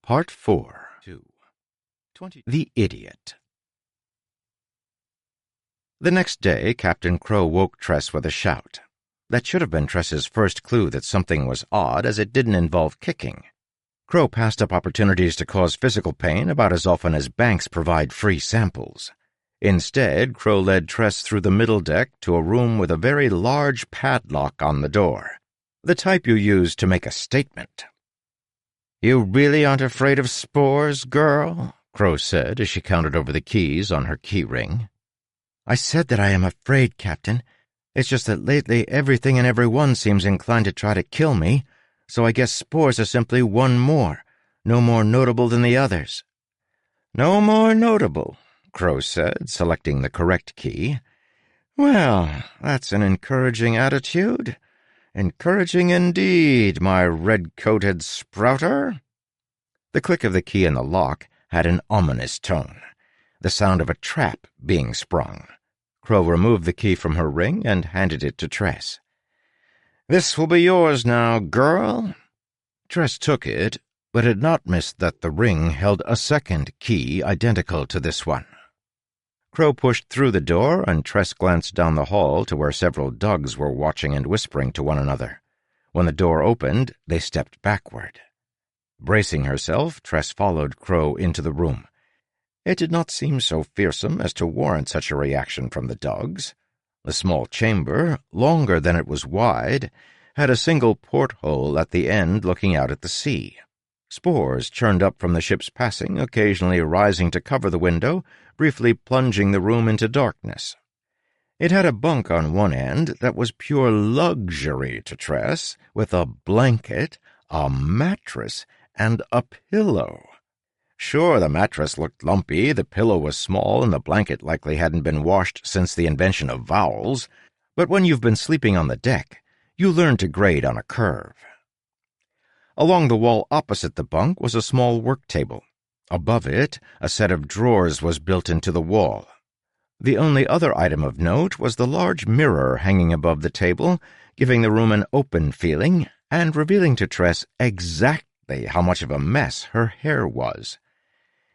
Part 4. The Idiot. The next day, Captain Crow woke Tress with a shout. That should have been Tress's first clue that something was odd, as it didn't involve kicking. Crow passed up opportunities to cause physical pain about as often as banks provide free samples. Instead, Crow led Tress through the middle deck to a room with a very large padlock on the door, the type you use to make a statement. "You really aren't afraid of spores, girl?" Crow said as she counted over the keys on her key ring. "I said that I am afraid, Captain. It's just that lately everything and everyone seems inclined to try to kill me, so I guess spores are simply one more, no more notable than the others." "No more notable," Crow said, selecting the correct key. "Well, that's an encouraging attitude. Encouraging indeed, my red-coated sprouter." The click of the key in the lock had an ominous tone, the sound of a trap being sprung. Crow removed the key from her ring and handed it to Tress. "This will be yours now, girl." Tress took it, but had not missed that the ring held a second key identical to this one. Crow pushed through the door, and Tress glanced down the hall to where several dogs were watching and whispering to one another. When the door opened, they stepped backward. Bracing herself, Tress followed Crow into the room. It did not seem so fearsome as to warrant such a reaction from the dogs. The small chamber, longer than it was wide, had a single porthole at the end looking out at the sea. Spores churned up from the ship's passing, occasionally rising to cover the window, briefly plunging the room into darkness. It had a bunk on one end that was pure luxury to Tress, with a blanket, a mattress, and a pillow. Sure, the mattress looked lumpy, the pillow was small, and the blanket likely hadn't been washed since the invention of vowels, but when you've been sleeping on the deck, you learn to grade on a curve. Along the wall opposite the bunk was a small work table. Above it, a set of drawers was built into the wall. The only other item of note was the large mirror hanging above the table, giving the room an open feeling and revealing to Tress exactly how much of a mess her hair was.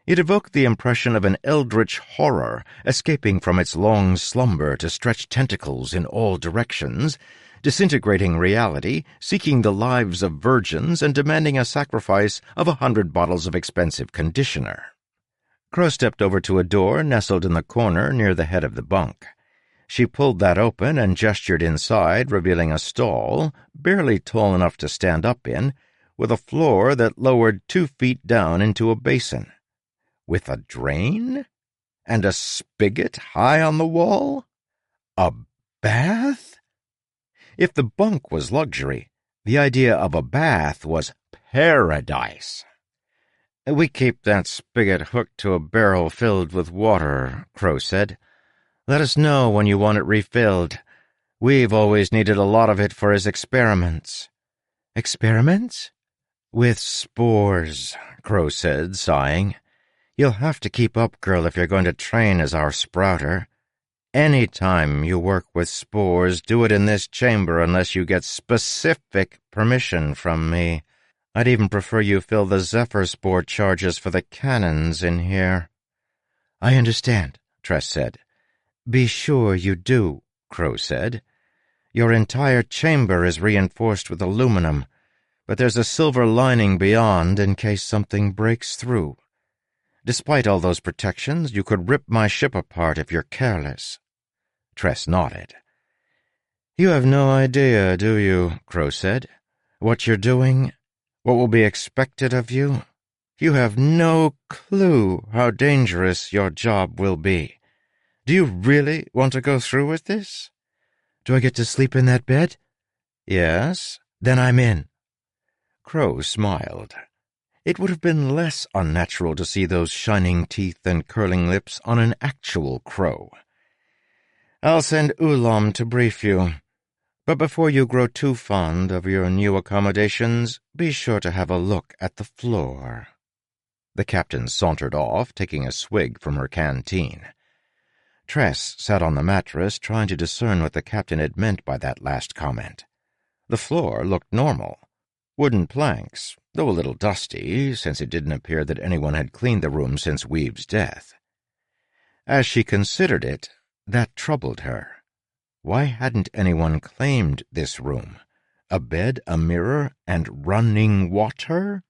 It evoked the impression of an eldritch horror escaping from its long slumber to stretch tentacles in all directions, disintegrating reality, seeking the lives of virgins, and demanding a sacrifice of 100 bottles of expensive conditioner. Crow stepped over to a door nestled in the corner near the head of the bunk. She pulled that open and gestured inside, revealing a stall, barely tall enough to stand up in, with a floor that lowered 2 feet down into a basin. With a drain? And a spigot high on the wall? A bath? If the bunk was luxury, the idea of a bath was paradise. "We keep that spigot hooked to a barrel filled with water," Crow said. "Let us know when you want it refilled. We've always needed a lot of it for his experiments." "Experiments?" "With spores," Crow said, sighing. "You'll have to keep up, girl, if you're going to train as our sprouter. Any time you work with spores, do it in this chamber unless you get specific permission from me. I'd even prefer you fill the Zephyr spore charges for the cannons in here." "I understand," Tress said. "Be sure you do," Crow said. "Your entire chamber is reinforced with aluminum, but there's a silver lining beyond in case something breaks through. Despite all those protections, you could rip my ship apart if you're careless." Tress nodded. "You have no idea, do you," Crow said, "what you're doing? What will be expected of you? You have no clue how dangerous your job will be. Do you really want to go through with this?" "Do I get to sleep in that bed?" "Yes." "Then I'm in." Crow smiled. It would have been less unnatural to see those shining teeth and curling lips on an actual crow. "I'll send Ulam to brief you. But before you grow too fond of your new accommodations, be sure to have a look at the floor." The captain sauntered off, taking a swig from her canteen. Tress sat on the mattress, trying to discern what the captain had meant by that last comment. The floor looked normal. Wooden planks, though a little dusty, since it didn't appear that anyone had cleaned the room since Weave's death. As she considered it, that troubled her. Why hadn't anyone claimed this room? A bed, a mirror, and running water?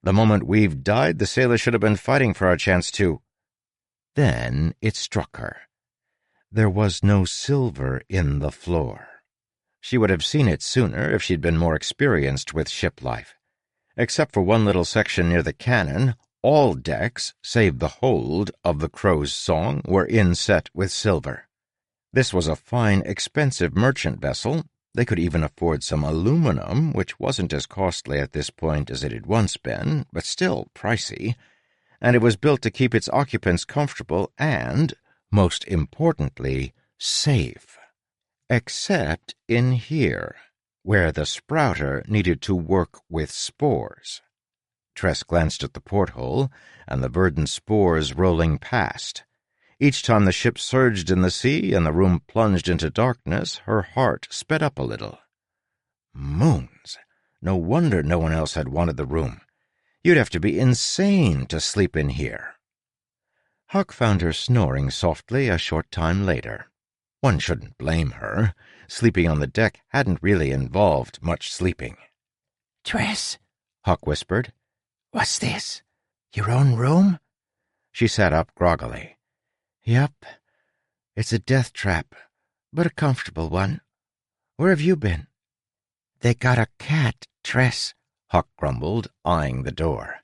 The moment Weave died, the sailor should have been fighting for a chance to... Then it struck her. There was no silver in the floor. She would have seen it sooner if she'd been more experienced with ship life. Except for one little section near the cannon, all decks, save the hold of the Crow's Song, were inset with silver. This was a fine, expensive merchant vessel. They could even afford some aluminum, which wasn't as costly at this point as it had once been, but still pricey, and it was built to keep its occupants comfortable and, most importantly, safe. Except in here, where the sprouter needed to work with spores. Tress glanced at the porthole, and the verdant spores rolling past. Each time the ship surged in the sea and the room plunged into darkness, her heart sped up a little. Moons! No wonder no one else had wanted the room. You'd have to be insane to sleep in here. Huck found her snoring softly a short time later. One shouldn't blame her. Sleeping on the deck hadn't really involved much sleeping. "Tress," Huck whispered. "What's this? Your own room?" She sat up groggily. "Yep. It's a death trap, but a comfortable one. Where have you been?" "They got a cat, Tress," Huck grumbled, eyeing the door.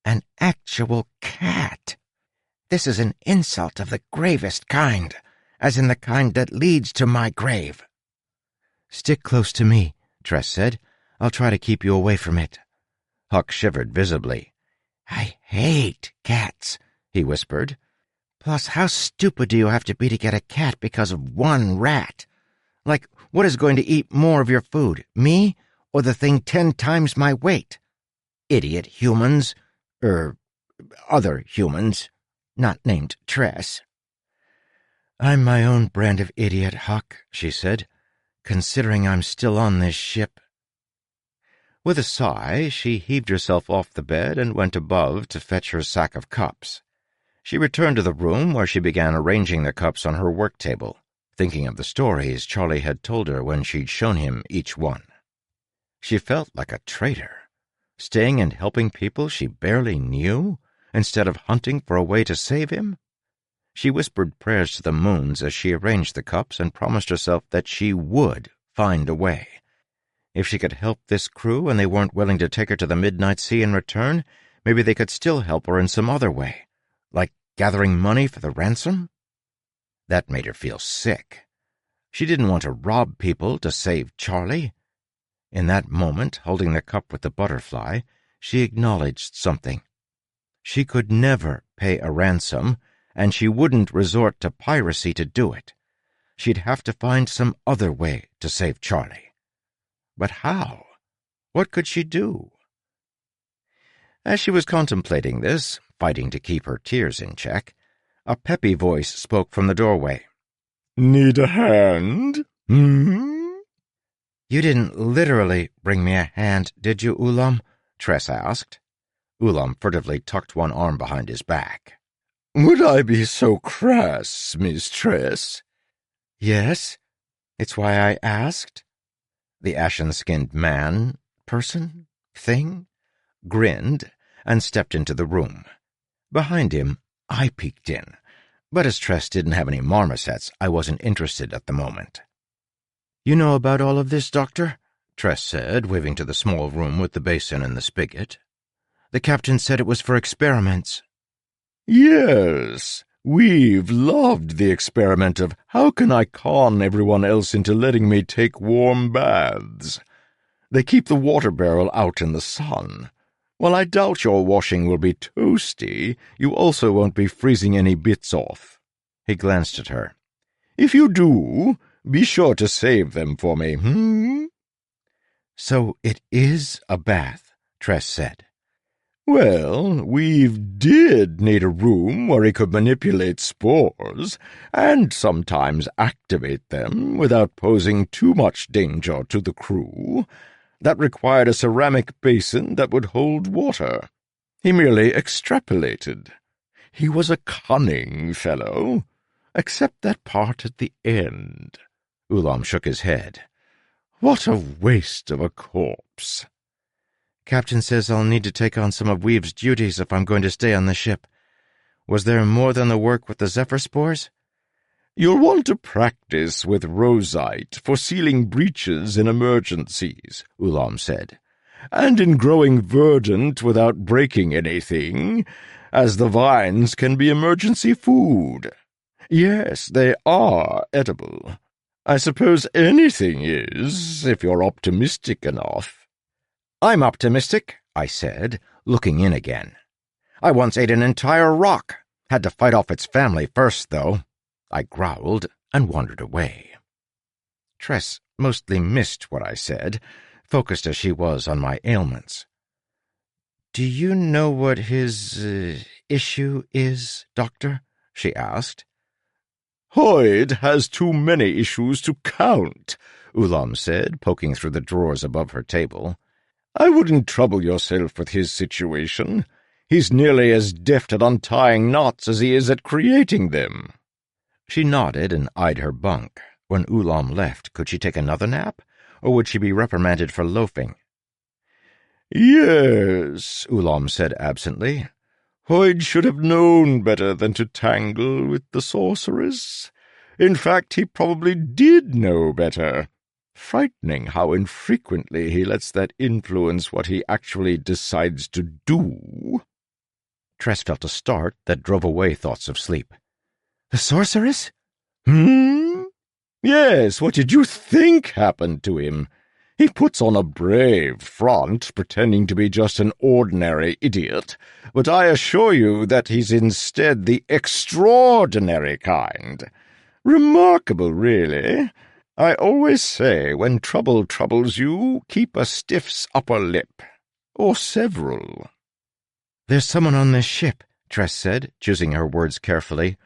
"An actual cat. This is an insult of the gravest kind, as in the kind that leads to my grave." "Stick close to me," Tress said. "I'll try to keep you away from it." Huck shivered visibly. "I hate cats," he whispered. "Plus, how stupid do you have to be to get a cat because of one rat? Like, what is going to eat more of your food, me or the thing 10 times my weight? Idiot humans. Other humans. Not named Tress." "I'm my own brand of idiot, Huck," she said, "considering I'm still on this ship." With a sigh, she heaved herself off the bed and went above to fetch her sack of cups. She returned to the room where she began arranging the cups on her work table, thinking of the stories Charlie had told her when she'd shown him each one. She felt like a traitor, staying and helping people she barely knew, instead of hunting for a way to save him. She whispered prayers to the moons as she arranged the cups and promised herself that she would find a way. If she could help this crew and they weren't willing to take her to the Midnight Sea in return, maybe they could still help her in some other way. Like gathering money for the ransom? That made her feel sick. She didn't want to rob people to save Charlie. In that moment, holding the cup with the butterfly, she acknowledged something. She could never pay a ransom, and she wouldn't resort to piracy to do it. She'd have to find some other way to save Charlie. But how? What could she do? As she was contemplating this, fighting to keep her tears in check, a peppy voice spoke from the doorway. "Need a hand? "You didn't literally bring me a hand, did you, Ulam?" Tress asked. Ulam furtively tucked one arm behind his back. "Would I be so crass, Miss Tress?" "Yes, it's why I asked." The ashen-skinned man, person, thing, grinned and stepped into the room. Behind him, I peeked in, but as Tress didn't have any marmosets, I wasn't interested at the moment. "You know about all of this, Doctor?" Tress said, waving to the small room with the basin and the spigot. "The captain said it was for experiments." "Yes, we've loved the experiment of how can I con everyone else into letting me take warm baths. They keep the water barrel out in the sun. While I doubt your washing will be toasty, you also won't be freezing any bits off." He glanced at her. "If you do, be sure to save them for me, "So it is a bath," Tress said. "Well, Weave did need a room where he could manipulate spores, and sometimes activate them without posing too much danger to the crew. That required a ceramic basin that would hold water. He merely extrapolated. He was a cunning fellow, except that part at the end. Ulam shook his head. What a waste of a corpse. Captain says I'll need to take on some of Weave's duties if I'm going to stay on the ship. Was there more than the work with the Zephyr spores? You'll want to practice with rosite for sealing breaches in emergencies, Ulam said, and in growing verdant without breaking anything, as the vines can be emergency food. Yes, they are edible. I suppose anything is, if you're optimistic enough. I'm optimistic, I said, looking in again. I once ate an entire rock. Had to fight off its family first, though. I growled and wandered away. Tress mostly missed what I said, focused as she was on my ailments. Do you know what his issue is, Doctor? She asked. Hoyd has too many issues to count, Ulam said, poking through the drawers above her table. I wouldn't trouble yourself with his situation. He's nearly as deft at untying knots as he is at creating them. She nodded and eyed her bunk. When Ulam left, could she take another nap, or would she be reprimanded for loafing? Yes, Ulam said absently. Hoyd should have known better than to tangle with the sorceress. In fact, he probably did know better. Frightening how infrequently he lets that influence what he actually decides to do. Tress felt a start that drove away thoughts of sleep. The sorceress? Yes, what did you think happened to him? He puts on a brave front, pretending to be just an ordinary idiot, but I assure you that he's instead the extraordinary kind. Remarkable, really. I always say, when trouble troubles you, keep a stiff's upper lip. Or several. There's someone on this ship, Tress said, choosing her words carefully,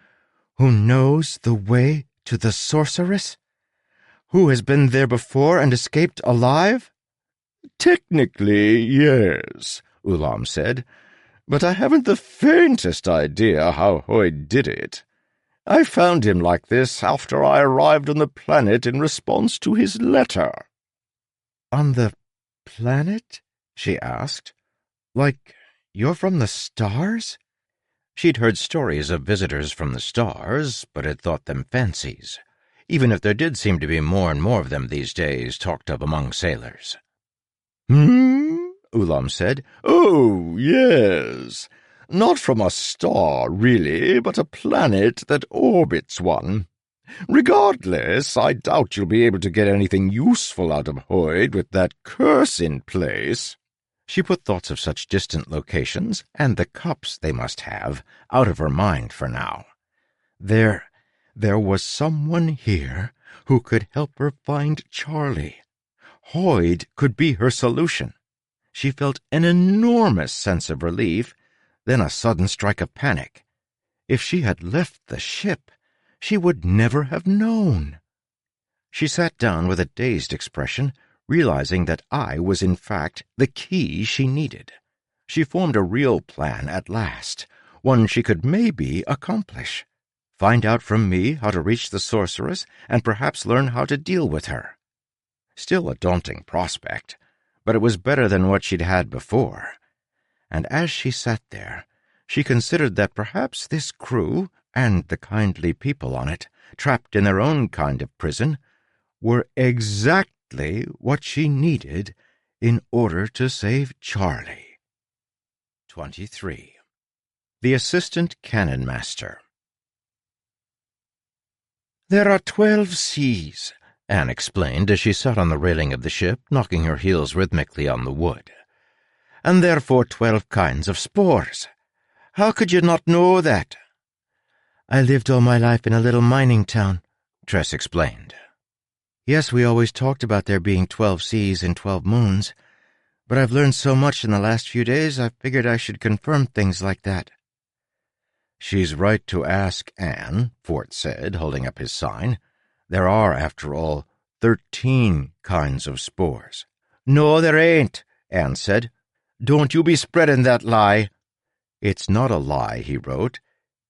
who knows the way to the sorceress? Who has been there before and escaped alive? Technically, yes, Ulam said, but I haven't the faintest idea how Hoyd did it. I found him like this after I arrived on the planet in response to his letter. On the planet? She asked. Like, you're from the stars? She'd heard stories of visitors from the stars, but had thought them fancies, even if there did seem to be more and more of them these days talked of among sailors. Ulam said. Oh, yes. Not from a star, really, but a planet that orbits one. Regardless, I doubt you'll be able to get anything useful out of Hoyd with that curse in place. She put thoughts of such distant locations, and the cups they must have, out of her mind for now. There was someone here who could help her find Charlie. Hoyd could be her solution. She felt an enormous sense of relief, then a sudden strike of panic. If she had left the ship, she would never have known. She sat down with a dazed expression, realizing that I was in fact the key she needed. She formed a real plan at last, one she could maybe accomplish. Find out from me how to reach the sorceress, and perhaps learn how to deal with her. Still a daunting prospect, but it was better than what she'd had before. And as she sat there, she considered that perhaps this crew, and the kindly people on it, trapped in their own kind of prison, were exactly what she needed in order to save Charlie. 23. The Assistant Cannon Master. There are 12 seas, Anne explained as she sat on the railing of the ship, knocking her heels rhythmically on the wood. And therefore 12 kinds of spores. How could you not know that? I lived all my life in a little mining town, Tress explained. Yes, we always talked about there being 12 seas and 12 moons, but I've learned so much in the last few days I figured I should confirm things like that. She's right to ask, Anne, Fort said, holding up his sign. There are, after all, 13 kinds of spores. No, there ain't, Anne said. Don't you be spreading that lie. It's not a lie, he wrote.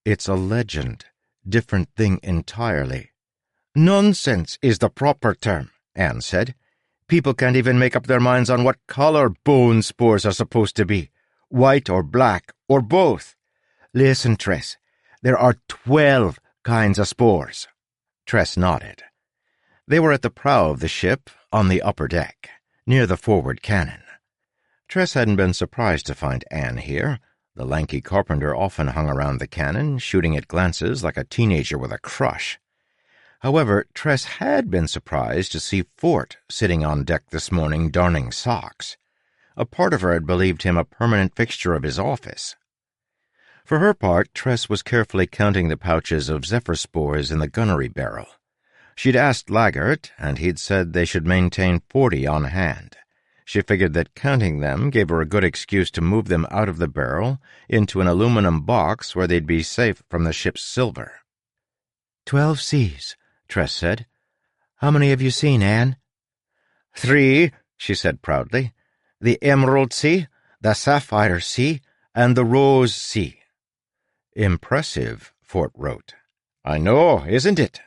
It's a legend. Different thing entirely. Nonsense is the proper term, Anne said. People can't even make up their minds on what color bone spores are supposed to be. White or black, or both. Listen, Tress, there are 12 kinds of spores. Tress nodded. They were at the prow of the ship, on the upper deck, near the forward cannon. Tress hadn't been surprised to find Anne here. The lanky carpenter often hung around the cannon, shooting at glances like a teenager with a crush. However, Tress had been surprised to see Fort sitting on deck this morning darning socks. A part of her had believed him a permanent fixture of his office. For her part, Tress was carefully counting the pouches of zephyr spores in the gunnery barrel. She'd asked Laggart, and he'd said they should maintain 40 on hand. She figured that counting them gave her a good excuse to move them out of the barrel into an aluminum box where they'd be safe from the ship's silver. 12 C's, Tress said. How many have you seen, Anne? 3, she said proudly. The Emerald Sea, the Sapphire Sea, and the Rose Sea. Impressive, Fort wrote. I know, isn't it?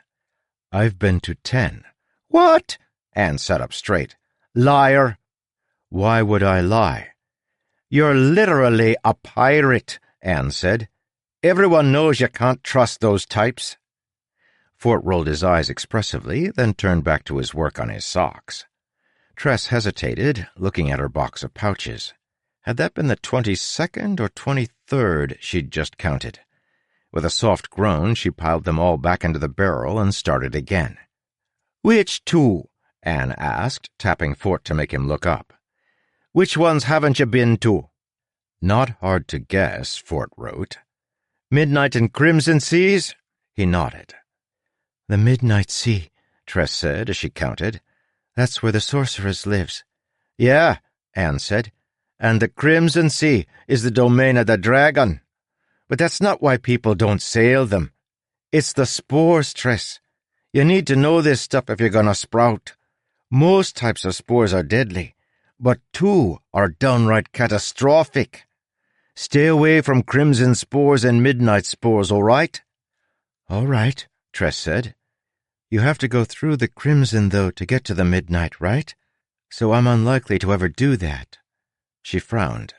I've been to 10. What? Anne sat up straight. Liar. Why would I lie? You're literally a pirate, Anne said. Everyone knows you can't trust those types. Fort rolled his eyes expressively, then turned back to his work on his socks. Tress hesitated, looking at her box of pouches. Had that been the 22nd or 23rd she'd just counted? With a soft groan, she piled them all back into the barrel and started again. Which 2? Anne asked, tapping Fort to make him look up. Which ones haven't you been to? Not hard to guess, Fort wrote. Midnight and Crimson Seas? He nodded. The Midnight Sea, Tress said as she counted. That's where the sorceress lives. Yeah, Anne said. And the Crimson Sea is the domain of the dragon. But that's not why people don't sail them. It's the spores, Tress. You need to know this stuff if you're going to sprout. Most types of spores are deadly, but 2 are downright catastrophic. Stay away from crimson spores and midnight spores, all right? All right, Tress said. You have to go through the crimson, though, to get to the midnight, right? So I'm unlikely to ever do that. She frowned.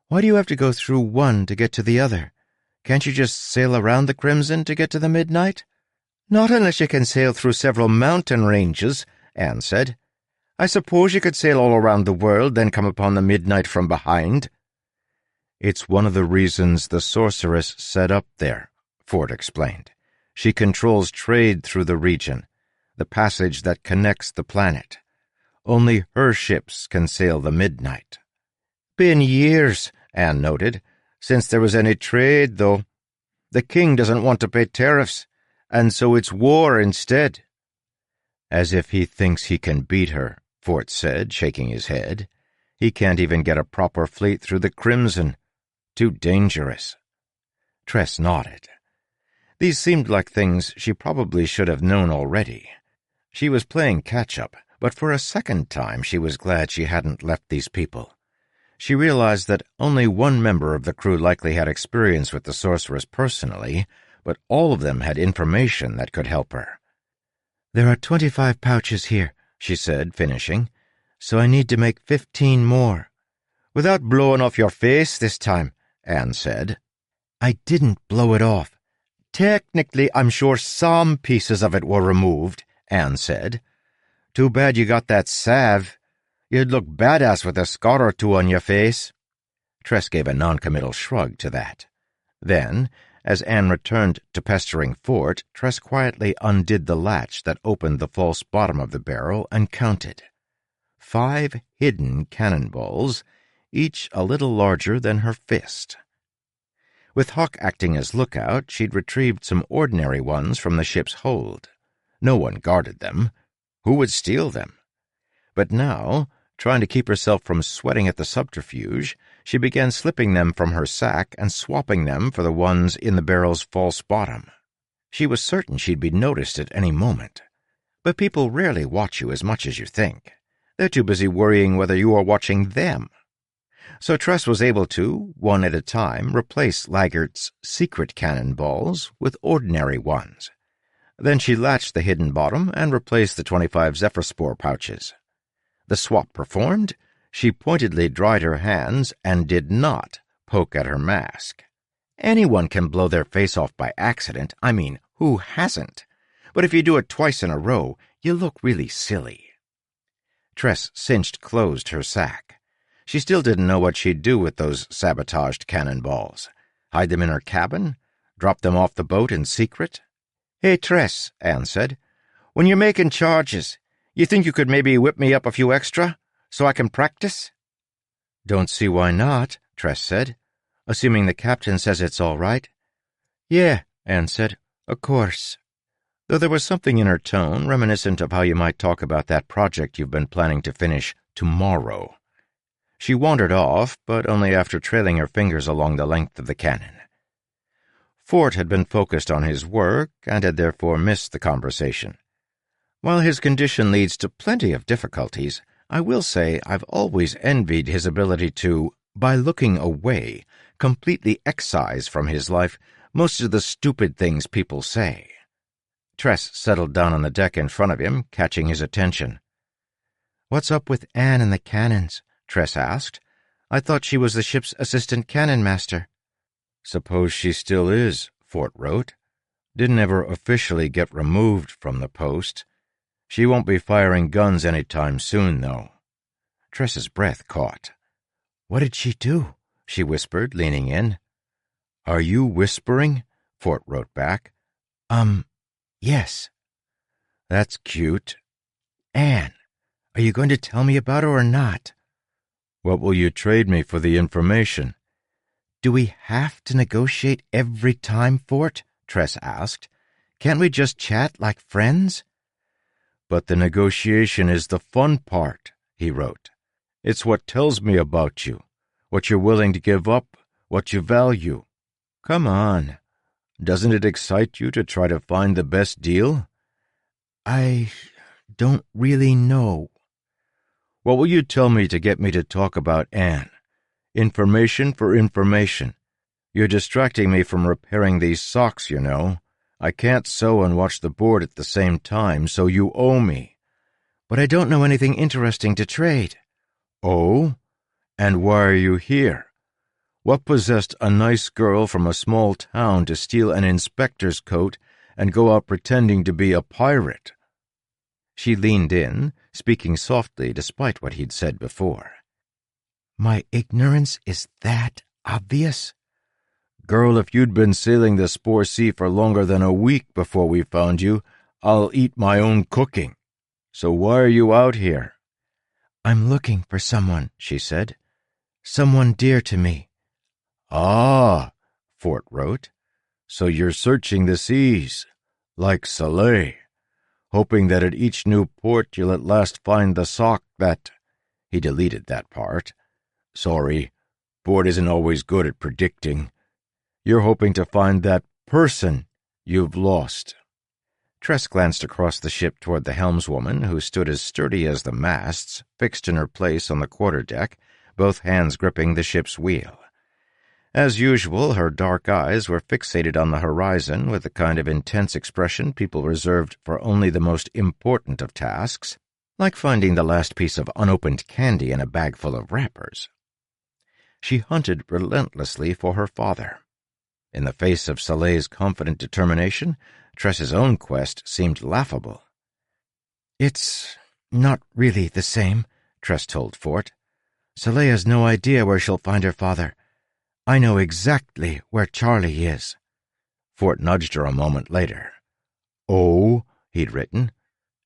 Why do you have to go through one to get to the other? Can't you just sail around the crimson to get to the midnight? Not unless you can sail through several mountain ranges, Anne said. I suppose you could sail all around the world, then come upon the midnight from behind. It's one of the reasons the sorceress set up there, Fort explained. She controls trade through the region, the passage that connects the planet. Only her ships can sail the midnight. Been years, Anne noted, since there was any trade, though. The king doesn't want to pay tariffs, and so it's war instead. As if he thinks he can beat her, Fort said, shaking his head. He can't even get a proper fleet through the Crimson. Too dangerous. Tress nodded. These seemed like things she probably should have known already. She was playing catch-up, but for a second time she was glad she hadn't left these people. She realized that only one member of the crew likely had experience with the sorceress personally, but all of them had information that could help her. There are 25 pouches here, she said, finishing, so I need to make 15 more. Without blowing off your face this time, Anne said. I didn't blow it off. Technically, I'm sure some pieces of it were removed, Anne said. Too bad you got that salve. You'd look badass with a scar or 2 on your face. Tress gave a noncommittal shrug to that. Then, as Anne returned to pestering Fort, Tress quietly undid the latch that opened the false bottom of the barrel and counted. 5 hidden cannonballs, each a little larger than her fist. With Huck acting as lookout, she'd retrieved some ordinary ones from the ship's hold. No one guarded them. Who would steal them? But now, trying to keep herself from sweating at the subterfuge, she began slipping them from her sack and swapping them for the ones in the barrel's false bottom. She was certain she'd be noticed at any moment. But people rarely watch you as much as you think. They're too busy worrying whether you are watching them. So Tress was able to, one at a time, replace Laggert's secret cannonballs with ordinary ones. Then she latched the hidden bottom and replaced the 25 Zephyr-Spore pouches. The swap performed, she pointedly dried her hands and did not poke at her mask. Anyone can blow their face off by accident. I mean, who hasn't? But if you do it twice in a row, you look really silly. Tress cinched closed her sack. She still didn't know what she'd do with those sabotaged cannonballs. Hide them in her cabin? Drop them off the boat in secret? "Hey, Tress," Anne said, "when you're making charges, you think you could maybe whip me up a few extra, so I can practice?" "Don't see why not," Tress said, "assuming the captain says it's all right." "Yeah," Anne said, "of course," though there was something in her tone reminiscent of how you might talk about that project you've been planning to finish tomorrow. She wandered off, but only after trailing her fingers along the length of the cannon. Fort had been focused on his work and had therefore missed the conversation. While his condition leads to plenty of difficulties, I will say I've always envied his ability to, by looking away, completely excise from his life most of the stupid things people say. Tress settled down on the deck in front of him, catching his attention. "What's up with Anne and the cannons?" Tress asked. "I thought she was the ship's assistant cannon master." "Suppose she still is," Fort wrote. "Didn't ever officially get removed from the post. She won't be firing guns any time soon, though." Tress's breath caught. "What did she do?" she whispered, leaning in. "Are you whispering?" Fort wrote back. Yes." "That's cute." "Anne, are you going to tell me about her or not?" "What will you trade me for the information?" "Do we have to negotiate every time, Fort?" Tress asked. "Can't we just chat like friends?" "But the negotiation is the fun part," he wrote. "It's what tells me about you, what you're willing to give up, what you value. Come on. Doesn't it excite you to try to find the best deal?" "I don't really know." "What will you tell me to get me to talk about Anne? Information for information. You're distracting me from repairing these socks, you know. I can't sew and watch the board at the same time, so you owe me." "But I don't know anything interesting to trade." "Oh? And why are you here? What possessed a nice girl from a small town to steal an inspector's coat and go out pretending to be a pirate?" She leaned in, speaking softly despite what he'd said before. "My ignorance is that obvious?" "Girl, if you'd been sailing the Spore Sea for longer than a week before we found you, I'll eat my own cooking. So why are you out here?" "I'm looking for someone," she said. "Someone dear to me." "Ah," Fort wrote. "So you're searching the seas, like Soleil, hoping that at each new port you'll at last find the sock that—" He deleted that part. "Sorry, board isn't always good at predicting. You're hoping to find that person you've lost." Tress glanced across the ship toward the helmswoman, who stood as sturdy as the masts, fixed in her place on the quarterdeck, both hands gripping the ship's wheel. As usual, her dark eyes were fixated on the horizon with the kind of intense expression people reserved for only the most important of tasks, like finding the last piece of unopened candy in a bag full of wrappers. She hunted relentlessly for her father. In the face of Soleil's confident determination, Tress's own quest seemed laughable. "It's not really the same," Tress told Fort. "Soleil has no idea where she'll find her father. I know exactly where Charlie is." Fort nudged her a moment later. "Oh," he'd written.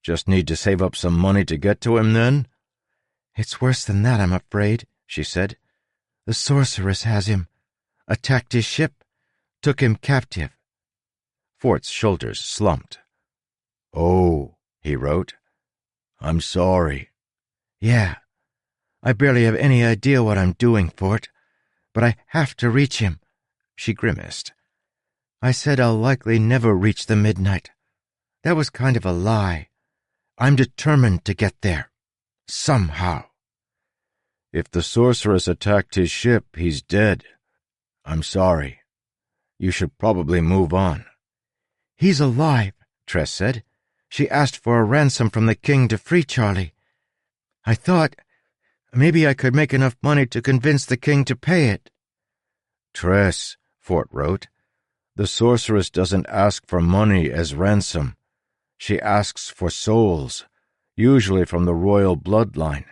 "Just need to save up some money to get to him, then?" "It's worse than that, I'm afraid," she said. "The sorceress has him. Attacked his ship. Took him captive." Fort's shoulders slumped. "Oh," he wrote. "I'm sorry." "Yeah. I barely have any idea what I'm doing, Fort. But I have to reach him." She grimaced. "I said I'll likely never reach the midnight. That was kind of a lie. I'm determined to get there." Somehow. If the sorceress attacked his ship, he's dead. I'm sorry. You should probably move on. He's alive, Tress said. She asked for a ransom from the king to free Charlie. I thought maybe I could make enough money to convince the king to pay it. Tress, Fort wrote, the sorceress doesn't ask for money as ransom. She asks for souls, usually from the royal bloodline.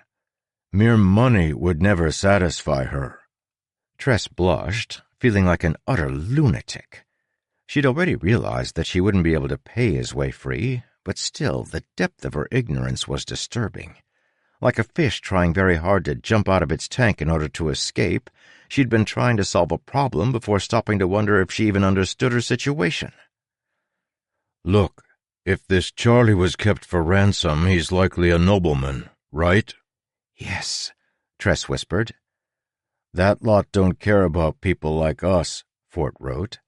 Mere money would never satisfy her. Tress blushed, feeling like an utter lunatic. She'd already realized that she wouldn't be able to pay his way free, but still the depth of her ignorance was disturbing. Like a fish trying very hard to jump out of its tank in order to escape, she'd been trying to solve a problem before stopping to wonder if she even understood her situation. Look, if this Charlie was kept for ransom, he's likely a nobleman, right? Yes, Tress whispered. That lot don't care about people like us, Fort wrote.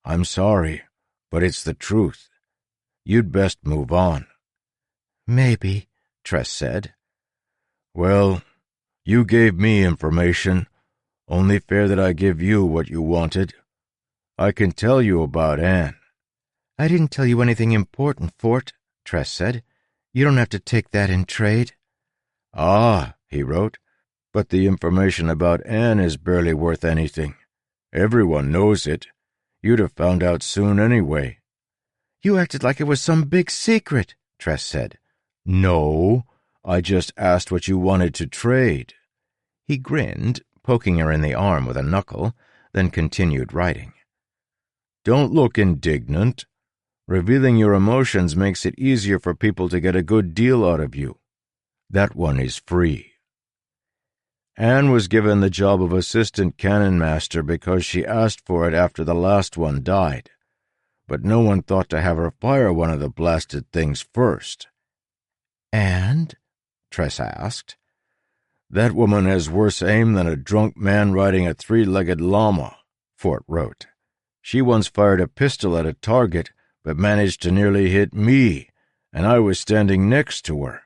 I'm sorry, but it's the truth. You'd best move on. Maybe, Tress said. Well, you gave me information. Only fair that I give you what you wanted. I can tell you about Anne. I didn't tell you anything important, Fort, Tress said. You don't have to take that in trade. Ah, he wrote, but the information about Anne is barely worth anything. Everyone knows it. You'd have found out soon anyway. You acted like it was some big secret, Tress said. No, I just asked what you wanted to trade. He grinned, poking her in the arm with a knuckle, then continued writing. Don't look indignant. Revealing your emotions makes it easier for people to get a good deal out of you. That one is free. Anne was given the job of assistant cannon master because she asked for it after the last one died, but no one thought to have her fire one of the blasted things first. And? Tress asked. That woman has worse aim than a drunk man riding a three-legged llama, Fort wrote. She once fired a pistol at a target, but managed to nearly hit me, and I was standing next to her.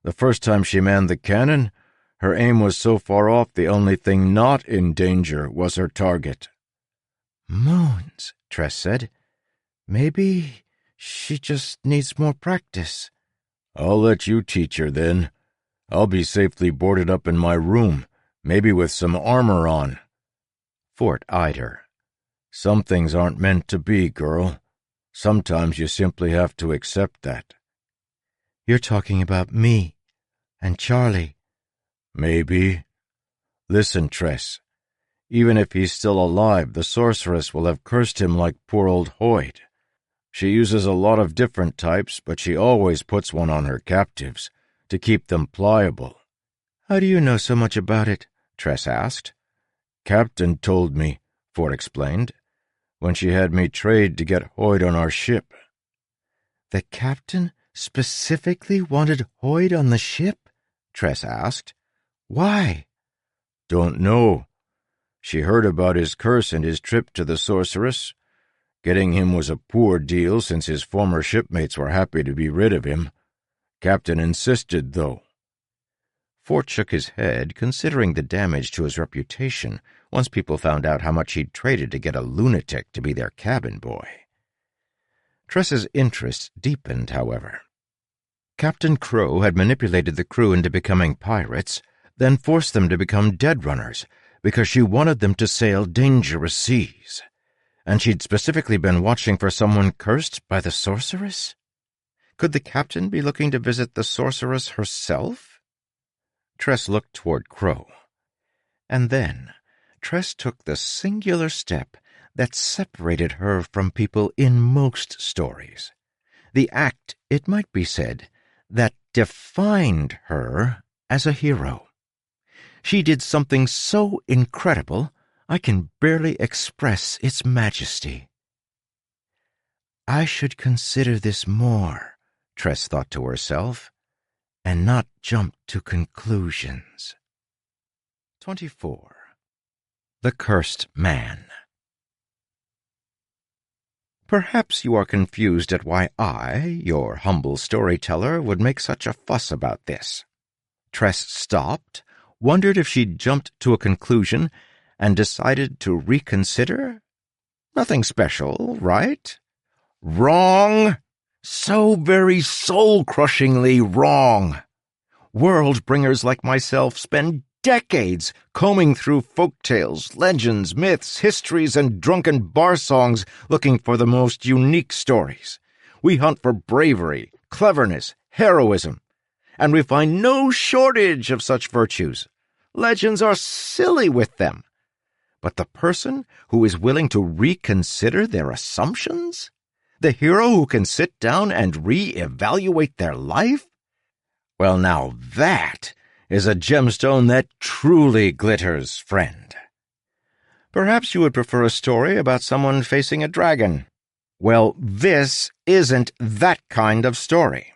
The first time she manned the cannon, her aim was so far off the only thing not in danger was her target. Moons, Tress said. Maybe she just needs more practice. I'll let you teach her then. I'll be safely boarded up in my room, maybe with some armor on. Fort eyed her. Some things aren't meant to be, girl. Sometimes you simply have to accept that. You're talking about me and Charlie. Maybe. Listen, Tress. Even if he's still alive, the sorceress will have cursed him like poor old Hoyt. She uses a lot of different types, but she always puts one on her captives, to keep them pliable. How do you know so much about it? Tress asked. Captain told me, Fort explained, when she had me trade to get Hoyt on our ship. The captain specifically wanted Hoyt on the ship? Tress asked. Why? Don't know. She heard about his curse and his trip to the sorceress. Getting him was a poor deal since his former shipmates were happy to be rid of him. Captain insisted, though. Fort shook his head, considering the damage to his reputation once people found out how much he'd traded to get a lunatic to be their cabin boy. Tress's interest deepened, however. Captain Crow had manipulated the crew into becoming pirates, then forced them to become dead runners because she wanted them to sail dangerous seas. And she'd specifically been watching for someone cursed by the sorceress? Could the captain be looking to visit the sorceress herself? Tress looked toward Crow. And then Tress took the singular step that separated her from people in most stories. The act, it might be said, that defined her as a hero. She did something so incredible, I can barely express its majesty. I should consider this more, Tress thought to herself, and not jump to conclusions. 24. The Cursed Man. Perhaps you are confused at why I, your humble storyteller, would make such a fuss about this. Tress stopped, wondered if she'd jumped to a conclusion, and decided to reconsider? Nothing special, right? Wrong! So very soul-crushingly wrong! World-bringers like myself spend decades combing through folk tales, legends, myths, histories, and drunken bar songs looking for the most unique stories. We hunt for bravery, cleverness, heroism, and we find no shortage of such virtues. Legends are silly with them. But the person who is willing to reconsider their assumptions? The hero who can sit down and re-evaluate their life? Well, now that is a gemstone that truly glitters, friend. Perhaps you would prefer a story about someone facing a dragon. Well, this isn't that kind of story,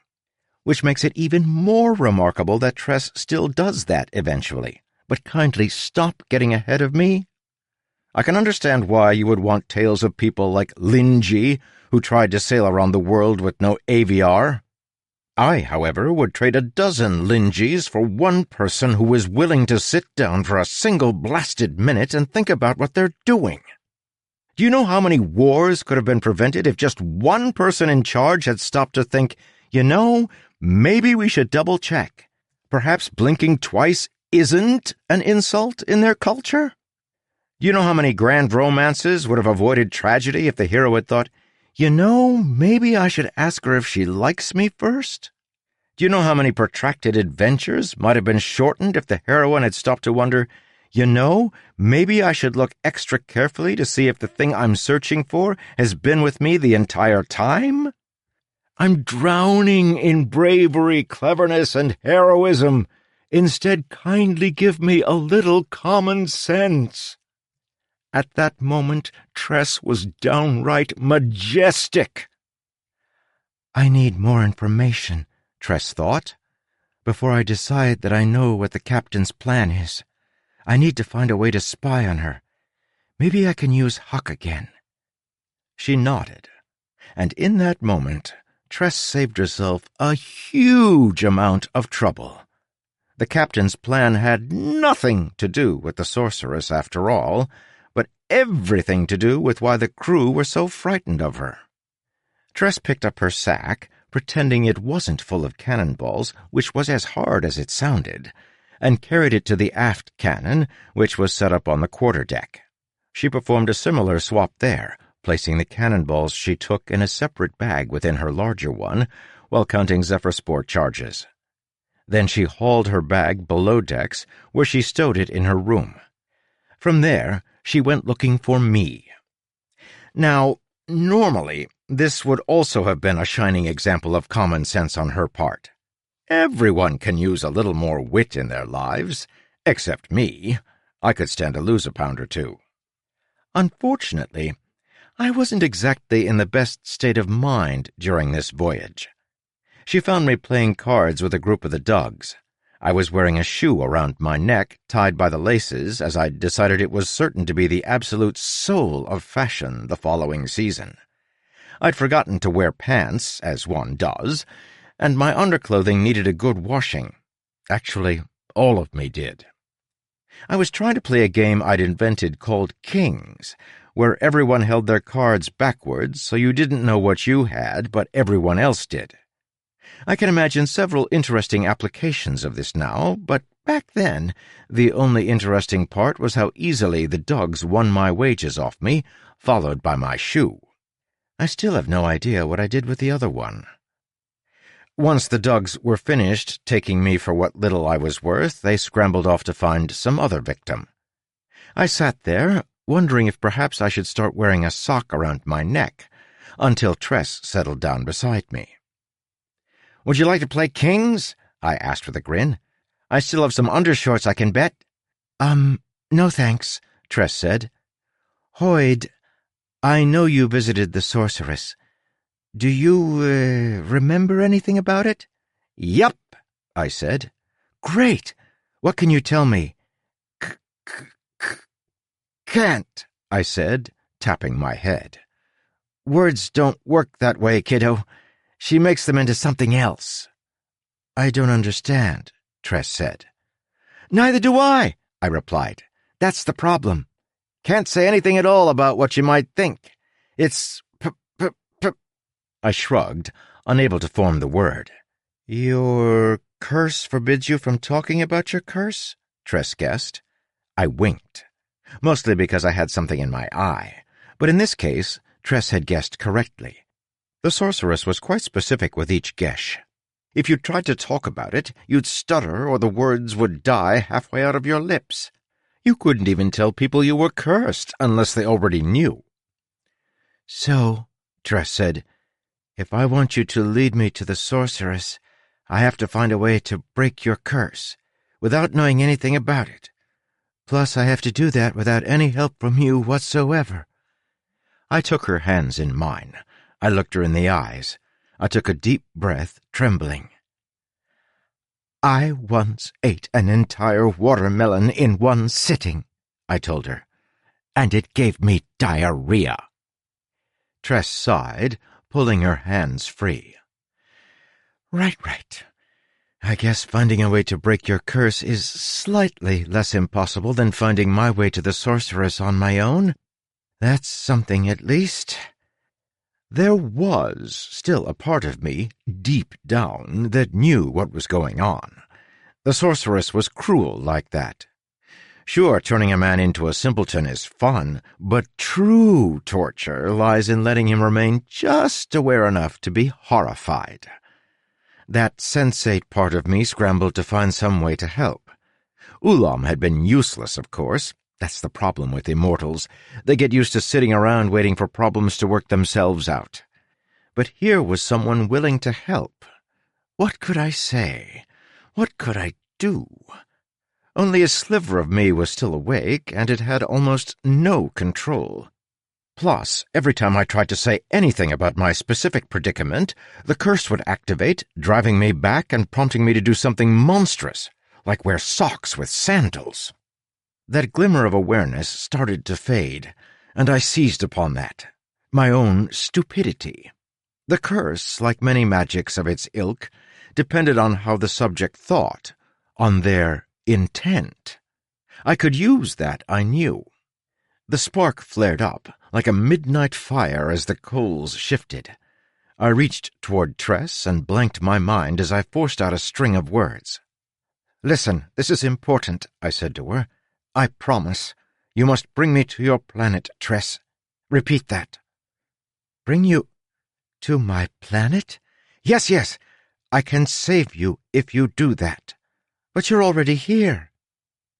which makes it even more remarkable that Tress still does that eventually. But kindly stop getting ahead of me. I can understand why you would want tales of people like Linji, who tried to sail around the world with no AVR. I, however, would trade a dozen Linjis for one person who is willing to sit down for a single blasted minute and think about what they're doing. Do you know how many wars could have been prevented if just one person in charge had stopped to think, maybe we should double-check. Perhaps blinking twice isn't an insult in their culture? Do you know how many grand romances would have avoided tragedy if the hero had thought, maybe I should ask her if she likes me first? Do you know how many protracted adventures might have been shortened if the heroine had stopped to wonder, maybe I should look extra carefully to see if the thing I'm searching for has been with me the entire time? I'm drowning in bravery, cleverness, and heroism. Instead, kindly give me a little common sense. At that moment, Tress was downright majestic. I need more information, Tress thought, before I decide that I know what the captain's plan is. I need to find a way to spy on her. Maybe I can use Huck again. She nodded, and in that moment, Tress saved herself a huge amount of trouble. The captain's plan had nothing to do with the sorceress after all, but everything to do with why the crew were so frightened of her. Tress picked up her sack, pretending it wasn't full of cannonballs, which was as hard as it sounded, and carried it to the aft cannon, which was set up on the quarterdeck. She performed a similar swap there, placing the cannonballs she took in a separate bag within her larger one, while counting Zephyr Sport charges. Then she hauled her bag below decks, where she stowed it in her room. From there, she went looking for me. Now, normally, this would also have been a shining example of common sense on her part. Everyone can use a little more wit in their lives, except me. I could stand to lose a pound or two. Unfortunately, I wasn't exactly in the best state of mind during this voyage. She found me playing cards with a group of the Dugs. I was wearing a shoe around my neck, tied by the laces, as I'd decided it was certain to be the absolute soul of fashion the following season. I'd forgotten to wear pants, as one does, and my underclothing needed a good washing. Actually, all of me did. I was trying to play a game I'd invented called Kings, where everyone held their cards backwards so you didn't know what you had, but everyone else did. I can imagine several interesting applications of this now, but back then, the only interesting part was how easily the Dugs won my wages off me, followed by my shoe. I still have no idea what I did with the other one. Once the Dugs were finished taking me for what little I was worth, they scrambled off to find some other victim. I sat there, wondering if perhaps I should start wearing a sock around my neck, until Tress settled down beside me. "Would you like to play Kings?" I asked with a grin. "I still have some undershorts I can bet." No thanks," Tress said. "Hoyd, I know you visited the sorceress. Do you, remember anything about it?" "Yup," I said. "Great! What can you tell me?" "Can't," I said, tapping my head. "Words don't work that way, kiddo. She makes them into something else." "I don't understand." Tress said. Neither do I replied. That's the problem. Can't say anything at all about what you might think. It's I shrugged, unable to form the word. Your curse forbids you from talking about your curse? Tress guessed. I winked, mostly because I had something in my eye, but in this case, Tress had guessed correctly. The sorceress was quite specific with each gesh. If you tried to talk about it, you'd stutter or the words would die halfway out of your lips. You couldn't even tell people you were cursed unless they already knew. So, Tress said, if I want you to lead me to the sorceress, I have to find a way to break your curse, without knowing anything about it. Plus, I have to do that without any help from you whatsoever. I took her hands in mine. I looked her in the eyes. I took a deep breath, trembling. I once ate an entire watermelon in one sitting, I told her, and it gave me diarrhea. Tress sighed, pulling her hands free. Right. I guess finding a way to break your curse is slightly less impossible than finding my way to the sorceress on my own. That's something, at least. There was still a part of me, deep down, that knew what was going on. The sorceress was cruel like that. Sure, turning a man into a simpleton is fun, but true torture lies in letting him remain just aware enough to be horrified. That sensate part of me scrambled to find some way to help. Ulam had been useless, of course. That's the problem with immortals. They get used to sitting around waiting for problems to work themselves out. But here was someone willing to help. What could I say? What could I do? Only a sliver of me was still awake, and it had almost no control. Plus, every time I tried to say anything about my specific predicament, the curse would activate, driving me back and prompting me to do something monstrous, like wear socks with sandals. That glimmer of awareness started to fade, and I seized upon that. My own stupidity. The curse, like many magics of its ilk, depended on how the subject thought, on their intent. I could use that, I knew. The spark flared up, like a midnight fire as the coals shifted. I reached toward Tress and blanked my mind as I forced out a string of words. Listen, this is important, I said to her. I promise. You must bring me to your planet, Tress. Repeat that. Bring you to my planet? Yes. I can save you if you do that. But you're already here.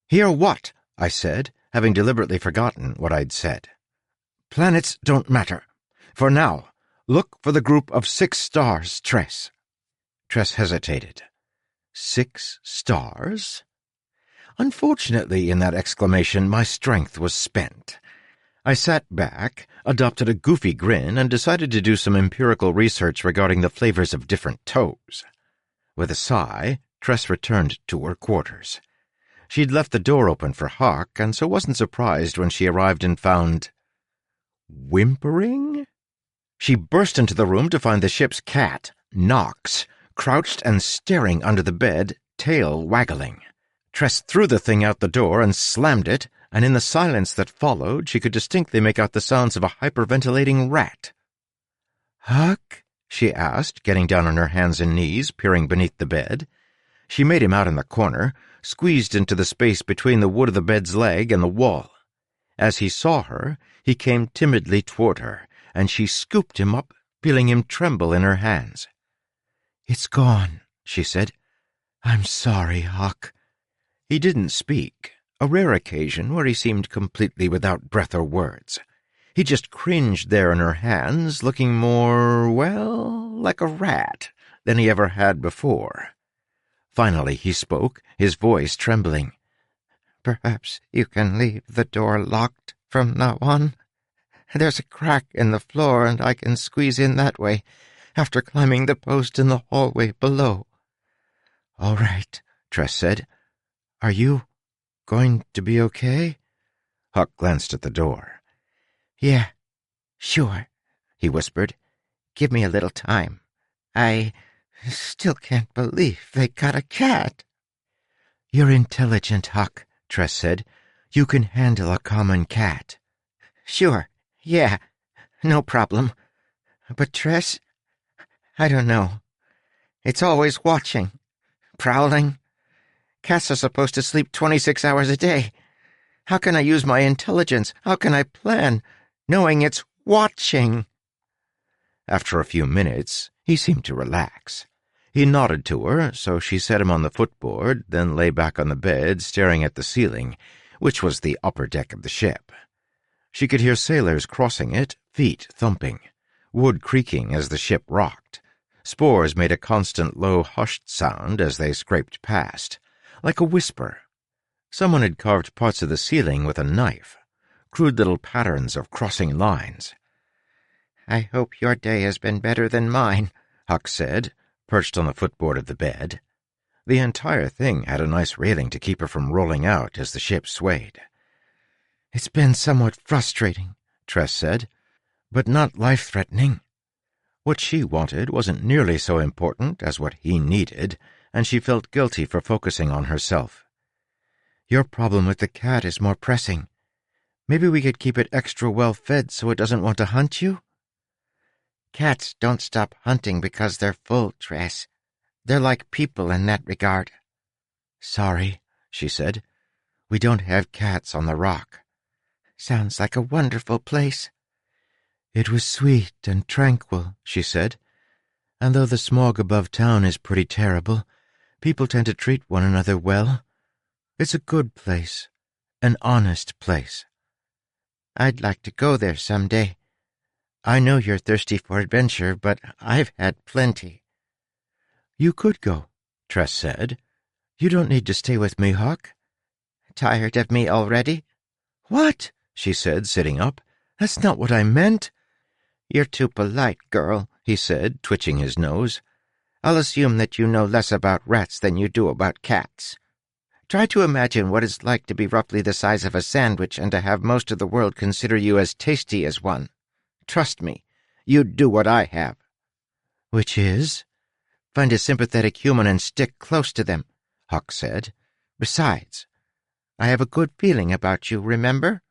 Hear what? I said, having deliberately forgotten what I'd said. Planets don't matter. For now, look for the group of 6 stars, Tress. Tress hesitated. 6 stars? Unfortunately, in that exclamation, my strength was spent. I sat back, adopted a goofy grin, and decided to do some empirical research regarding the flavors of different toes. With a sigh, Tress returned to her quarters. She'd left the door open for Huck, and so wasn't surprised when she arrived and found... whimpering? She burst into the room to find the ship's cat, Nox, crouched and staring under the bed, tail waggling. Tress threw the thing out the door and slammed it, and in the silence that followed she could distinctly make out the sounds of a hyperventilating rat. "Huck?" she asked, getting down on her hands and knees, peering beneath the bed. She made him out in the corner, squeezed into the space between the wood of the bed's leg and the wall. As he saw her, he came timidly toward her, and she scooped him up, feeling him tremble in her hands. "It's gone," she said. "I'm sorry, Huck." He didn't speak, a rare occasion where he seemed completely without breath or words. He just cringed there in her hands, looking more, well, like a rat than he ever had before. Finally he spoke, his voice trembling. "Perhaps you can leave the door locked from now on. There's a crack in the floor, and I can squeeze in that way, after climbing the post in the hallway below." "All right," Tress said. "Are you going to be okay?" Huck glanced at the door. "Yeah, sure," he whispered. "Give me a little time. I still can't believe they got a cat." You're intelligent, Huck, Tress said. You can handle a common cat. Sure, yeah, no problem. But Tress, I don't know. It's always watching, prowling. Cats are supposed to sleep 26 hours a day. How can I use my intelligence? How can I plan, knowing it's watching? After a few minutes, he seemed to relax. He nodded to her, so she set him on the footboard, then lay back on the bed, staring at the ceiling, which was the upper deck of the ship. She could hear sailors crossing it, feet thumping, wood creaking as the ship rocked. Spores made a constant low, hushed sound as they scraped past, like a whisper. Someone had carved parts of the ceiling with a knife, crude little patterns of crossing lines. I hope your day has been better than mine, Huck said, perched on the footboard of the bed. The entire thing had a nice railing to keep her from rolling out as the ship swayed. It's been somewhat frustrating, Tress said, but not life-threatening. What she wanted wasn't nearly so important as what he needed, and she felt guilty for focusing on herself. Your problem with the cat is more pressing. Maybe we could keep it extra well-fed so it doesn't want to hunt you? Cats don't stop hunting because they're full, Tress. They're like people in that regard. Sorry, she said. We don't have cats on the Rock. Sounds like a wonderful place. It was sweet and tranquil, she said. And though the smog above town is pretty terrible, people tend to treat one another well. It's a good place, an honest place. I'd like to go there someday. I know you're thirsty for adventure, but I've had plenty. You could go, Tress said. You don't need to stay with me, Huck. Tired of me already? What? She said, sitting up. That's not what I meant. You're too polite, girl, he said, twitching his nose. I'll assume that you know less about rats than you do about cats. Try to imagine what it's like to be roughly the size of a sandwich and to have most of the world consider you as tasty as one. Trust me, you'd do what I have. Which is? Find a sympathetic human and stick close to them, Huck said. Besides, I have a good feeling about you, remember?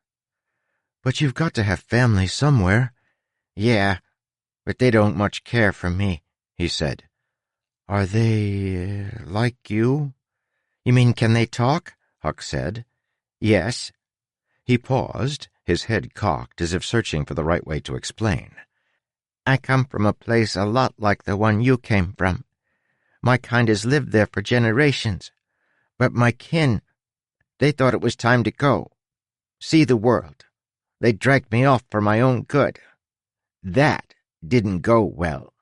But you've got to have family somewhere. Yeah, but they don't much care for me, he said. Are they, like you? You mean, can they talk? Huck said. Yes. He paused, his head cocked as if searching for the right way to explain. I come from a place a lot like the one you came from. My kind has lived there for generations. But my kin, they thought it was time to go. See the world. They dragged me off for my own good. That didn't go well.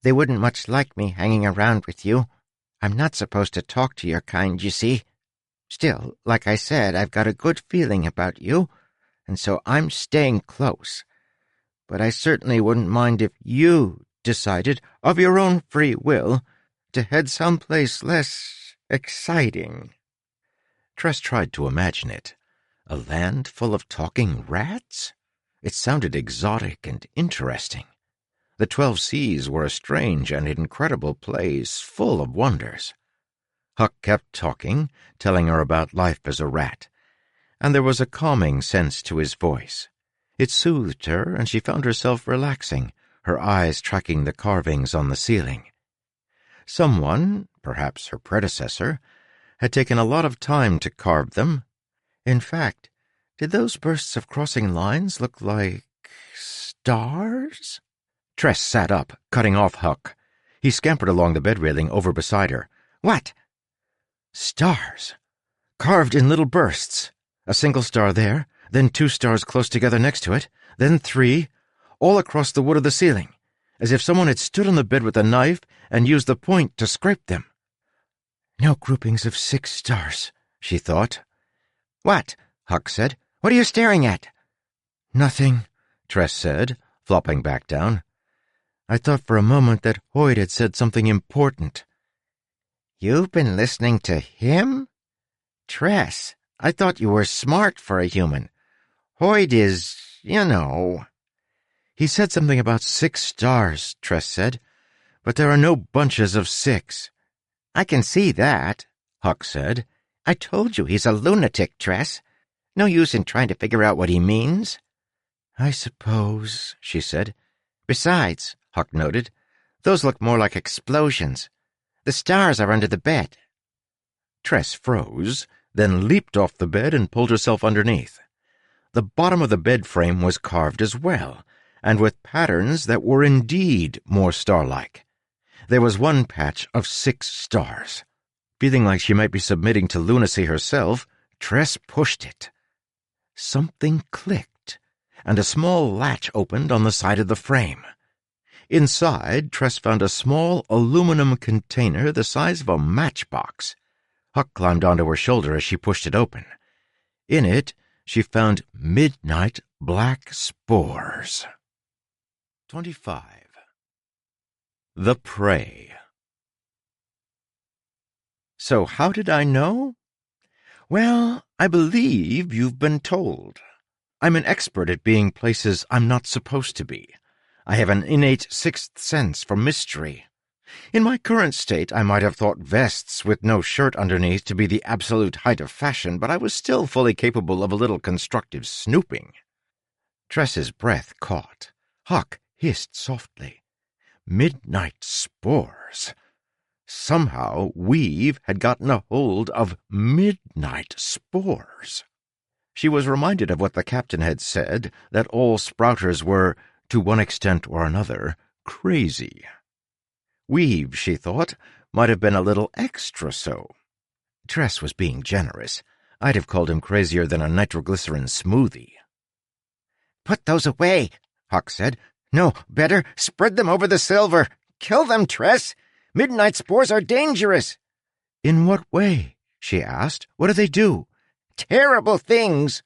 They wouldn't much like me hanging around with you. I'm not supposed to talk to your kind, you see. Still, like I said, I've got a good feeling about you, and so I'm staying close. But I certainly wouldn't mind if you decided, of your own free will, to head someplace less exciting. Tress tried to imagine it. A land full of talking rats? It sounded exotic and interesting. The 12 Seas were a strange and incredible place full of wonders. Huck kept talking, telling her about life as a rat, and there was a calming sense to his voice. It soothed her, and she found herself relaxing, her eyes tracking the carvings on the ceiling. Someone, perhaps her predecessor, had taken a lot of time to carve them. In fact, did those bursts of crossing lines look like stars? Tress sat up, cutting off Huck. He scampered along the bed railing over beside her. What? Stars. Carved in little bursts. A single star there, then 2 stars close together next to it, then 3, all across the wood of the ceiling, as if someone had stood on the bed with a knife and used the point to scrape them. No groupings of 6 stars, she thought. What? Huck said. What are you staring at? Nothing, Tress said, flopping back down. I thought for a moment that Hoyt had said something important. You've been listening to him? Tress, I thought you were smart for a human. Hoyt is, you know. He said something about 6 stars, Tress said, but there are no bunches of 6. I can see that. Huck said. I told you he's a lunatic, Tress. No use in trying to figure out what he means. I suppose, she said. Besides, Huck noted, those look more like explosions. The stars are under the bed. Tress froze, then leaped off the bed and pulled herself underneath. The bottom of the bed frame was carved as well, and with patterns that were indeed more star-like. There was one patch of 6 stars. Feeling like she might be submitting to lunacy herself, Tress pushed it. Something clicked, and a small latch opened on the side of the frame. Inside, Tress found a small aluminum container the size of a matchbox. Huck climbed onto her shoulder as she pushed it open. In it, she found midnight black spores. 25. The Prey. So how did I know? Well, I believe you've been told. I'm an expert at being places I'm not supposed to be. I have an innate sixth sense for mystery. In my current state, I might have thought vests with no shirt underneath to be the absolute height of fashion, but I was still fully capable of a little constructive snooping. Tress's breath caught. Huck hissed softly. Midnight spores. Somehow Weave had gotten a hold of midnight spores. She was reminded of what the captain had said, that all sprouters were, to one extent or another, crazy. Weave, she thought, might have been a little extra so. Tress was being generous. I'd have called him crazier than a nitroglycerin smoothie. Put those away, Huck said. No, better, spread them over the silver. Kill them, Tress. Midnight spores are dangerous. In what way? She asked. What do they do? Terrible things.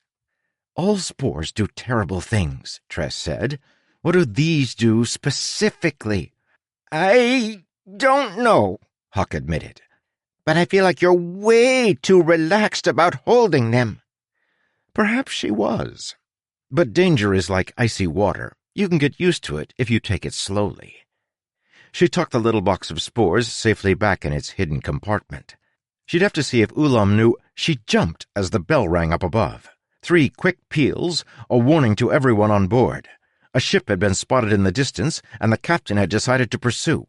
All spores do terrible things, Tress said. What do these do specifically? I don't know, Huck admitted. But I feel like you're way too relaxed about holding them. Perhaps she was. But danger is like icy water. You can get used to it if you take it slowly. She tucked the little box of spores safely back in its hidden compartment. She'd have to see if Ulam knew. She jumped as the bell rang up above. 3 quick peals, a warning to everyone on board. A ship had been spotted in the distance, and the captain had decided to pursue.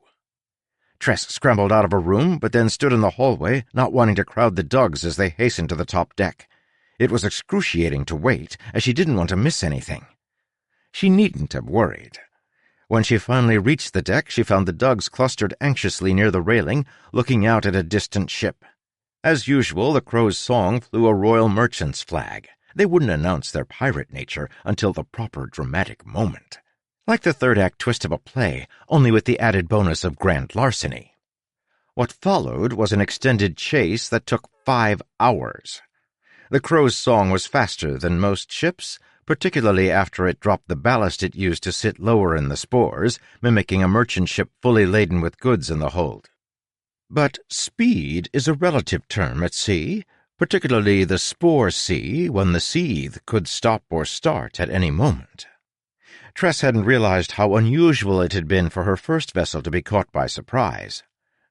Tress scrambled out of her room, but then stood in the hallway, not wanting to crowd the dogs as they hastened to the top deck. It was excruciating to wait, as she didn't want to miss anything. She needn't have worried. When she finally reached the deck, she found the dogs clustered anxiously near the railing, looking out at a distant ship. As usual, the crow's song flew a Royal Merchant's flag. They wouldn't announce their pirate nature until the proper dramatic moment. Like the third act twist of a play, only with the added bonus of grand larceny. What followed was an extended chase that took 5 hours. The crow's song was faster than most ships, particularly after it dropped the ballast it used to sit lower in the spores, mimicking a merchant ship fully laden with goods in the hold. But speed is a relative term at sea, particularly the spore sea, when the seethe could stop or start at any moment. Tress hadn't realized how unusual it had been for her first vessel to be caught by surprise.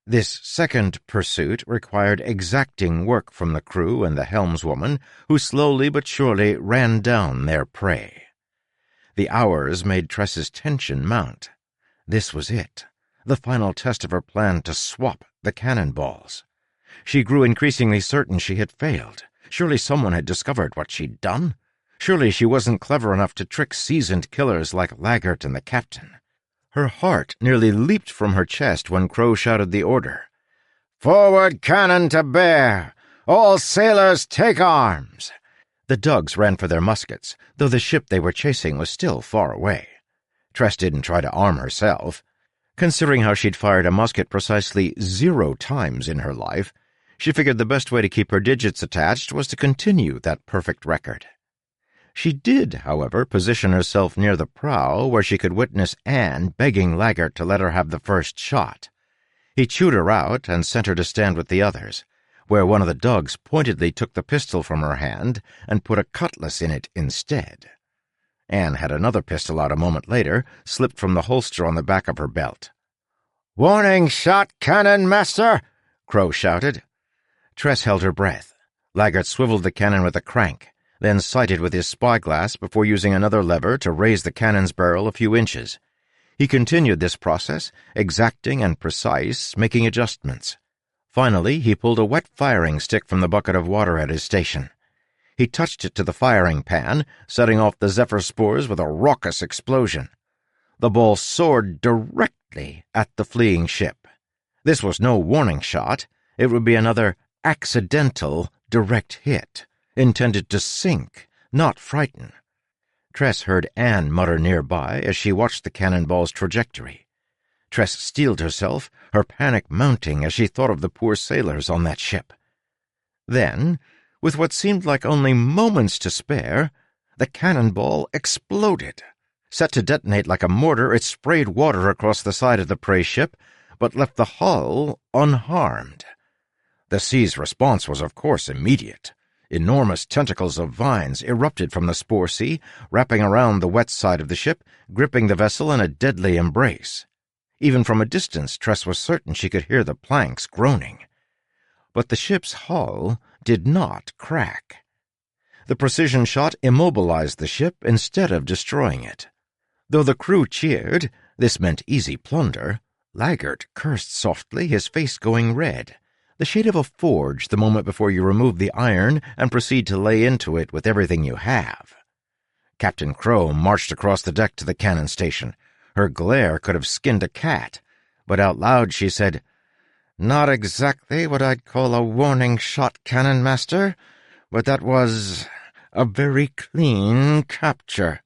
This second pursuit required exacting work from the crew and the helmswoman, who slowly but surely ran down their prey. The hours made Tress's tension mount. This was it, the final test of her plan to swap the cannonballs. She grew increasingly certain she had failed. Surely someone had discovered what she'd done. Surely she wasn't clever enough to trick seasoned killers like Laggert and the captain. Her heart nearly leaped from her chest when Crow shouted the order. "Forward cannon to bear! All sailors take arms!" The dogs ran for their muskets, though the ship they were chasing was still far away. Tress didn't try to arm herself. Considering how she'd fired a musket precisely 0 times in her life, she figured the best way to keep her digits attached was to continue that perfect record. She did, however, position herself near the prow where she could witness Anne begging Laggert to let her have the first shot. He chewed her out and sent her to stand with the others, where one of the dogs pointedly took the pistol from her hand and put a cutlass in it instead. Anne had another pistol out a moment later, slipped from the holster on the back of her belt. "Warning shot, cannon master!" Crow shouted. Tress held her breath. Laggert swiveled the cannon with a crank, then sighted with his spyglass before using another lever to raise the cannon's barrel a few inches. He continued this process, exacting and precise, making adjustments. Finally, he pulled a wet firing stick from the bucket of water at his station. He touched it to the firing pan, setting off the zephyr spores with a raucous explosion. The ball soared directly at the fleeing ship. This was no warning shot. It would be another accidental direct hit, intended to sink, not frighten. Tress heard Anne mutter nearby as she watched the cannonball's trajectory. Tress steeled herself, her panic mounting as she thought of the poor sailors on that ship. Then, with what seemed like only moments to spare, the cannonball exploded. Set to detonate like a mortar, it sprayed water across the side of the prey ship, but left the hull unharmed. The sea's response was, of course, immediate. Enormous tentacles of vines erupted from the spore sea, wrapping around the wet side of the ship, gripping the vessel in a deadly embrace. Even from a distance, Tress was certain she could hear the planks groaning. But the ship's hull did not crack. The precision shot immobilized the ship instead of destroying it. Though the crew cheered, this meant easy plunder. Laggert cursed softly, his face going red, the shade of a forge the moment before you remove the iron and proceed to lay into it with everything you have. Captain Crow marched across the deck to the cannon station. Her glare could have skinned a cat, but out loud she said, "Not exactly what I'd call a warning shot, Cannon Master, but that was a very clean capture."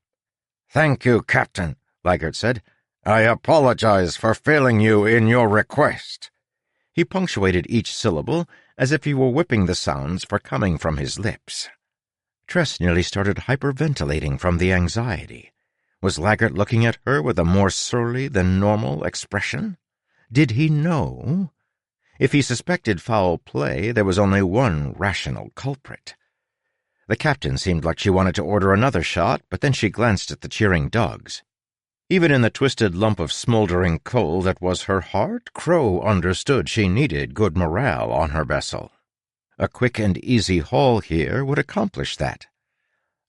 "Thank you, Captain," Laggert said. "I apologize for failing you in your request." He punctuated each syllable as if he were whipping the sounds for coming from his lips. Tress nearly started hyperventilating from the anxiety. Was Laggert looking at her with a more surly than normal expression? Did he know? If he suspected foul play, there was only one rational culprit. The captain seemed like she wanted to order another shot, but then she glanced at the cheering dogs. Even in the twisted lump of smoldering coal that was her heart, Crow understood she needed good morale on her vessel. A quick and easy haul here would accomplish that.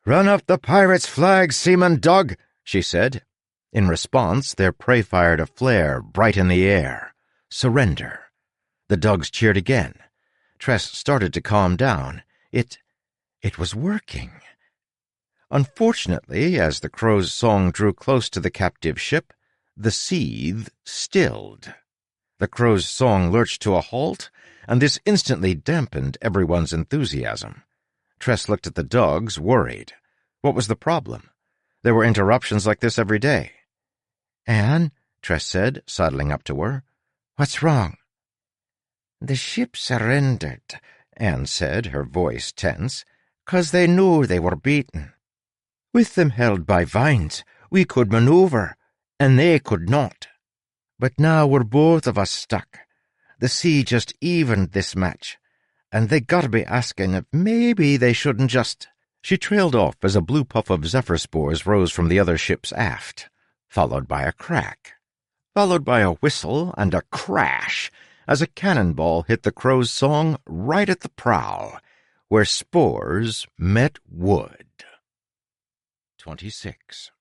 "Run up the pirate's flag, Seaman Doug," she said. In response, their prey fired a flare bright in the air. Surrender. The dogs cheered again. Tress started to calm down. It was working. Unfortunately, as the crow's song drew close to the captive ship, the seethe stilled. The crow's song lurched to a halt, and this instantly dampened everyone's enthusiasm. Tress looked at the dogs, worried. What was the problem? There were interruptions like this every day. "Anne," Tress said, sidling up to her. "What's wrong?" "The ship surrendered," Anne said, her voice tense, "'cause they knew they were beaten. With them held by vines, we could maneuver, and they could not. But now we're both of us stuck. The sea just evened this match, and they gotta be asking if maybe they shouldn't just—" She trailed off as a blue puff of zephyr spores rose from the other ship's aft, followed by a crack, followed by a whistle and a crash as a cannonball hit the crow's song right at the prow, where spores met wood. 26.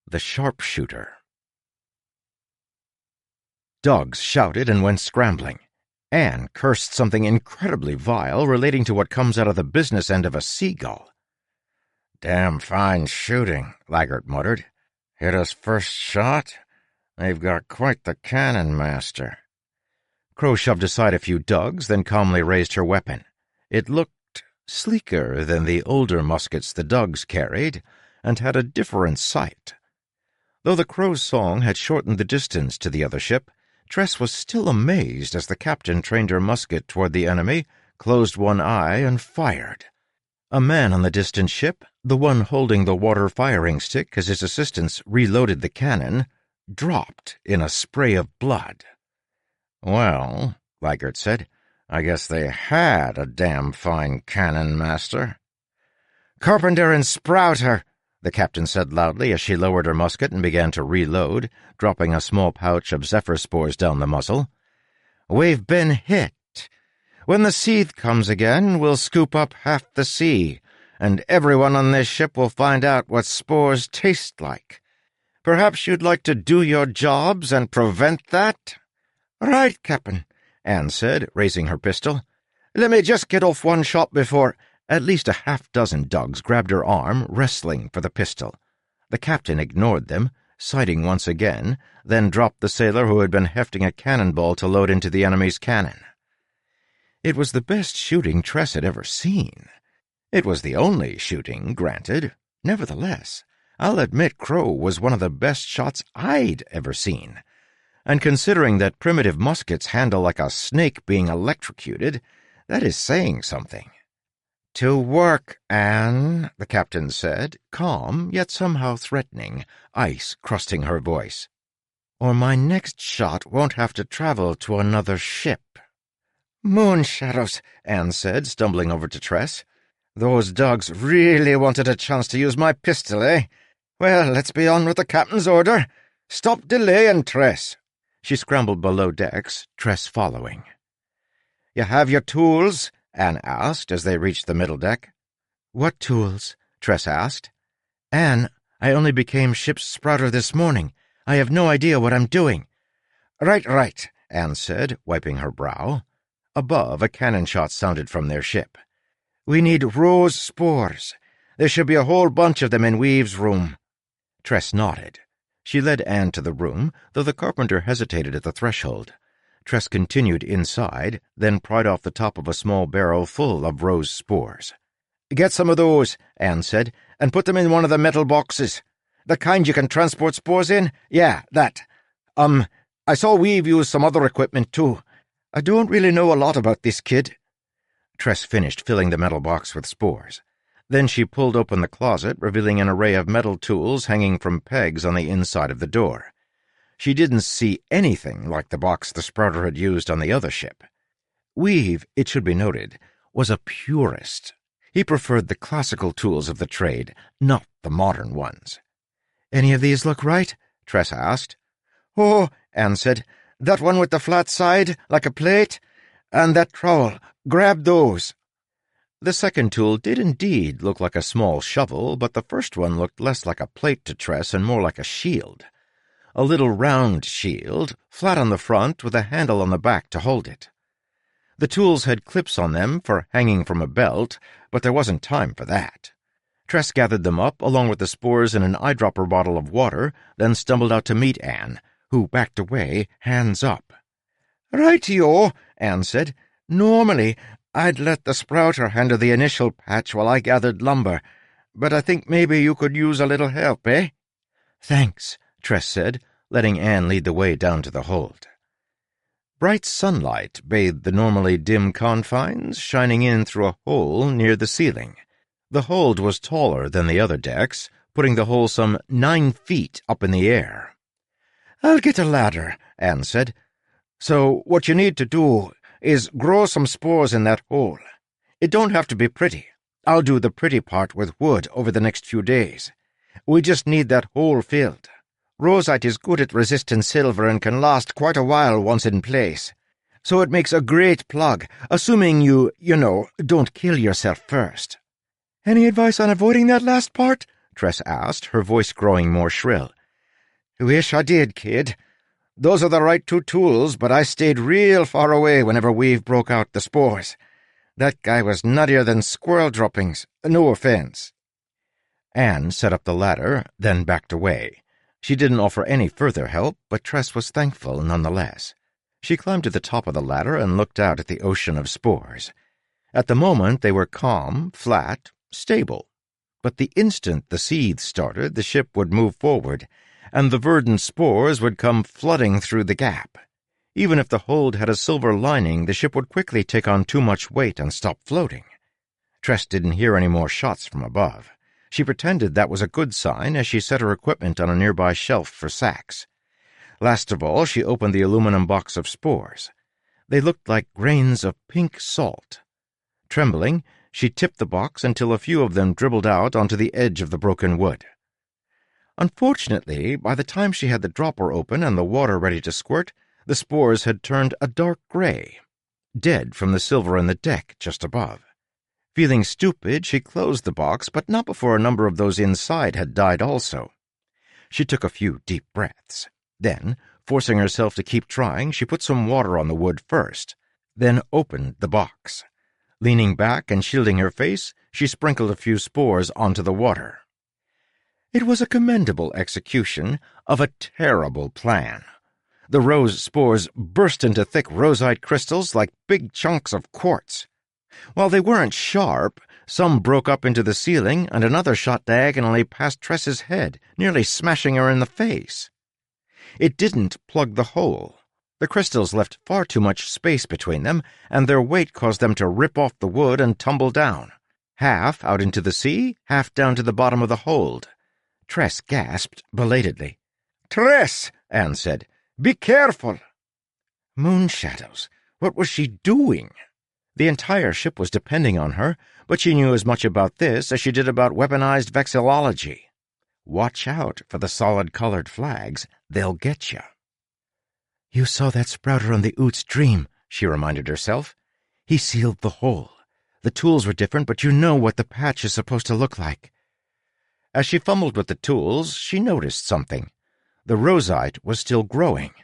The Sharpshooter. Dogs shouted and went scrambling. Anne cursed something incredibly vile relating to what comes out of the business end of a seagull. "Damn fine shooting," Laggert muttered. "Hit us first shot? They've got quite the cannon master." Crow shoved aside a few dogs, then calmly raised her weapon. It looked sleeker than the older muskets the dogs carried, and had a different sight. Though the crow's song had shortened the distance to the other ship, Tress was still amazed as the captain trained her musket toward the enemy, closed one eye, and fired. A man on the distant ship, the one holding the water firing stick as his assistants reloaded the cannon, dropped in a spray of blood. "Well," Laggert said, "I guess they had a damn fine cannon master." "Carpenter and Sprouter," the captain said loudly as she lowered her musket and began to reload, dropping a small pouch of zephyr spores down the muzzle. "We've been hit. When the seethe comes again, we'll scoop up half the sea, and everyone on this ship will find out what spores taste like. Perhaps you'd like to do your jobs and prevent that?" "Right, Cap'n," Anne said, raising her pistol. "Let me just get off one shot before—" At least a half-dozen dogs grabbed her arm, wrestling for the pistol. The captain ignored them, sighting once again, then dropped the sailor who had been hefting a cannonball to load into the enemy's cannon. It was the best shooting Tress had ever seen. It was the only shooting, granted. Nevertheless, I'll admit Crow was one of the best shots I'd ever seen. And considering that primitive muskets handle like a snake being electrocuted, that is saying something. "To work, Anne," the captain said, calm yet somehow threatening, ice crusting her voice. "Or my next shot won't have to travel to another ship." "Moon shadows," Anne said, stumbling over to Tress. "Those dogs really wanted a chance to use my pistol, eh? Well, let's be on with the captain's order. Stop delaying, Tress." She scrambled below decks, Tress following. "You have your tools?" Anne asked as they reached the middle deck. "What tools?" Tress asked. "Anne, I only became ship's sprouter this morning. I have no idea what I'm doing." Right, Anne said, wiping her brow. Above, a cannon shot sounded from their ship. "We need rose spores. There should be a whole bunch of them in Weave's room." Tress nodded. She led Anne to the room, though the carpenter hesitated at the threshold. Tress continued inside, then pried off the top of a small barrel full of rose spores. "Get some of those," Anne said, "and put them in one of the metal boxes. The kind you can transport spores in? Yeah, that. I saw Weave use some other equipment, too. I don't really know a lot about this kid." Tress finished filling the metal box with spores. Then she pulled open the closet, revealing an array of metal tools hanging from pegs on the inside of the door. She didn't see anything like the box the sprouter had used on the other ship. Weave, it should be noted, was a purist. He preferred the classical tools of the trade, not the modern ones. "Any of these look right?" Tress asked. "Oh," Anne said, "that one with the flat side, like a plate, and that trowel. Grab those." The second tool did indeed look like a small shovel, but the first one looked less like a plate to Tress and more like a shield. A little round shield, flat on the front with a handle on the back to hold it. The tools had clips on them for hanging from a belt, but there wasn't time for that. Tress gathered them up along with the spores in an eyedropper bottle of water, then stumbled out to meet Anne, who backed away, hands up. "Right-o," Anne said. "Normally, I'd let the sprouter handle the initial patch while I gathered lumber, but I think maybe you could use a little help, eh?" "Thanks," Tress said, letting Anne lead the way down to the hold. Bright sunlight bathed the normally dim confines, shining in through a hole near the ceiling. The hold was taller than the other decks, putting the hole some 9 feet up in the air. "I'll get a ladder," Anne said. "So what you need to do is grow some spores in that hole. It don't have to be pretty. I'll do the pretty part with wood over the next few days. We just need that hole filled. Roseite is good at resisting silver and can last quite a while once in place. So it makes a great plug, assuming you don't kill yourself first." "Any advice on avoiding that last part?" Tress asked, her voice growing more shrill. "Wish I did, kid. Those are the right 2 tools, but I stayed real far away whenever Weave broke out the spores. That guy was nuttier than squirrel droppings. No offense." Anne set up the ladder, then backed away. She didn't offer any further help, but Tress was thankful nonetheless. She climbed to the top of the ladder and looked out at the ocean of spores. At the moment they were calm, flat, stable. But the instant the seethe started, the ship would move forward, and the verdant spores would come flooding through the gap. Even if the hold had a silver lining, the ship would quickly take on too much weight and stop floating. Tress didn't hear any more shots from above. She pretended that was a good sign as she set her equipment on a nearby shelf for sacks. Last of all, she opened the aluminum box of spores. They looked like grains of pink salt. Trembling, she tipped the box until a few of them dribbled out onto the edge of the broken wood. Unfortunately, by the time she had the dropper open and the water ready to squirt, the spores had turned a dark gray. dead from the silver in the deck just above. Feeling stupid, she closed the box, but not before a number of those inside had died also. She took a few deep breaths. Then, forcing herself to keep trying, she put some water on the wood first, then opened the box. Leaning back and shielding her face, she sprinkled a few spores onto the water. It was a commendable execution of a terrible plan. The rose spores burst into thick roseite crystals like big chunks of quartz. While they weren't sharp, some broke up into the ceiling and another shot diagonally past Tress's head, nearly smashing her in the face. It didn't plug the hole. The crystals left far too much space between them, and their weight caused them to rip off the wood and tumble down, half out into the sea, half down to the bottom of the hold. Tress gasped belatedly. "Tress," Anne said, "be careful." Moon shadows. What was she doing? The entire ship was depending on her, but she knew as much about this as she did about weaponized vexillology. Watch out for the solid-colored flags. They'll get you. "You saw that sprouter on the Oots' dream," she reminded herself. "He sealed the hole. The tools were different, but you know what the patch is supposed to look like." As she fumbled with the tools, she noticed something. The roseite was still growing.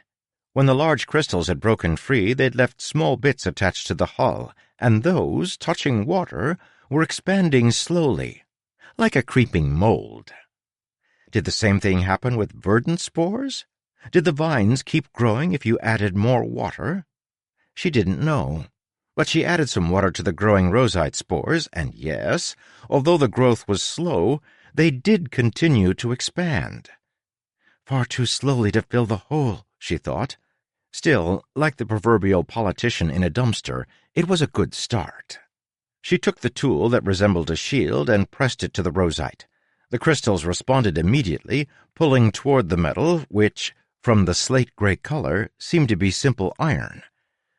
When the large crystals had broken free, they'd left small bits attached to the hull, and those, touching water, were expanding slowly, like a creeping mold. Did the same thing happen with verdant spores? Did the vines keep growing if you added more water? She didn't know. But she added some water to the growing roseite spores, and yes, although the growth was slow, they did continue to expand. Far too slowly to fill the hole, she thought. Still, like the proverbial politician in a dumpster, it was a good start. She took the tool that resembled a shield and pressed it to the roseite. The crystals responded immediately, pulling toward the metal, which, from the slate-gray color, seemed to be simple iron.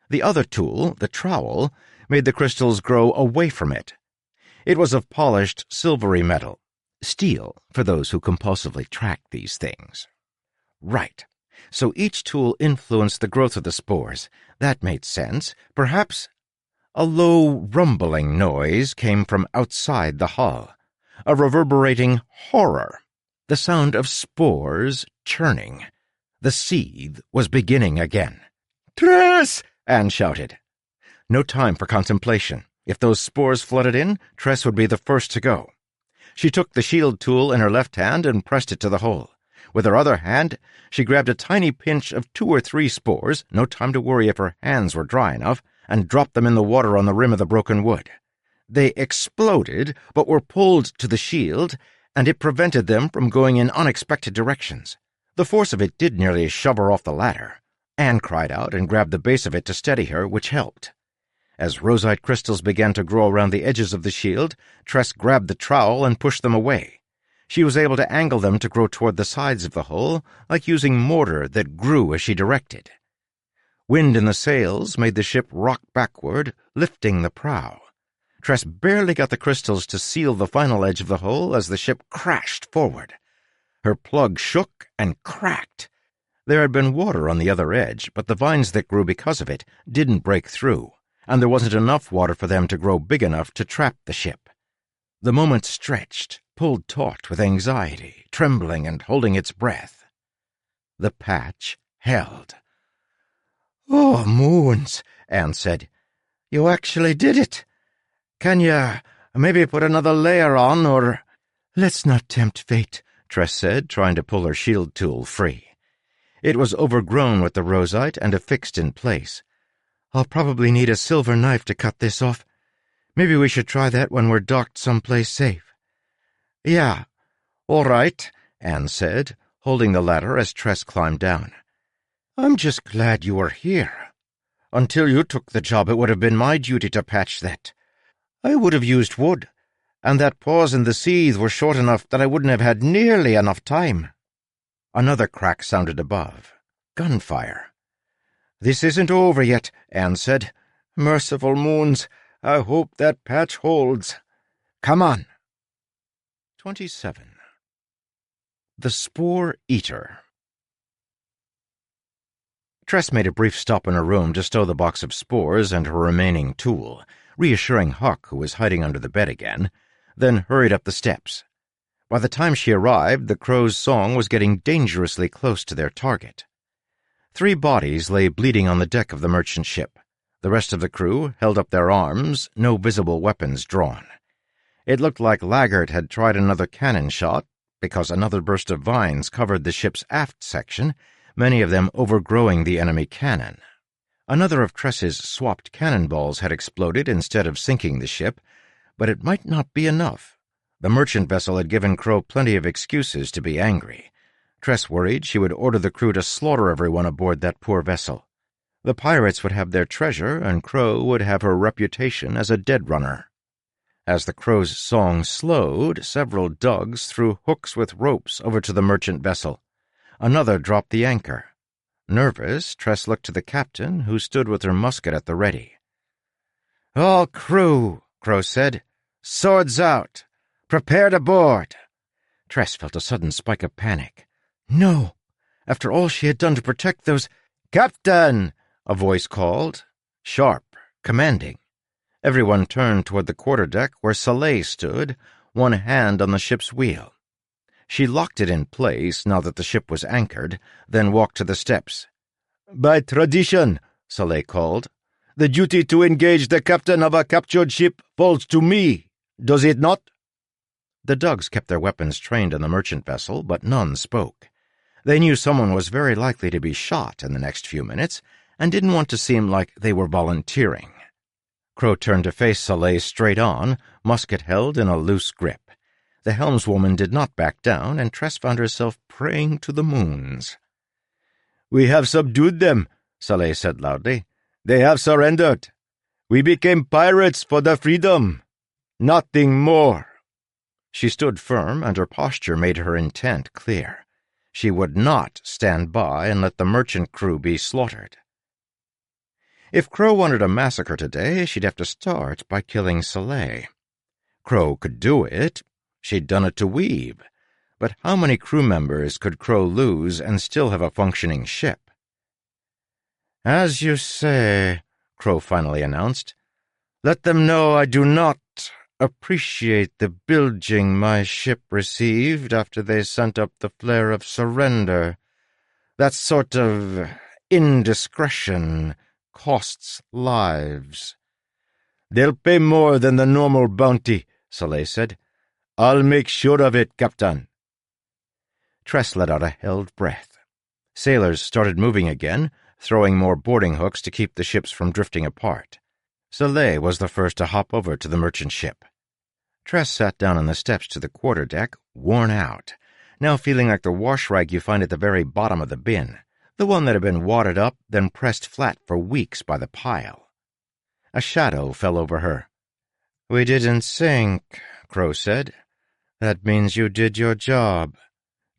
The other tool, the trowel, made the crystals grow away from it. It was of polished, silvery metal. Steel, for those who compulsively track these things. Right. So each tool influenced the growth of the spores. That made sense. Perhaps a low, rumbling noise came from outside the hull. A reverberating horror. The sound of spores churning. The seethe was beginning again. "Tress!" Anne shouted. No time for contemplation. If those spores flooded in, Tress would be the first to go. She took the shield tool in her left hand and pressed it to the hole. With her other hand, she grabbed a tiny pinch of 2 or 3 spores, no time to worry if her hands were dry enough, and dropped them in the water on the rim of the broken wood. They exploded, but were pulled to the shield, and it prevented them from going in unexpected directions. The force of it did nearly shove her off the ladder. Anne cried out and grabbed the base of it to steady her, which helped. As roseite crystals began to grow around the edges of the shield, Tress grabbed the trowel and pushed them away. She was able to angle them to grow toward the sides of the hull, like using mortar that grew as she directed. Wind in the sails made the ship rock backward, lifting the prow. Tress barely got the crystals to seal the final edge of the hull as the ship crashed forward. Her plug shook and cracked. There had been water on the other edge, but the vines that grew because of it didn't break through, and there wasn't enough water for them to grow big enough to trap the ship. The moment stretched, pulled taut with anxiety, trembling and holding its breath. The patch held. "Oh, moons," Anne said. "You actually did it. Can you maybe put another layer on, or—" "Let's not tempt fate," Tress said, trying to pull her shield tool free. It was overgrown with the roseite and affixed in place. "I'll probably need a silver knife to cut this off. Maybe we should try that when we're docked someplace safe." "Yeah, all right," Anne said, holding the ladder as Tress climbed down. "I'm just glad you were here. Until you took the job, it would have been my duty to patch that. I would have used wood, and that pause in the seethe were short enough that I wouldn't have had nearly enough time." Another crack sounded above. Gunfire. "This isn't over yet," Anne said. "Merciful moons, I hope that patch holds. Come on." 27. The Spore Eater. Tress made a brief stop in her room to stow the box of spores and her remaining tool, reassuring Huck, who was hiding under the bed again, then hurried up the steps. By the time she arrived, the crow's song was getting dangerously close to their target. 3 bodies lay bleeding on the deck of the merchant ship. The rest of the crew held up their arms, no visible weapons drawn. It looked like Laggert had tried another cannon shot, because another burst of vines covered the ship's aft section, many of them overgrowing the enemy cannon. Another of Tress's swapped cannonballs had exploded instead of sinking the ship, but it might not be enough. The merchant vessel had given Crow plenty of excuses to be angry. Tress worried she would order the crew to slaughter everyone aboard that poor vessel. The pirates would have their treasure, and Crow would have her reputation as a dead runner. As the crow's song slowed, several Dugs threw hooks with ropes over to the merchant vessel. Another dropped the anchor. Nervous, Tress looked to the captain, who stood with her musket at the ready. "All crew," Crow said. "Swords out. Prepare to board." Tress felt a sudden spike of panic. No! After all she had done to protect those— "Captain!" a voice called, sharp, commanding. Everyone turned toward the quarterdeck where Saleh stood, one hand on the ship's wheel. She locked it in place now that the ship was anchored, then walked to the steps. "By tradition," Saleh called, "the duty to engage the captain of a captured ship falls to me, does it not?" The Dugs kept their weapons trained on the merchant vessel, but none spoke. They knew someone was very likely to be shot in the next few minutes, and didn't want to seem like they were volunteering. Crow turned to face Saleh straight on, musket held in a loose grip. The helmswoman did not back down, and Tress found herself praying to the moons. "We have subdued them," Saleh said loudly. "They have surrendered. We became pirates for their freedom. Nothing more." She stood firm, and her posture made her intent clear. She would not stand by and let the merchant crew be slaughtered. If Crow wanted a massacre today, she'd have to start by killing Saleh. Crow could do it. She'd done it to Weeb. But how many crew members could Crow lose and still have a functioning ship? "As you say," Crow finally announced. "Let them know I do not appreciate the bilging my ship received after they sent up the flare of surrender. That sort of indiscretion costs lives." "They'll pay more than the normal bounty," Saleh said. "I'll make sure of it, Captain." Tress let out a held breath. Sailors started moving again, throwing more boarding hooks to keep the ships from drifting apart. Saleh was the first to hop over to the merchant ship. Tress sat down on the steps to the quarterdeck, worn out, now feeling like the wash rag you find at the very bottom of the bin, the one that had been wadded up, then pressed flat for weeks by the pile. A shadow fell over her. "We didn't sink," Crow said. "That means you did your job."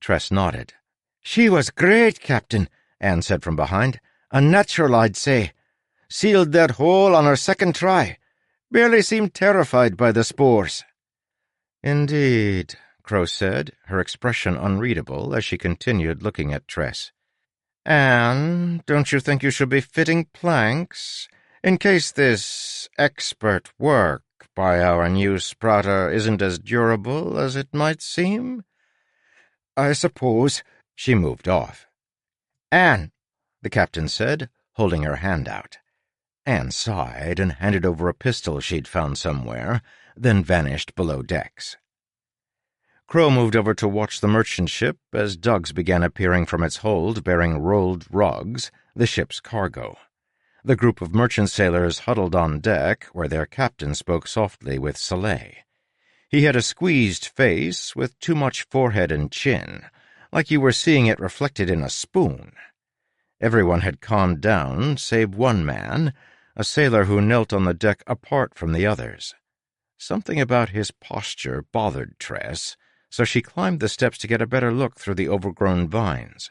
Tress nodded. "She was great, Captain," Anne said from behind. "A natural, I'd say. Sealed that hole on her second try. Barely seemed terrified by the spores." "Indeed," Crow said, her expression unreadable as she continued looking at Tress. "Anne, don't you think you should be fitting planks, in case this expert work by our new sprouter isn't as durable as it might seem?" "I suppose." She moved off. "Anne," the captain said, holding her hand out. Anne sighed and handed over a pistol she'd found somewhere, then vanished below decks. Crow moved over to watch the merchant ship as Dugs began appearing from its hold bearing rolled rugs, the ship's cargo. The group of merchant sailors huddled on deck, where their captain spoke softly with Saleh. He had a squeezed face with too much forehead and chin, like you were seeing it reflected in a spoon. Everyone had calmed down, save one man, a sailor who knelt on the deck apart from the others. Something about his posture bothered Tress, so she climbed the steps to get a better look through the overgrown vines.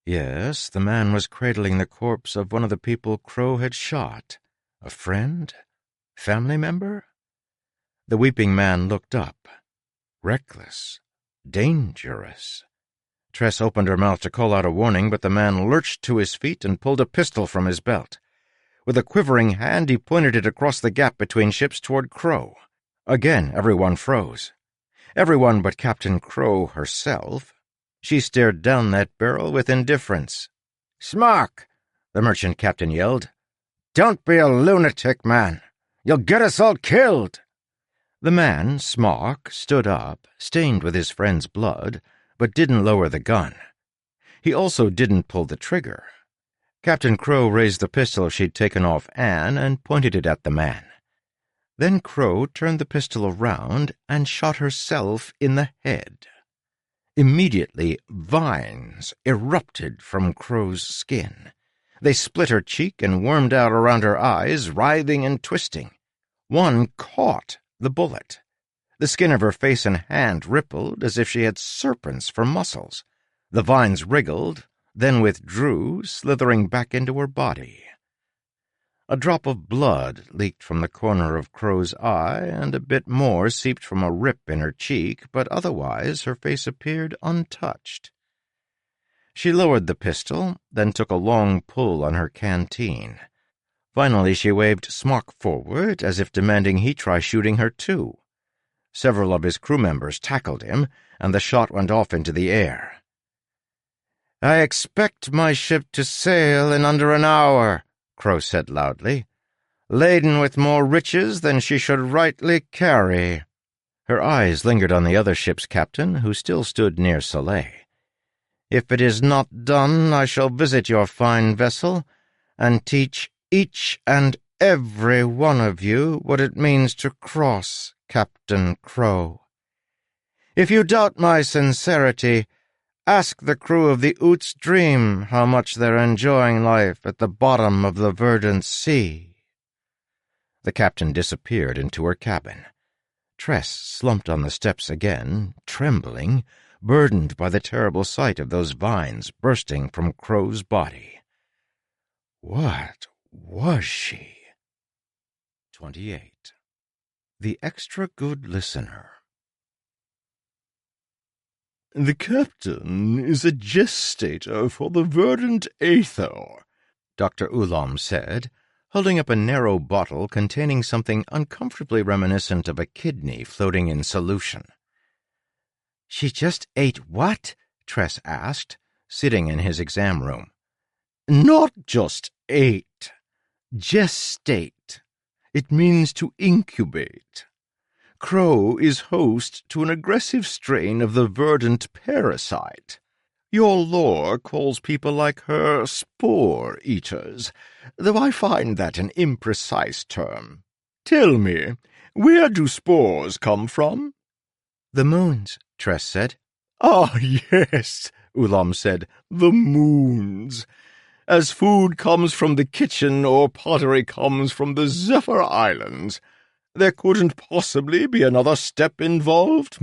Yes, the man was cradling the corpse of one of the people Crow had shot. A friend? Family member? The weeping man looked up. Reckless. Dangerous. Tress opened her mouth to call out a warning, but the man lurched to his feet and pulled a pistol from his belt. With a quivering hand, he pointed it across the gap between ships toward Crow. Again, everyone froze. Everyone but Captain Crow herself. She stared down that barrel with indifference. "Smock!" the merchant captain yelled. "Don't be a lunatic, man. You'll get us all killed." The man, Smock, stood up, stained with his friend's blood, but didn't lower the gun. He also didn't pull the trigger. Captain Crow raised the pistol she'd taken off Anne and pointed it at the man. Then Crow turned the pistol around and shot herself in the head. Immediately, vines erupted from Crow's skin. They split her cheek and wormed out around her eyes, writhing and twisting. One caught the bullet. The skin of her face and hand rippled as if she had serpents for muscles. The vines wriggled, then withdrew, slithering back into her body. A drop of blood leaked from the corner of Crow's eye, and a bit more seeped from a rip in her cheek, but otherwise her face appeared untouched. She lowered the pistol, then took a long pull on her canteen. Finally she waved Smock forward, as if demanding he try shooting her too. Several of his crew members tackled him, and the shot went off into the air. "I expect my ship to sail in under an hour," Crow said loudly, "laden with more riches than she should rightly carry." Her eyes lingered on the other ship's captain, who still stood near Soleil. "If it is not done, I shall visit your fine vessel and teach each and every one of you what it means to cross, Captain Crow. If you doubt my sincerity, ask the crew of the Oot's Dream how much they're enjoying life at the bottom of the verdant sea." The captain disappeared into her cabin. Tress slumped on the steps again, trembling, burdened by the terrible sight of those vines bursting from Crow's body. What was she? 28. The Extra Good Listener. "The captain is a gestator for the verdant aether," Dr. Ulam said, holding up a narrow bottle containing something uncomfortably reminiscent of a kidney floating in solution. "She just ate what?" Tress asked, sitting in his exam room. "Not just ate. Gestate. It means to incubate. Crow is host to an aggressive strain of the verdant parasite. Your lore calls people like her spore-eaters, though I find that an imprecise term. Tell me, where do spores come from?" "The moons," Tress said. "Ah, yes," Ulam said, "the moons. As food comes from the kitchen or pottery comes from the Zephyr Islands, there couldn't possibly be another step involved,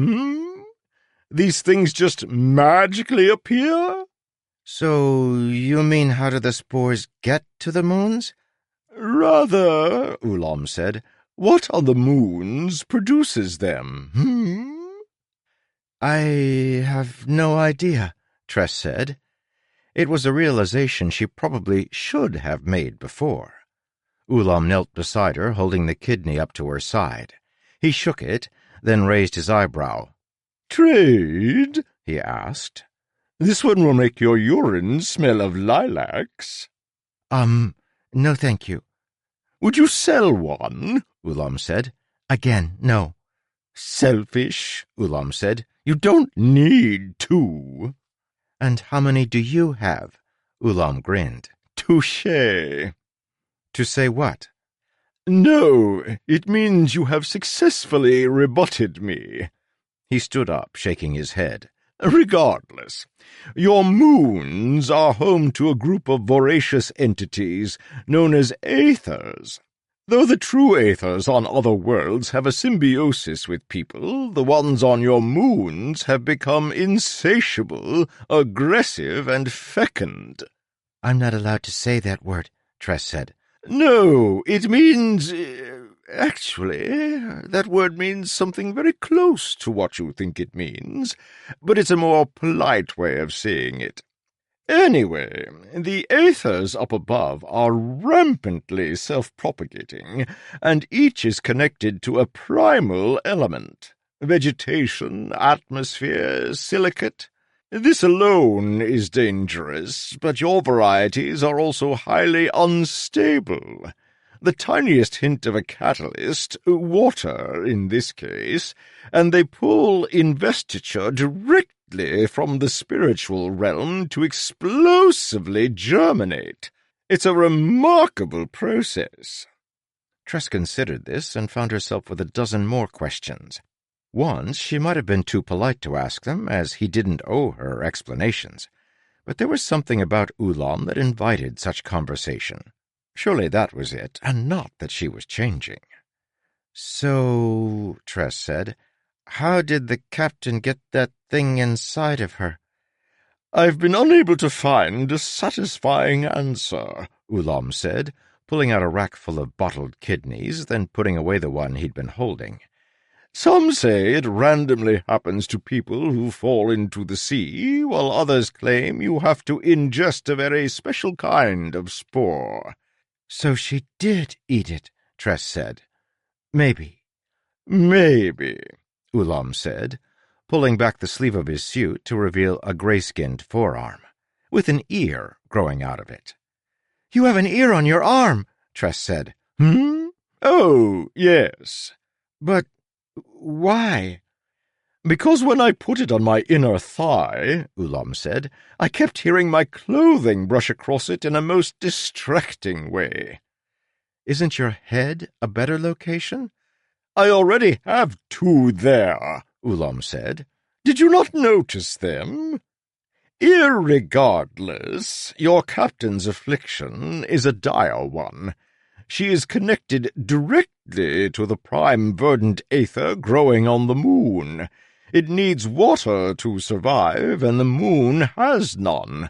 These things just magically appear?" "So you mean how do the spores get to the moons?" "Rather," Ulam said, "what on the moons produces them, "I have no idea," Tress said. It was a realization she probably should have made before. Ulam knelt beside her, holding the kidney up to her side. He shook it, then raised his eyebrow. "Trade?" he asked. "This one will make your urine smell of lilacs." No thank you." "Would you sell one?" Ulam said. "Again, no." "Selfish," Ulam said. "You don't need two." "And how many do you have?" Ulam grinned. "Touché." "To say what?" "No, it means you have successfully rebutted me." He stood up, shaking his head. "Regardless, your moons are home to a group of voracious entities known as aethers. Though the true aethers on other worlds have a symbiosis with people, the ones on your moons have become insatiable, aggressive, and fecund." "I'm not allowed to say that word," Tress said. "No, it means Actually, that word means something very close to what you think it means, but it's a more polite way of saying it. Anyway, the aethers up above are rampantly self-propagating, and each is connected to a primal element. Vegetation, atmosphere, silicate. This alone is dangerous, but your varieties are also highly unstable. The tiniest hint of a catalyst, water in this case, and they pull investiture directly from the spiritual realm to explosively germinate. It's a remarkable process. Tress considered this and found herself with a dozen more questions. Once she might have been too polite to ask them, as he didn't owe her explanations. But there was something about Ulam that invited such conversation. Surely that was it, and not that she was changing. "So," Tress said, "how did the captain get that thing inside of her?" "I've been unable to find a satisfying answer," Ulam said, pulling out a rack full of bottled kidneys, then putting away the one he'd been holding. "Some say it randomly happens to people who fall into the sea, while others claim you have to ingest a very special kind of spore." "So she did eat it," Tress said. "Maybe." "Maybe," Ulam said, pulling back the sleeve of his suit to reveal a gray-skinned forearm, with an ear growing out of it. "You have an ear on your arm," Tress said. Oh, yes. "But why?" "Because when I put it on my inner thigh," Ulam said, "I kept hearing my clothing brush across it in a most distracting way." "Isn't your head a better location?" "I already have two there," Ulam said. "Did you not notice them? Irregardless, your captain's affliction is a dire one. She is connected directly to the prime verdant aether growing on the moon. It needs water to survive, and the moon has none,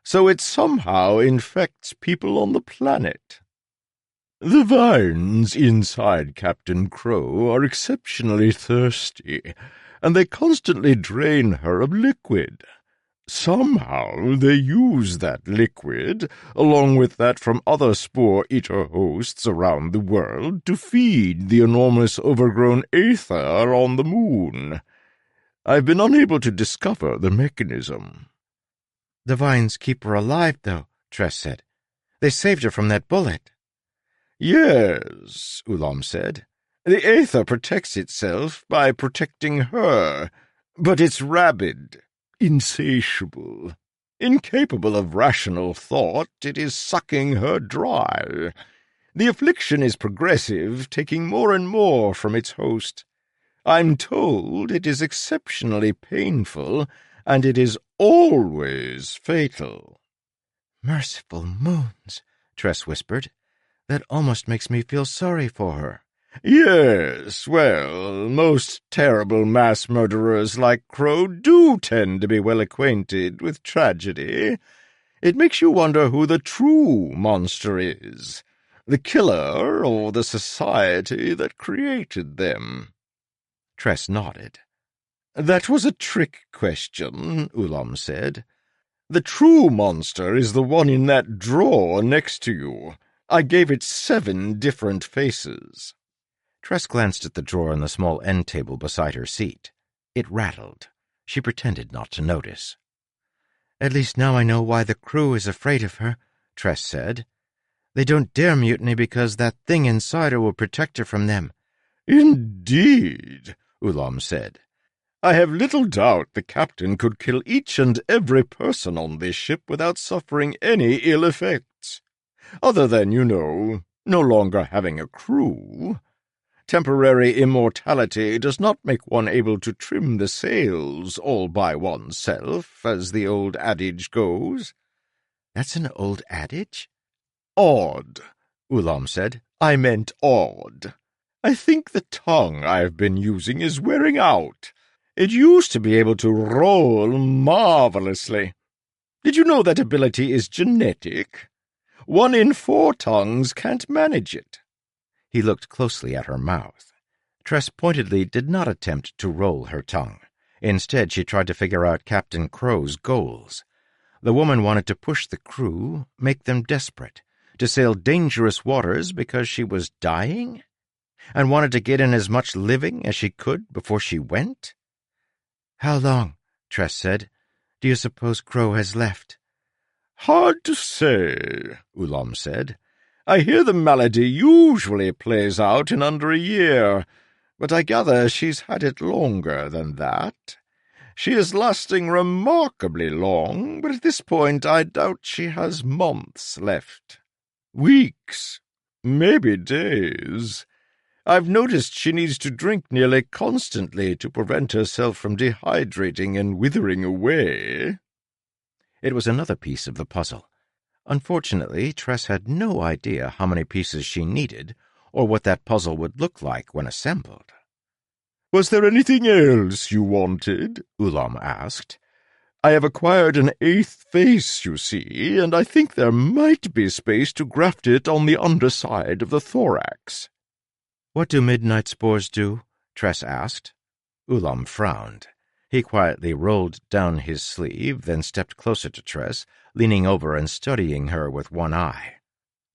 so it somehow infects people on the planet. The vines inside Captain Crow are exceptionally thirsty, and they constantly drain her of liquid. Somehow they use that liquid, along with that from other spore-eater hosts around the world, to feed the enormous overgrown aether on the moon. I've been unable to discover the mechanism." "The vines keep her alive, though," Tress said. "They saved her from that bullet." "Yes," Ulam said. "The aether protects itself by protecting her, but it's rabid, insatiable. Incapable of rational thought, it is sucking her dry. The affliction is progressive, taking more and more from its host. I'm told it is exceptionally painful, and it is always fatal." "Merciful moons," Tress whispered. "That almost makes me feel sorry for her." "Yes, well, most terrible mass murderers like Crow do tend to be well acquainted with tragedy. It makes you wonder who the true monster is, the killer or the society that created them." Tress nodded. "That was a trick question," Ulam said. "The true monster is the one in that drawer next to you. I gave it 7 different faces." Tress glanced at the drawer on the small end table beside her seat. It rattled. She pretended not to notice. "At least now I know why the crew is afraid of her," Tress said. "They don't dare mutiny because that thing inside her will protect her from them." "Indeed," Ulam said. "I have little doubt the captain could kill each and every person on this ship without suffering any ill effects. Other than, no longer having a crew. Temporary immortality does not make one able to trim the sails all by oneself, as the old adage goes." "That's an old adage?" "Odd," Ulam said. "I meant odd. I think the tongue I've been using is wearing out. It used to be able to roll marvelously. Did you know that ability is genetic? 1 in 4 tongues can't manage it." He looked closely at her mouth. Tress pointedly did not attempt to roll her tongue. Instead, she tried to figure out Captain Crow's goals. The woman wanted to push the crew, make them desperate, to sail dangerous waters because she was dying, and wanted to get in as much living as she could before she went. "How long," Tress said, "do you suppose Crow has left?" "Hard to say," Ulam said. "I hear the malady usually plays out in under a year, but I gather she's had it longer than that. She is lasting remarkably long, but at this point I doubt she has months left. Weeks, maybe days. I've noticed she needs to drink nearly constantly to prevent herself from dehydrating and withering away." It was another piece of the puzzle. Unfortunately, Tress had no idea how many pieces she needed, or what that puzzle would look like when assembled. "Was there anything else you wanted?" Ulam asked. "I have acquired an 8th face, you see, and I think there might be space to graft it on the underside of the thorax." "What do midnight spores do?" Tress asked. Ulam frowned. He quietly rolled down his sleeve, then stepped closer to Tress, leaning over and studying her with one eye.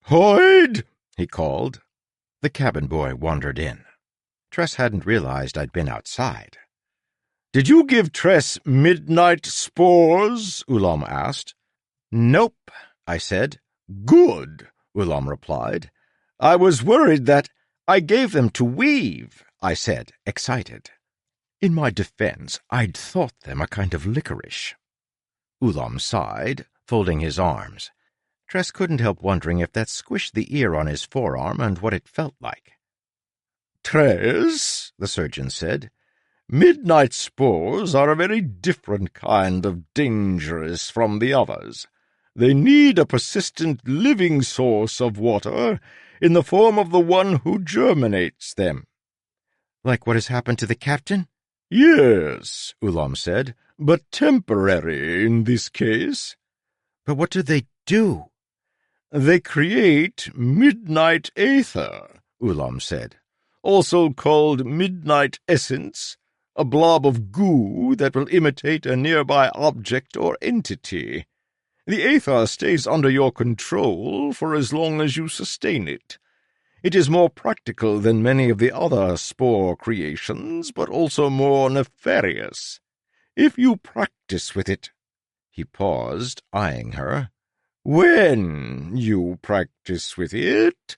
"Hoyd!" he called. The cabin boy wandered in. Tress hadn't realized I'd been outside. "Did you give Tress midnight spores?" Ulam asked. "Nope," I said. "Good," Ulam replied. "I was worried that—" "I gave them to Weave," I said, excited. In my defense, I'd thought them a kind of licorice. Ulam sighed, folding his arms. Tress couldn't help wondering if that squished the ear on his forearm and what it felt like. "Tress," the surgeon said, "midnight spores are a very different kind of dangerous from the others. They need a persistent living source of water in the form of the one who germinates them." "Like what has happened to the captain?" "Yes," Ulam said, "but temporary in this case." "But what do they do?" "They create midnight aether," Ulam said, "also called midnight essence, a blob of goo that will imitate a nearby object or entity. The aether stays under your control for as long as you sustain it. It is more practical than many of the other spore creations, but also more nefarious. If you practice with it—" He paused, eyeing her. "When you practice with it,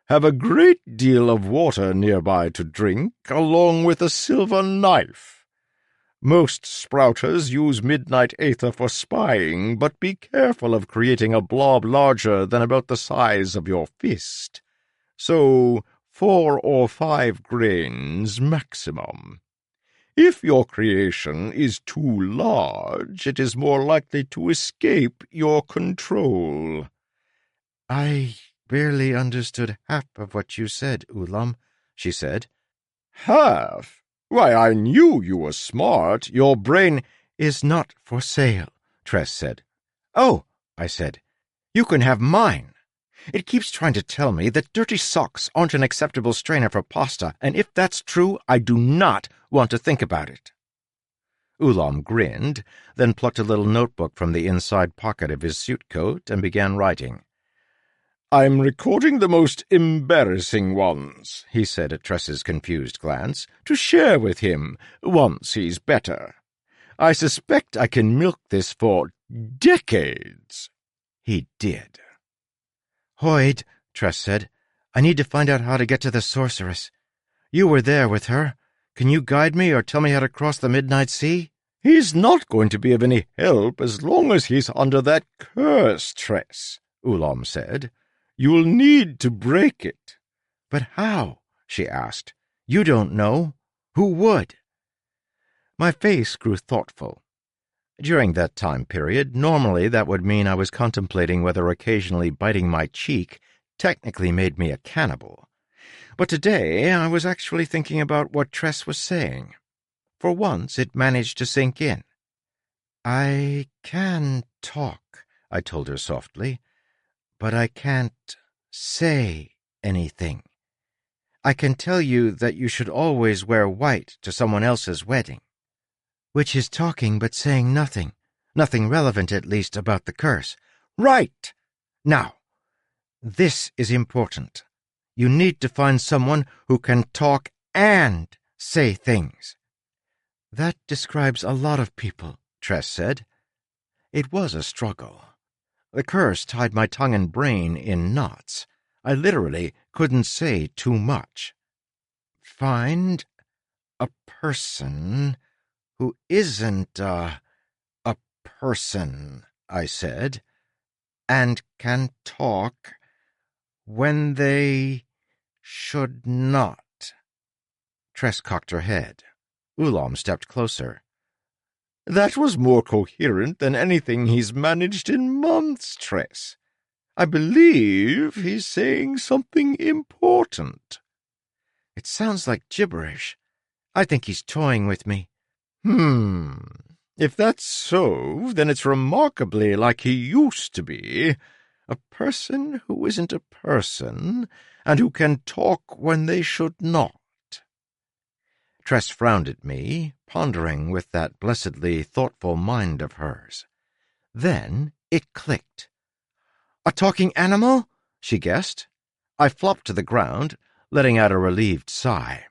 have a great deal of water nearby to drink, along with a silver knife. Most sprouters use midnight aether for spying, but be careful of creating a blob larger than about the size of your fist. So 4 or 5 grains maximum. If your creation is too large, it is more likely to escape your control." "I barely understood half of what you said, Ulam," she said. "Half? Why, I knew you were smart. Your brain—" "Is not for sale," Tress said. "Oh," I said, "you can have mine. It keeps trying to tell me that dirty socks aren't an acceptable strainer for pasta, and if that's true, I do not want to think about it." Ulam grinned, then plucked a little notebook from the inside pocket of his suit coat and began writing. "I'm recording the most embarrassing ones," he said at Tress's confused glance, "to share with him once he's better. I suspect I can milk this for decades." He did. "Hoyd," Tress said, "I need to find out how to get to the sorceress. You were there with her. Can you guide me or tell me how to cross the Midnight Sea?" "He's not going to be of any help as long as he's under that curse, Tress," Ulam said. "You'll need to break it." "But how?" she asked. "You don't know. Who would?" My face grew thoughtful. During that time period, normally that would mean I was contemplating whether occasionally biting my cheek technically made me a cannibal. But today I was actually thinking about what Tress was saying. For once it managed to sink in. "I can talk," I told her softly, "but I can't say anything. I can tell you that you should always wear white to someone else's wedding. Which is talking but saying nothing. Nothing relevant, at least, about the curse. Right! Now, this is important. You need to find someone who can talk and say things. That describes a lot of people, Tress said. It was a struggle. The curse tied my tongue and brain in knots. I literally couldn't say too much. Find a person who isn't a person, I said, and can talk when they should not. Tress cocked her head. Ulam stepped closer. That was more coherent than anything he's managed in months, Tress. I believe he's saying something important. It sounds like gibberish. I think he's toying with me. If that's so, then it's remarkably like he used to be. A person who isn't a person, and who can talk when they should not. Tress frowned at me, pondering with that blessedly thoughtful mind of hers. Then it clicked. A talking animal? She guessed. I flopped to the ground, letting out a relieved sigh.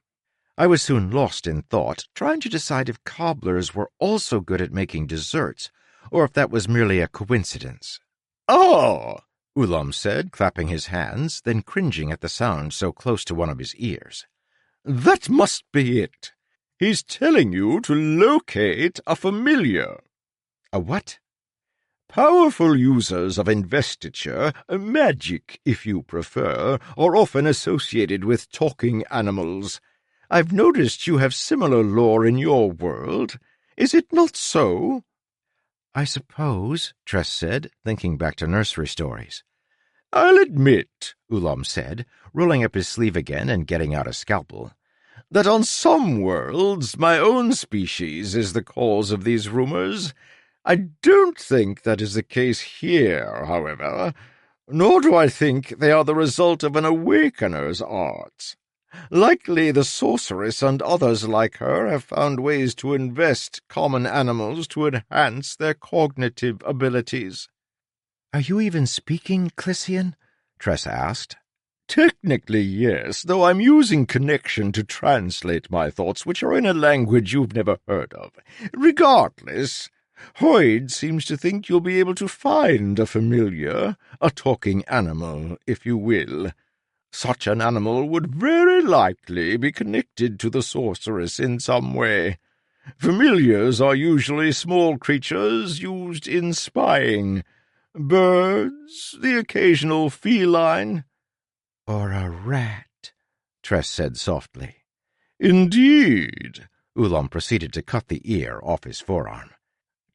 I was soon lost in thought, trying to decide if cobblers were also good at making desserts, or if that was merely a coincidence. "Ah!" Ulam said, clapping his hands, then cringing at the sound so close to one of his ears. "That must be it. He's telling you to locate a familiar." A what? Powerful users of investiture, magic if you prefer, are often associated with talking animals. I've noticed you have similar lore in your world. Is it not so? I suppose, Tress said, thinking back to nursery stories. I'll admit, Ulam said, rolling up his sleeve again and getting out a scalpel, that on some worlds my own species is the cause of these rumors. I don't think that is the case here, however, nor do I think they are the result of an awakener's arts. Likely the sorceress and others like her have found ways to invest common animals to enhance their cognitive abilities. Are you even speaking Clysian? Tress asked. Technically, yes, though I'm using connection to translate my thoughts, which are in a language you've never heard of. Regardless, Hoyd seems to think you'll be able to find a familiar, a talking animal, if you will. Such an animal would very likely be connected to the sorceress in some way. Familiars are usually small creatures used in spying. Birds, the occasional feline. Or a rat, Tress said softly. Indeed. Ulam proceeded to cut the ear off his forearm.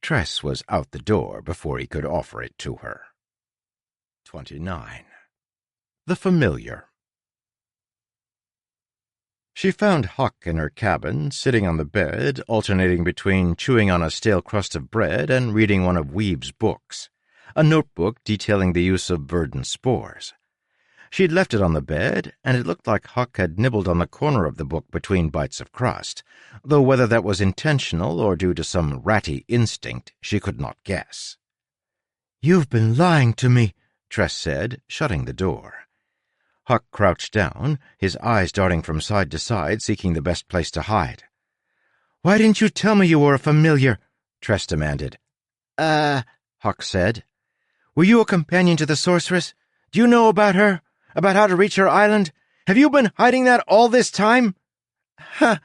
Tress was out the door before he could offer it to her. 29. The Familiar. She found Huck in her cabin, sitting on the bed, alternating between chewing on a stale crust of bread and reading one of Weeb's books, a notebook detailing the use of verdant spores. She'd left it on the bed, and it looked like Huck had nibbled on the corner of the book between bites of crust, though whether that was intentional or due to some ratty instinct, she could not guess. "You've been lying to me," Tress said, shutting the door. Huck crouched down, his eyes darting from side to side, seeking the best place to hide. "Why didn't you tell me you were a familiar?" Tress demanded. Huck said. "Were you a companion to the sorceress? Do you know about her? About how to reach her island? Have you been hiding that all this time?" "Huh."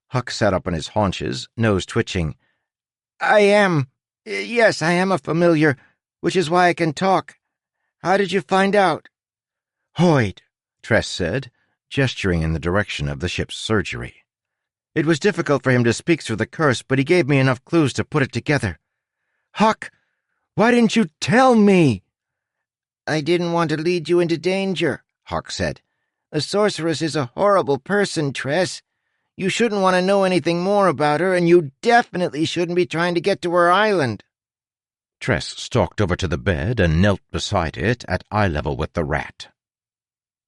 Huck sat up on his haunches, nose twitching. Yes, I am a familiar, which is why I can talk. How did you find out?" "Hoyd," Tress said, gesturing in the direction of the ship's surgery. "It was difficult for him to speak through the curse, but he gave me enough clues to put it together." "Huck, why didn't you tell me?" "I didn't want to lead you into danger," Huck said. "The sorceress is a horrible person, Tress. You shouldn't want to know anything more about her, and you definitely shouldn't be trying to get to her island." Tress stalked over to the bed and knelt beside it at eye level with the rat.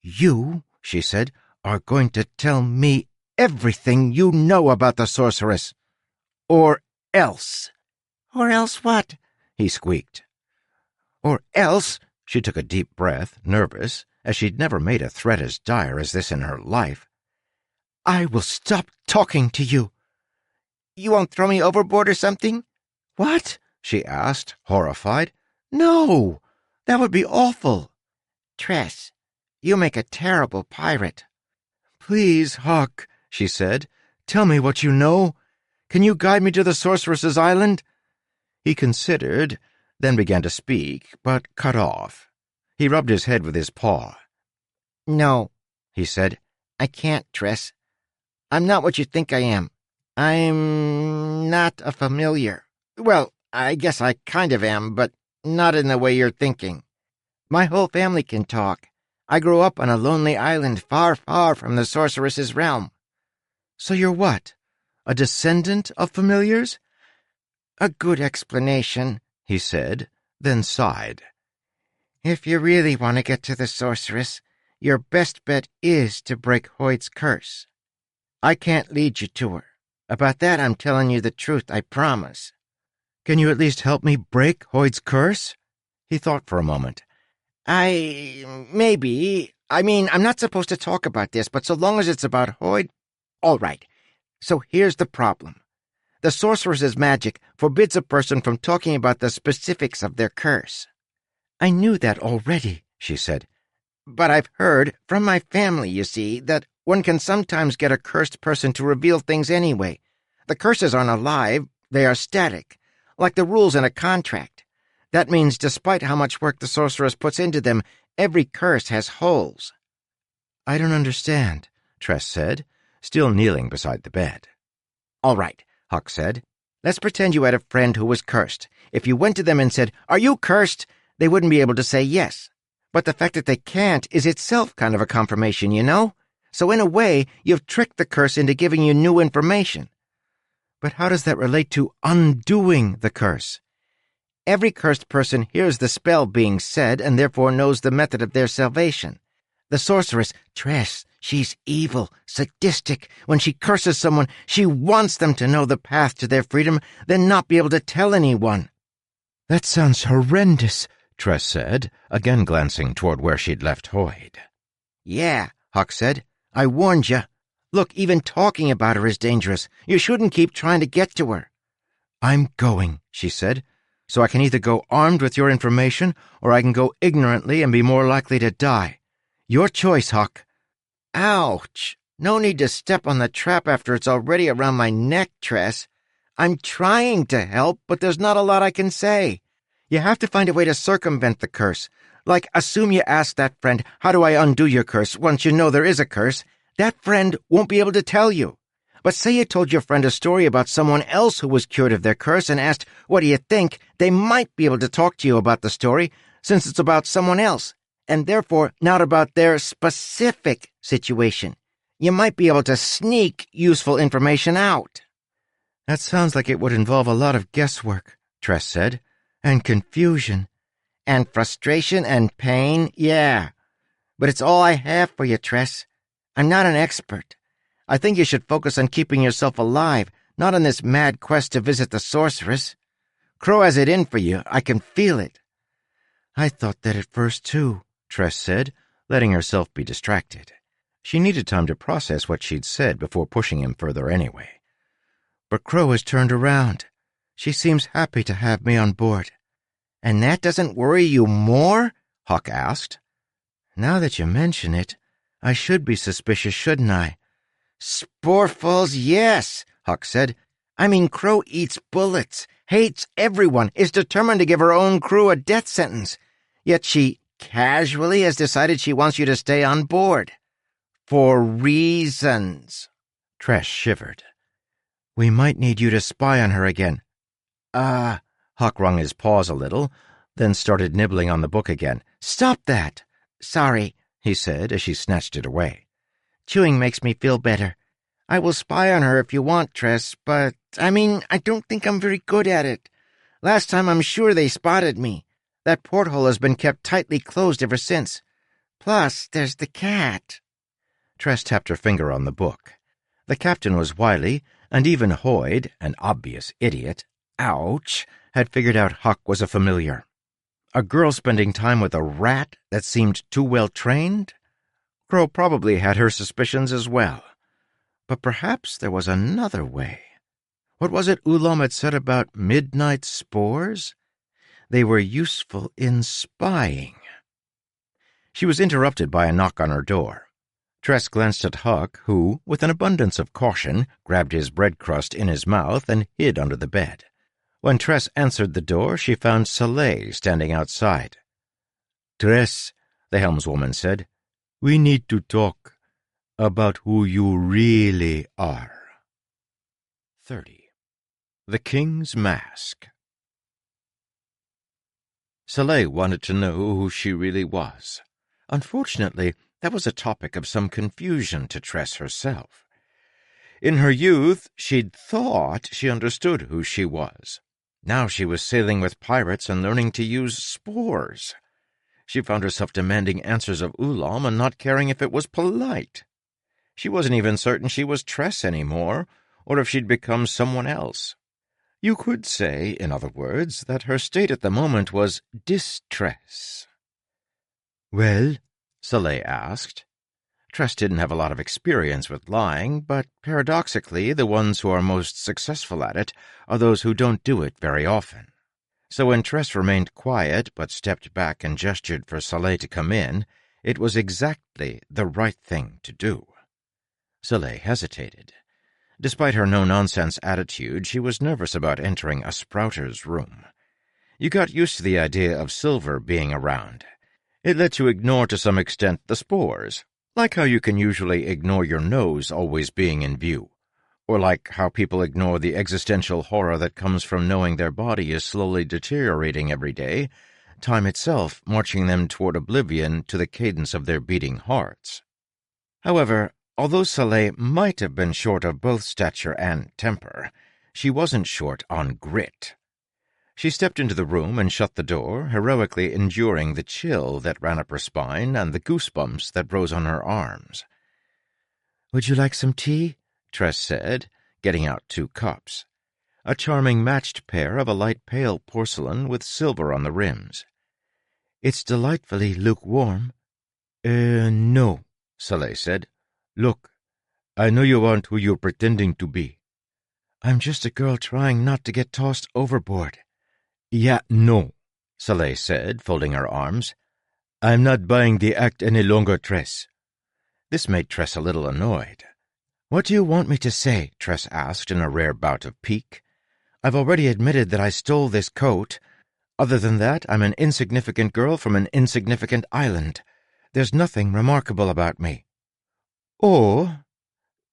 "You," she said, are going to tell me everything you know about the sorceress. Or else. Or else what? He squeaked. Or else, she took a deep breath, nervous, as she'd never made a threat as dire as this in her life. I will stop talking to you. You won't throw me overboard or something? What? She asked, horrified. No, that would be awful. Tress, you make a terrible pirate. Please, Huck, she said, tell me what you know. Can you guide me to the sorceress's island? He considered, then began to speak, but cut off. He rubbed his head with his paw. No, he said, I can't, Tress. I'm not what you think I am. I'm not a familiar. Well, I guess I kind of am, but not in the way you're thinking. My whole family can talk. I grew up on a lonely island far, far from the sorceress's realm. So you're what? A descendant of familiars? A good explanation, he said, then sighed. If you really want to get to the sorceress, your best bet is to break Hoid's curse. I can't lead you to her. About that I'm telling you the truth, I promise. Can you at least help me break Hoid's curse? He thought for a moment. Maybe. I mean, I'm not supposed to talk about this, but so long as it's about Hoid... All right. So here's the problem. The sorceress's magic forbids a person from talking about the specifics of their curse. I knew that already, she said. But I've heard, from my family, you see, that one can sometimes get a cursed person to reveal things anyway. The curses aren't alive, they are static, like the rules in a contract. That means despite how much work the sorceress puts into them, every curse has holes. I don't understand, Tress said, still kneeling beside the bed. All right, Huck said. Let's pretend you had a friend who was cursed. If you went to them and said, "Are you cursed?" they wouldn't be able to say yes. But the fact that they can't is itself kind of a confirmation, you know? So in a way, you've tricked the curse into giving you new information. But how does that relate to undoing the curse? Every cursed person hears the spell being said and therefore knows the method of their salvation. The sorceress, Tress, she's evil, sadistic. When she curses someone, she wants them to know the path to their freedom, then not be able to tell anyone. That sounds horrendous, Tress said, again glancing toward where she'd left Hoid. Yeah, Huck said. I warned you. Look, even talking about her is dangerous. You shouldn't keep trying to get to her. I'm going, she said. So I can either go armed with your information, or I can go ignorantly and be more likely to die. Your choice, Huck. Ouch! No need to step on the trap after it's already around my neck, Tress. I'm trying to help, but there's not a lot I can say. You have to find a way to circumvent the curse. Like, assume you ask that friend, "How do I undo your curse?" once you know there is a curse. That friend won't be able to tell you. But say you told your friend a story about someone else who was cured of their curse and asked, "What do you think?" They might be able to talk to you about the story, since it's about someone else, and therefore not about their specific situation. You might be able to sneak useful information out. That sounds like it would involve a lot of guesswork, Tress said, and confusion. And frustration and pain, yeah. But it's all I have for you, Tress. I'm not an expert. I think you should focus on keeping yourself alive, not on this mad quest to visit the sorceress. Crow has it in for you. I can feel it. I thought that at first, too, Tress said, letting herself be distracted. She needed time to process what she'd said before pushing him further anyway. But Crow has turned around. She seems happy to have me on board. And that doesn't worry you more? Huck asked. Now that you mention it, I should be suspicious, shouldn't I? Sporefalls, yes, Huck said. I mean, Crow eats bullets, hates everyone, is determined to give her own crew a death sentence. Yet she casually has decided she wants you to stay on board. For reasons. Tress shivered. We might need you to spy on her again. Huck wrung his paws a little, then started nibbling on the book again. Stop that! Sorry, he said as she snatched it away. Chewing makes me feel better. I will spy on her if you want, Tress, but, I don't think I'm very good at it. Last time I'm sure they spotted me. That porthole has been kept tightly closed ever since. Plus, there's the cat. Tress tapped her finger on the book. The captain was wily, and even Hoyd, an obvious idiot, ouch, had figured out Huck was a familiar. A girl spending time with a rat that seemed too well trained? Crow probably had her suspicions as well. But perhaps there was another way. What was it Oolong had said about midnight spores? They were useful in spying. She was interrupted by a knock on her door. Tress glanced at Huck, who, with an abundance of caution, grabbed his bread crust in his mouth and hid under the bed. When Tress answered the door, she found Soleil standing outside. "Tress," the helmswoman said, "we need to talk about who you really are." 30. The King's Mask. Soleil wanted to know who she really was. Unfortunately, that was a topic of some confusion to Tress herself. In her youth, she'd thought she understood who she was. Now she was sailing with pirates and learning to use spores. She found herself demanding answers of Oolong and not caring if it was polite. She wasn't even certain she was Tress anymore, or if she'd become someone else. You could say, in other words, that her state at the moment was distress. "Well?" Soleil asked. Tress didn't have a lot of experience with lying, but paradoxically, the ones who are most successful at it are those who don't do it very often. So when Tress remained quiet but stepped back and gestured for Soleil to come in, it was exactly the right thing to do. Soleil hesitated. Despite her no-nonsense attitude, she was nervous about entering a sprouter's room. You got used to the idea of silver being around. It let you ignore to some extent the spores, like how you can usually ignore your nose always being in view, or like how people ignore the existential horror that comes from knowing their body is slowly deteriorating every day, time itself marching them toward oblivion to the cadence of their beating hearts. However, although Soleil might have been short of both stature and temper, she wasn't short on grit. She stepped into the room and shut the door, heroically enduring the chill that ran up her spine and the goosebumps that rose on her arms. "Would you like some tea?" Tress said, getting out 2 cups. A charming matched pair of a light pale porcelain with silver on the rims. "It's delightfully lukewarm." No," Soleil said. "Look, I know you aren't who you're pretending to be." "I'm just a girl trying not to get tossed overboard." "Yeah, no," Soleil said, folding her arms. "I'm not buying the act any longer, Tress." This made Tress a little annoyed. "What do you want me to say?" Tress asked in a rare bout of pique. "I've already admitted that I stole this coat. Other than that, I'm an insignificant girl from an insignificant island. There's nothing remarkable about me." "Oh,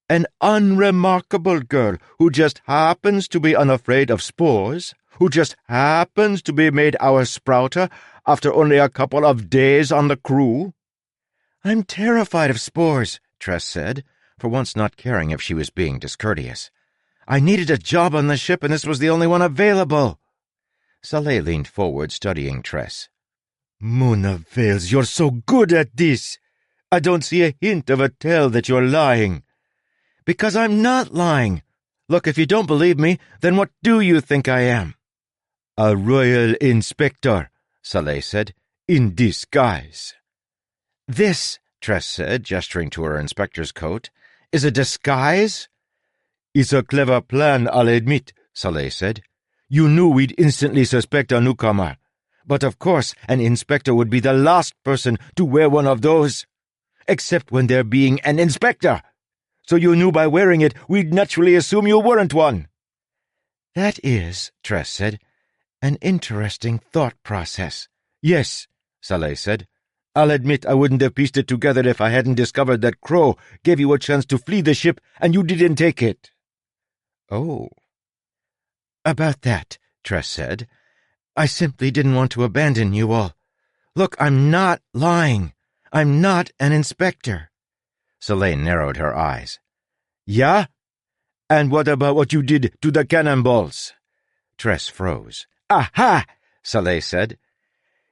an unremarkable girl who just happens to be unafraid of spores, who just happens to be made our sprouter after only a couple of days on the crew?" "I'm terrified of spores," Tress said, for once not caring if she was being discourteous. "I needed a job on the ship, and this was the only one available." Soleil leaned forward, studying Tress. "Mona Vales, you're so good at this. I don't see a hint of a tell that you're lying." "Because I'm not lying. Look, if you don't believe me, then what do you think I am?" "A royal inspector," Soleil said, "in disguise." "This," Tress said, gesturing to her inspector's coat, "is a disguise?" "It's a clever plan, I'll admit," Soleil said. "You knew we'd instantly suspect a newcomer. But of course, an inspector would be the last person to wear one of those. Except when they're being an inspector. So you knew by wearing it, we'd naturally assume you weren't one." "That is," Tress said, "an interesting thought process." "Yes," Soleil said. "I'll admit I wouldn't have pieced it together if I hadn't discovered that Crow gave you a chance to flee the ship and you didn't take it." "Oh." "About that," Tress said, "I simply didn't want to abandon you all. Look, I'm not lying. I'm not an inspector." Soleil narrowed her eyes. "Yeah? And what about what you did to the cannonballs?" Tress froze. "Aha!" Soleil said.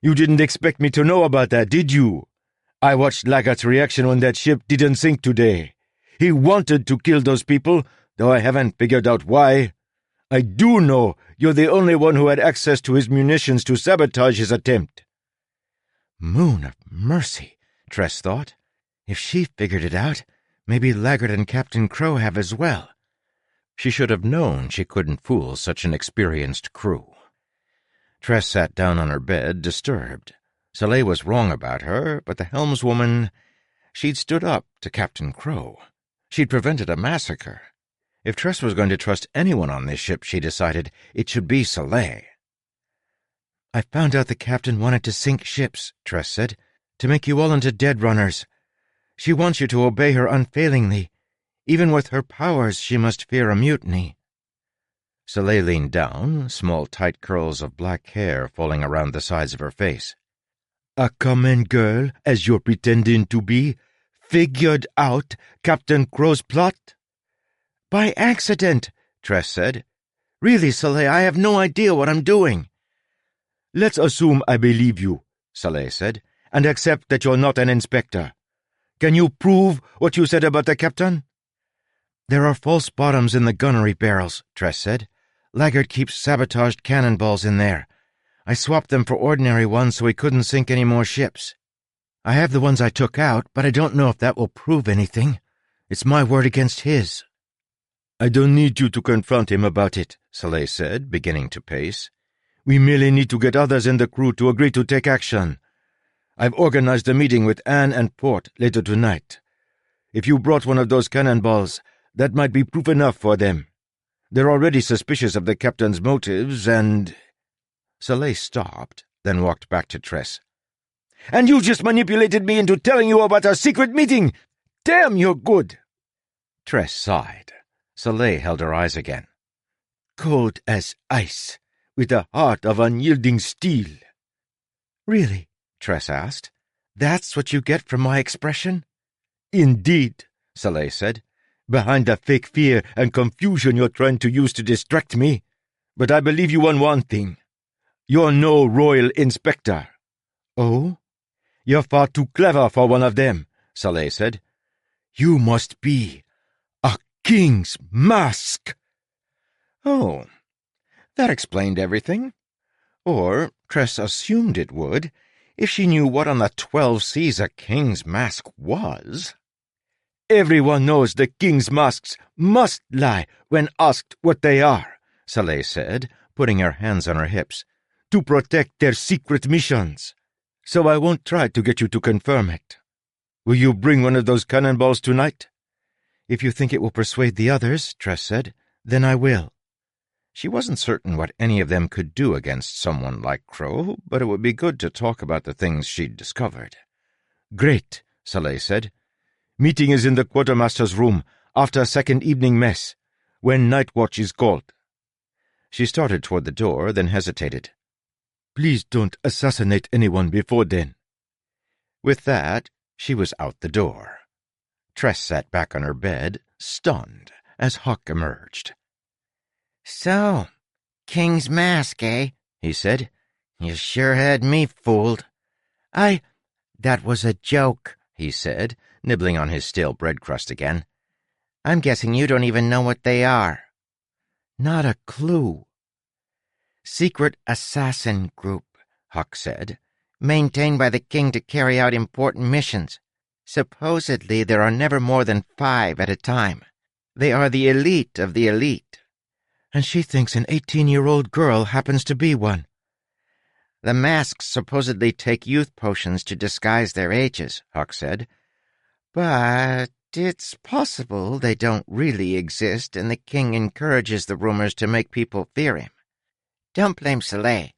"You didn't expect me to know about that, did you? I watched Laggart's reaction when that ship didn't sink today. He wanted to kill those people, though I haven't figured out why. I do know you're the only one who had access to his munitions to sabotage his attempt." Moon of mercy, Tress thought. If she figured it out, maybe Laggart and Captain Crow have as well. She should have known she couldn't fool such an experienced crew. Tress sat down on her bed, disturbed. Soleil was wrong about her, but the helmswoman... She'd stood up to Captain Crow. She'd prevented a massacre. If Tress was going to trust anyone on this ship, she decided, it should be Soleil. "I found out the captain wanted to sink ships," Tress said, "to make you all into dead runners. She wants you to obey her unfailingly. Even with her powers, she must fear a mutiny." Soleil leaned down, small tight curls of black hair falling around the sides of her face. "A common girl, as you're pretending to be, figured out Captain Crow's plot?" "By accident," Tress said. "Really, Soleil, I have no idea what I'm doing." "Let's assume I believe you," Soleil said, "and accept that you're not an inspector. Can you prove what you said about the captain?" "There are false bottoms in the gunnery barrels," Tress said. "Laggart keeps sabotaged cannonballs in there. I swapped them for ordinary ones so he couldn't sink any more ships. I have the ones I took out, but I don't know if that will prove anything. It's my word against his." "I don't need you to confront him about it," Soleil said, beginning to pace. "We merely need to get others in the crew to agree to take action. I've organized a meeting with Anne and Port later tonight. If you brought one of those cannonballs, that might be proof enough for them. They're already suspicious of the captain's motives, and—" Soleil stopped, then walked back to Tress. "And you just manipulated me into telling you about our secret meeting! Damn, you're good!" Tress sighed. Soleil held her eyes again. "Cold as ice, with a heart of unyielding steel." "Really?" Tress asked. "That's what you get from my expression?" "Indeed," Soleil said, "behind the fake fear and confusion you're trying to use to distract me. But I believe you on one thing. You're no royal inspector." "Oh?" "You're far too clever for one of them," Soleil said. "You must be a king's mask." Oh, that explained everything. Or, Tress assumed it would, if she knew what on the 12 seas a king's mask was. "Everyone knows the king's masks must lie when asked what they are," Soleil said, putting her hands on her hips, "to protect their secret missions. So I won't try to get you to confirm it. Will you bring one of those cannonballs tonight?" "If you think it will persuade the others," Tress said, "then I will." She wasn't certain what any of them could do against someone like Crow, but it would be good to talk about the things she'd discovered. "Great," Soleil said. "Meeting is in the quartermaster's room after second evening mess, when night watch is called." She started toward the door, then hesitated. "Please don't assassinate anyone before then." With that, she was out the door. Tress sat back on her bed, stunned, as Huck emerged. "So, King's mask, eh?" he said. "You sure had me fooled." That was a joke," he said, nibbling on his stale bread crust again. "I'm guessing you don't even know what they are." "Not a clue." "Secret assassin group," Huck said, "maintained by the king to carry out important missions. Supposedly there are never more than 5 at a time. They are the elite of the elite." "And she thinks an 18-year-old girl happens to be one." "The masks supposedly take youth potions to disguise their ages," Huck said. "But it's possible they don't really exist, and the king encourages the rumors to make people fear him. Don't blame Soleil.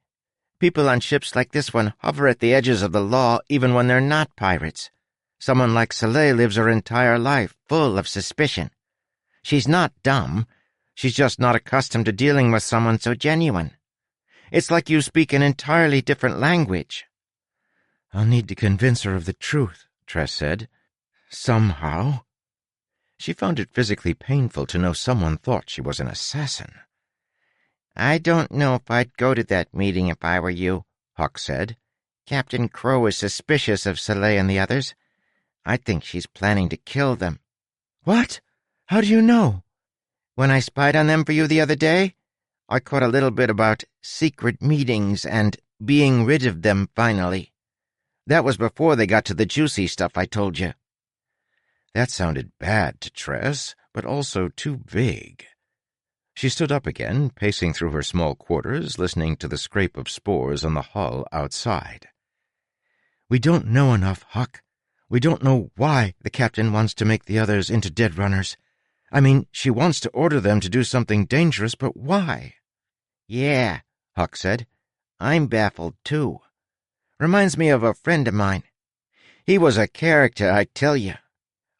People on ships like this one hover at the edges of the law even when they're not pirates. Someone like Soleil lives her entire life full of suspicion. She's not dumb. She's just not accustomed to dealing with someone so genuine. It's like you speak an entirely different language." "I'll need to convince her of the truth," Tress said. "Somehow." She found it physically painful to know someone thought she was an assassin. "I don't know if I'd go to that meeting if I were you," Huck said. Captain Crow is suspicious of Soleil and the others. I think she's planning to kill them. What? How do you know? When I spied on them for you the other day, I caught a little bit about secret meetings and being rid of them finally. That was before they got to the juicy stuff I told you. That sounded bad to Tress, but also too vague. She stood up again, pacing through her small quarters, listening to the scrape of spores on the hull outside. We don't know enough, Huck. We don't know why the captain wants to make the others into dead runners. I mean, she wants to order them to do something dangerous, but why? Yeah, Huck said. I'm baffled, too. Reminds me of a friend of mine. He was a character, I tell you.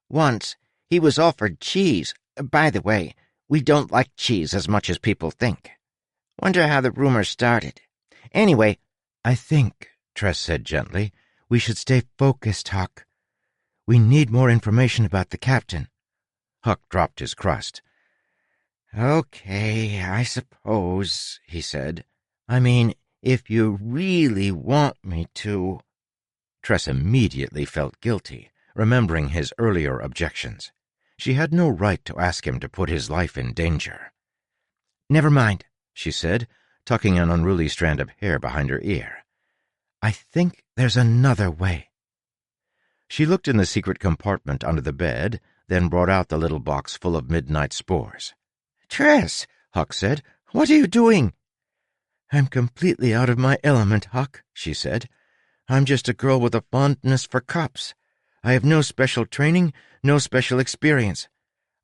Once, he was offered cheese. By the way, we don't like cheese as much as people think. Wonder how the rumor started. Anyway, I think, Tress said gently, we should stay focused, Huck. We need more information about the captain. Huck dropped his crust. Okay, I suppose, he said. I mean, if you really want me to. Tress immediately felt guilty, remembering his earlier objections. She had no right to ask him to put his life in danger. Never mind, she said, tucking an unruly strand of hair behind her ear. I think there's another way. She looked in the secret compartment under the bed, then brought out the little box full of midnight spores. Tress, Huck said, what are you doing? I'm completely out of my element, Huck, she said. I'm just a girl with a fondness for cups. I have no special training, no special experience.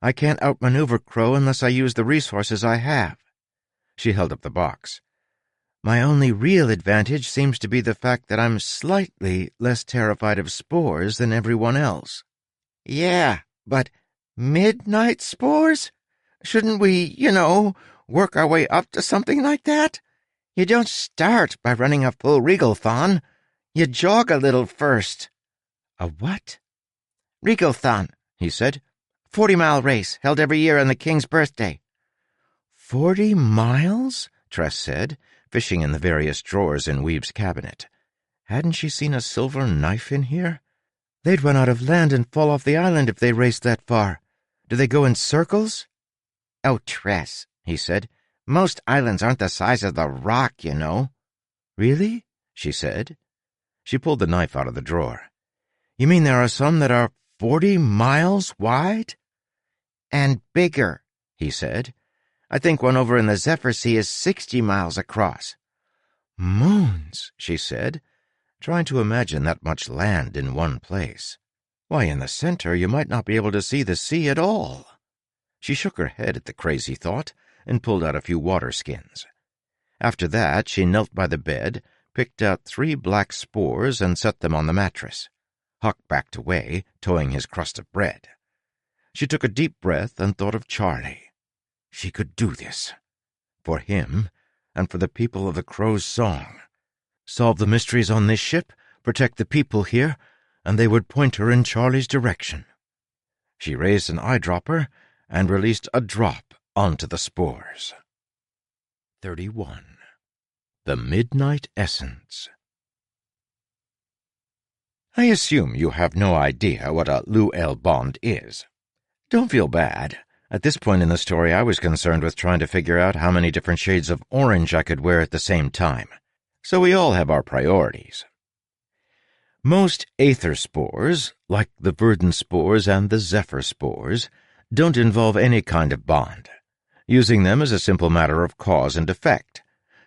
I can't outmaneuver Crow unless I use the resources I have. She held up the box. My only real advantage seems to be the fact that I'm slightly less terrified of spores than everyone else. Yeah, but midnight spores? Shouldn't we, work our way up to something like that? You don't start by running a full regalthon. You jog a little first. A what? Regalthon, he said. 40-mile race held every year on the king's birthday. 40 miles? Tress said, fishing in the various drawers in Weave's cabinet. Hadn't she seen a silver knife in here? They'd run out of land and fall off the island if they raced that far. Do they go in circles? Oh, Tress, he said. Most islands aren't the size of the Rock, you know. Really? She said. She pulled the knife out of the drawer. You mean there are some that are 40 miles wide? And bigger, he said. I think one over in the Zephyr Sea is 60 miles across. Moons, she said, trying to imagine that much land in one place. Why, in the center you might not be able to see the sea at all. She shook her head at the crazy thought and pulled out a few water skins. After that, she knelt by the bed, picked out 3 black spores, and set them on the mattress. Huck backed away, towing his crust of bread. She took a deep breath and thought of Charlie. She could do this. For him, and for the people of the Crow's song. Solve the mysteries on this ship, protect the people here, and they would point her in Charlie's direction. She raised an eyedropper and released a drop onto the spores. 31. The Midnight Essence. I assume you have no idea what a Luelle bond is. Don't feel bad. At this point in the story, I was concerned with trying to figure out how many different shades of orange I could wear at the same time. So we all have our priorities. Most aether spores, like the verdant spores and the zephyr spores, don't involve any kind of bond. Using them is a simple matter of cause and effect.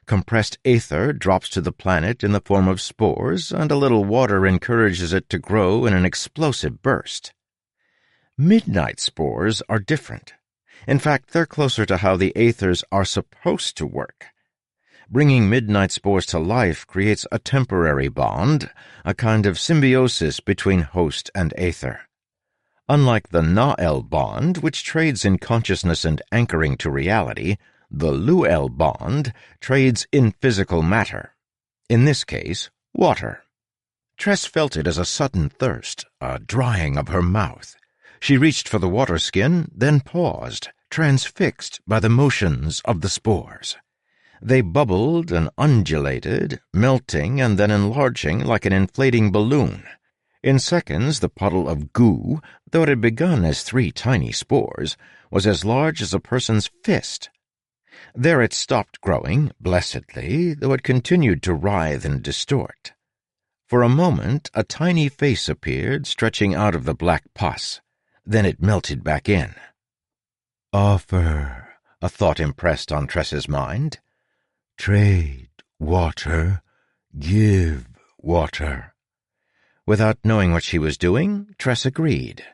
Compressed aether drops to the planet in the form of spores, and a little water encourages it to grow in an explosive burst. Midnight spores are different. In fact, they're closer to how the aethers are supposed to work. Bringing midnight spores to life creates a temporary bond, a kind of symbiosis between host and aether. Unlike the Nael bond, which trades in consciousness and anchoring to reality, the Luelle bond trades in physical matter. In this case, water. Tress felt it as a sudden thirst, a drying of her mouth. She reached for the water skin, then paused, transfixed by the motions of the spores. They bubbled and undulated, melting and then enlarging like an inflating balloon. In seconds, the puddle of goo, though it had begun as 3 tiny spores, was as large as a person's fist. There it stopped growing, blessedly, though it continued to writhe and distort. For a moment, a tiny face appeared, stretching out of the black pus. Then it melted back in. Offer, a thought impressed on Tress's mind. Trade water, give water. Without knowing what she was doing, Tress agreed.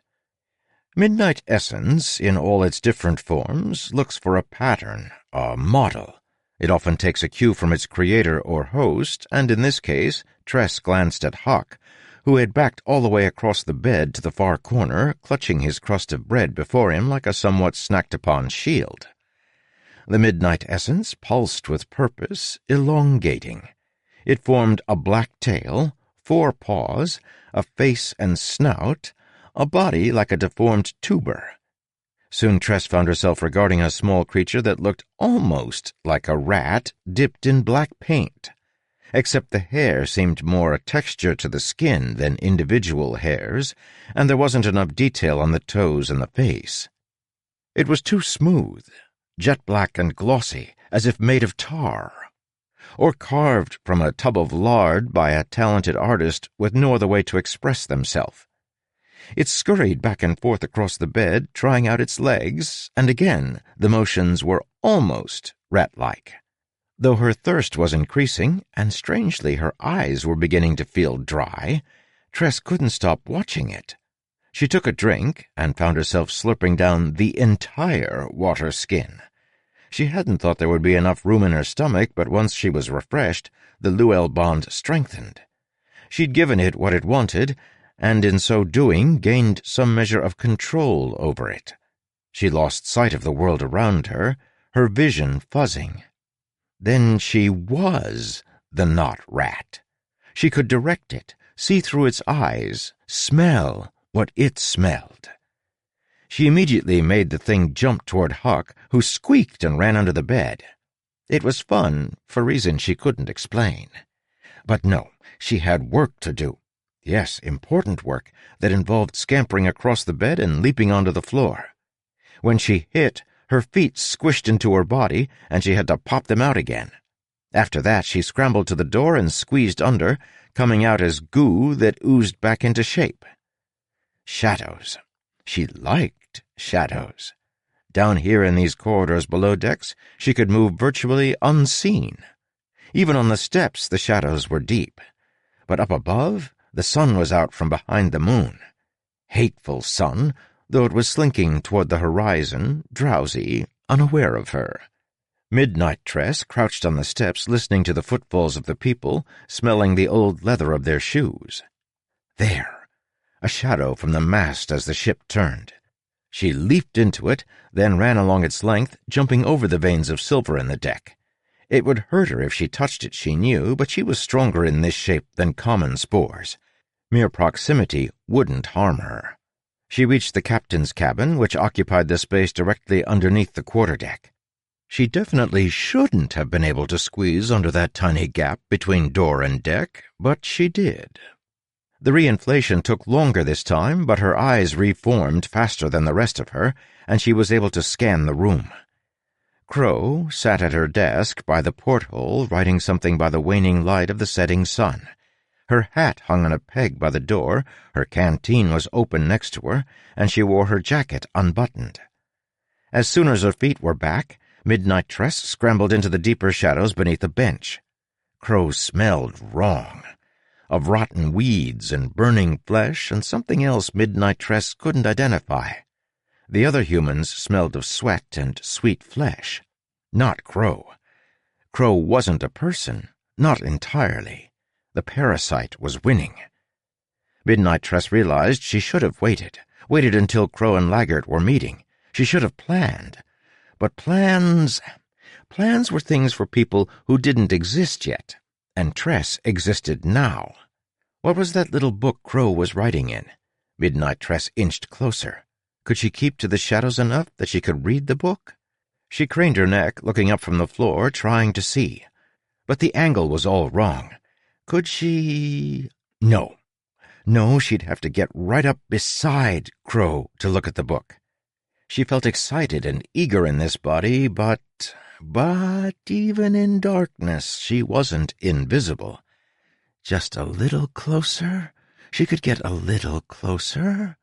Midnight Essence, in all its different forms, looks for a pattern, a model. It often takes a cue from its creator or host, and in this case, Tress glanced at Huck, who had backed all the way across the bed to the far corner, clutching his crust of bread before him like a somewhat snacked-upon shield. The Midnight Essence pulsed with purpose, elongating. It formed a black tail, 4 paws, a face and snout, a body like a deformed tuber. Soon Tress found herself regarding a small creature that looked almost like a rat dipped in black paint, except the hair seemed more a texture to the skin than individual hairs, and there wasn't enough detail on the toes and the face. It was too smooth, jet-black and glossy, as if made of tar, or carved from a tub of lard by a talented artist with no other way to express themselves. It scurried back and forth across the bed, trying out its legs, and again the motions were almost rat-like. Though her thirst was increasing, and strangely her eyes were beginning to feel dry, Tress couldn't stop watching it. She took a drink and found herself slurping down the entire water skin. She hadn't thought there would be enough room in her stomach, but once she was refreshed, the Luel bond strengthened. She'd given it what it wanted, and in so doing gained some measure of control over it. She lost sight of the world around her, her vision fuzzing. Then she was the not rat. She could direct it, see through its eyes, smell what it smelled. She immediately made the thing jump toward Huck, who squeaked and ran under the bed. It was fun, for reasons she couldn't explain. But no, she had work to do. Yes, important work that involved scampering across the bed and leaping onto the floor. When she hit, her feet squished into her body, and she had to pop them out again. After that, she scrambled to the door and squeezed under, coming out as goo that oozed back into shape. Shadows. She liked shadows. Down here in these corridors below decks, she could move virtually unseen. Even on the steps, the shadows were deep. But up above, the sun was out from behind the moon. Hateful sun, though it was slinking toward the horizon, drowsy, unaware of her. Midnight Tress crouched on the steps, listening to the footfalls of the people, smelling the old leather of their shoes. There, a shadow from the mast as the ship turned. She leaped into it, then ran along its length, jumping over the veins of silver in the deck. It would hurt her if she touched it, she knew, but she was stronger in this shape than common spores. Mere proximity wouldn't harm her. She reached the captain's cabin, which occupied the space directly underneath the quarterdeck. She definitely shouldn't have been able to squeeze under that tiny gap between door and deck, but she did. The reinflation took longer this time, but her eyes reformed faster than the rest of her, and she was able to scan the room. Crow sat at her desk by the porthole, writing something by the waning light of the setting sun. Her hat hung on a peg by the door, her canteen was open next to her, and she wore her jacket unbuttoned. As soon as her feet were back, Midnight Tress scrambled into the deeper shadows beneath the bench. Crow smelled wrong, of rotten weeds and burning flesh and something else Midnight Tress couldn't identify. The other humans smelled of sweat and sweet flesh. Not Crow. Crow wasn't a person, not entirely. The parasite was winning. Midnight Tress realized she should have waited until Crow and Laggert were meeting. She should have planned. But plans were things for people who didn't exist yet, and Tress existed now. What was that little book Crow was writing in? Midnight Tress inched closer. Could she keep to the shadows enough that she could read the book? She craned her neck, looking up from the floor, trying to see. But the angle was all wrong. Could she... No. No, she'd have to get right up beside Crow to look at the book. She felt excited and eager in this body, but even in darkness she wasn't invisible. Just a little closer? She could get a little closer?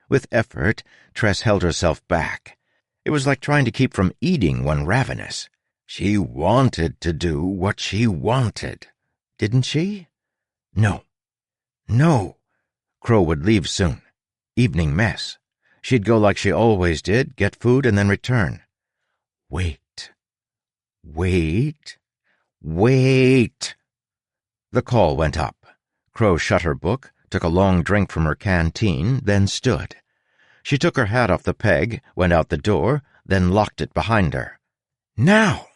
With effort, Tress held herself back. It was like trying to keep from eating when ravenous. She wanted to do what she wanted, didn't she? No. No. Crow would leave soon. Evening mess. She'd go like she always did, get food, and then return. Wait. Wait. Wait. The call went up. Crow shut her book, took a long drink from her canteen, then stood. She took her hat off the peg, went out the door, then locked it behind her. Now!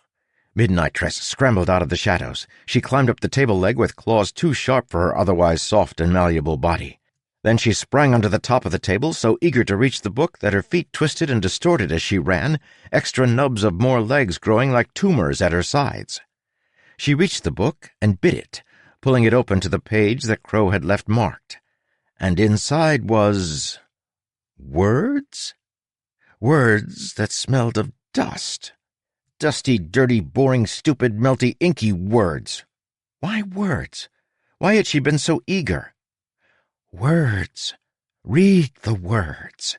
Midnight Tress scrambled out of the shadows. She climbed up the table leg with claws too sharp for her otherwise soft and malleable body. Then she sprang onto the top of the table, so eager to reach the book that her feet twisted and distorted as she ran, extra nubs of more legs growing like tumors at her sides. She reached the book and bit it, pulling it open to the page that Crow had left marked. And inside was... words? Words that smelled of dust. Dusty, dirty, boring, stupid, melty, inky words. Why words? Why had she been so eager? Words. Read the words.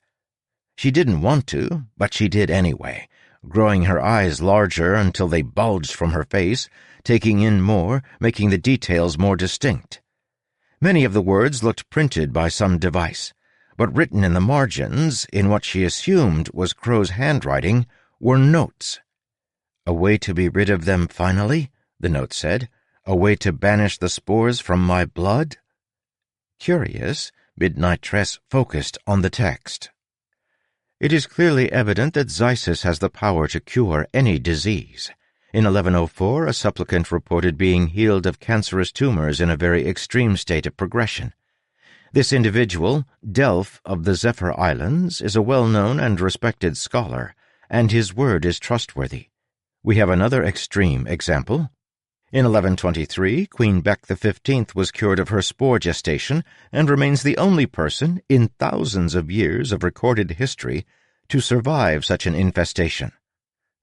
She didn't want to, but she did anyway, growing her eyes larger until they bulged from her face, taking in more, making the details more distinct. Many of the words looked printed by some device, but written in the margins, in what she assumed was Crow's handwriting, were notes. A way to be rid of them finally, the note said. A way to banish the spores from my blood? Curious, Midnight Tress focused on the text. It is clearly evident that Zysis has the power to cure any disease. In 1104, a supplicant reported being healed of cancerous tumors in a very extreme state of progression. This individual, Delph of the Zephyr Islands, is a well-known and respected scholar, and his word is trustworthy. We have another extreme example. In 1123, Queen Bec XV was cured of her spore gestation and remains the only person, in thousands of years of recorded history, to survive such an infestation.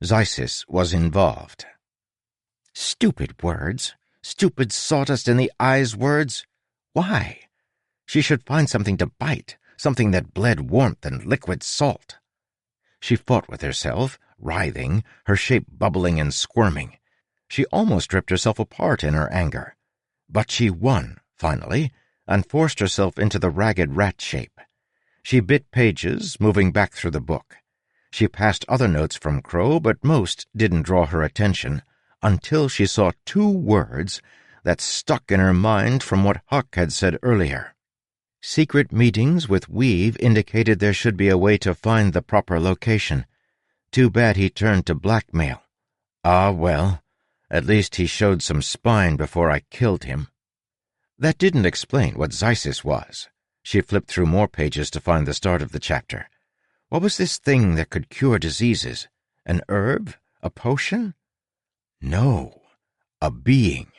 Zysis was involved. Stupid words. Stupid sawdust-in-the-eyes words. Why? She should find something to bite, something that bled warmth and liquid salt. She fought with herself, writhing, her shape bubbling and squirming. She almost ripped herself apart in her anger. But she won, finally, and forced herself into the ragged rat shape. She bit pages, moving back through the book. She passed other notes from Crow, but most didn't draw her attention, until she saw two words that stuck in her mind from what Huck had said earlier. Secret meetings with Weave indicated there should be a way to find the proper location. Too bad he turned to blackmail. Ah, well, at least he showed some spine before I killed him. That didn't explain what Zysis was. She flipped through more pages to find the start of the chapter. What was this thing that could cure diseases? An herb? A potion? No, a being.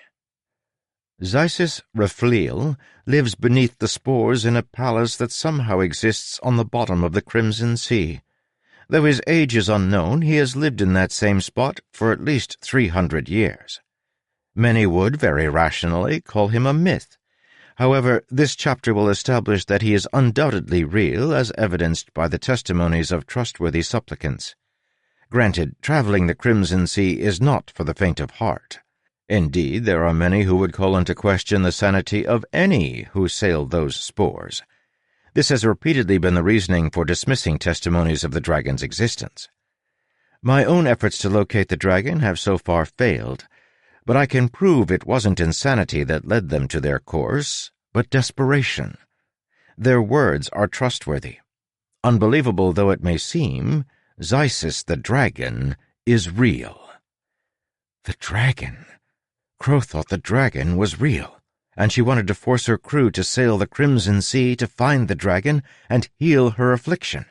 Zysis Rafleal lives beneath the spores in a palace that somehow exists on the bottom of the Crimson Sea. Though his age is unknown, he has lived in that same spot for at least 300 years. Many would, very rationally, call him a myth. However, this chapter will establish that he is undoubtedly real, as evidenced by the testimonies of trustworthy supplicants. Granted, traveling the Crimson Sea is not for the faint of heart. Indeed, there are many who would call into question the sanity of any who sailed those spores. This has repeatedly been the reasoning for dismissing testimonies of the dragon's existence. My own efforts to locate the dragon have so far failed, but I can prove it wasn't insanity that led them to their course, but desperation. Their words are trustworthy. Unbelievable though it may seem, Zysis the dragon is real. The dragon. Crow thought the dragon was real, and she wanted to force her crew to sail the Crimson Sea to find the dragon and heal her affliction.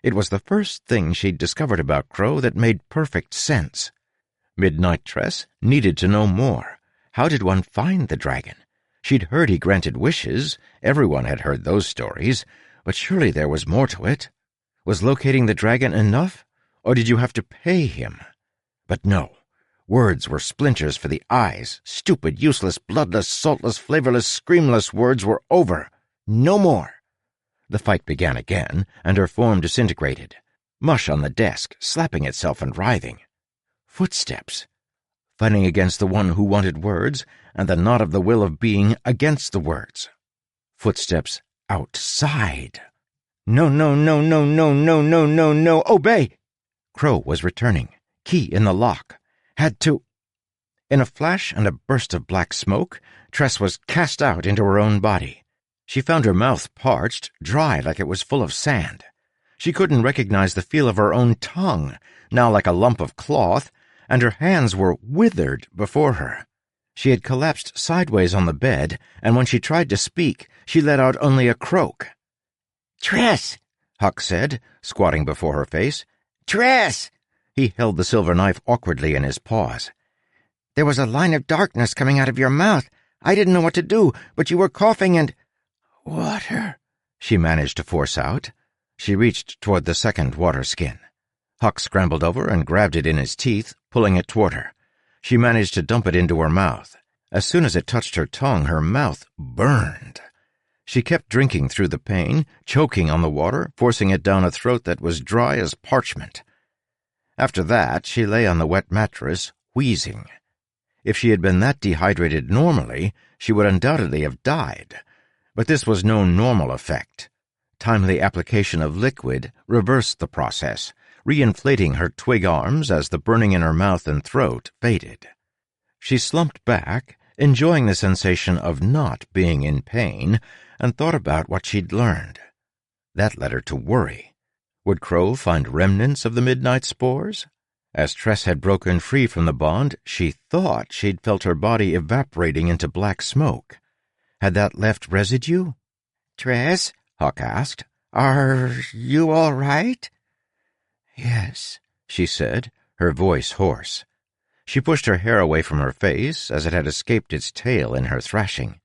It was the first thing she'd discovered about Crow that made perfect sense. Midnight Tress needed to know more. How did one find the dragon? She'd heard he granted wishes. Everyone had heard those stories. But surely there was more to it. Was locating the dragon enough? Or did you have to pay him? But no. Words were splinters for the eyes. Stupid, useless, bloodless, saltless, flavorless, screamless words were over. No more. The fight began again, and her form disintegrated. Mush on the desk, slapping itself and writhing. Footsteps. Fighting against the one who wanted words, and the knot of the will of being against the words. Footsteps outside. No, no, no, no, no, no, no, no, no, obey! Crow was returning. Key in the lock. Had to... In a flash and a burst of black smoke, Tress was cast out into her own body. She found her mouth parched, dry like it was full of sand. She couldn't recognize the feel of her own tongue, now like a lump of cloth, and her hands were withered before her. She had collapsed sideways on the bed, and when she tried to speak, she let out only a croak. "Tress," Huck said, squatting before her face. "Tress!" He held the silver knife awkwardly in his paws. "There was a line of darkness coming out of your mouth. I didn't know what to do, but you were coughing and—" "Water," she managed to force out. She reached toward the second water skin. Huck scrambled over and grabbed it in his teeth, pulling it toward her. She managed to dump it into her mouth. As soon as it touched her tongue, her mouth burned. She kept drinking through the pain, choking on the water, forcing it down a throat that was dry as parchment. After that, she lay on the wet mattress, wheezing. If she had been that dehydrated normally, she would undoubtedly have died. But this was no normal effect. Timely application of liquid reversed the process, reinflating her twig arms as the burning in her mouth and throat faded. She slumped back, enjoying the sensation of not being in pain, and thought about what she'd learned. That led her to worry. Would Crow find remnants of the midnight spores? As Tress had broken free from the bond, she thought she'd felt her body evaporating into black smoke. Had that left residue? "Tress," Huck asked, "are you all right?" "Yes," she said, her voice hoarse. She pushed her hair away from her face as it had escaped its tail in her thrashing.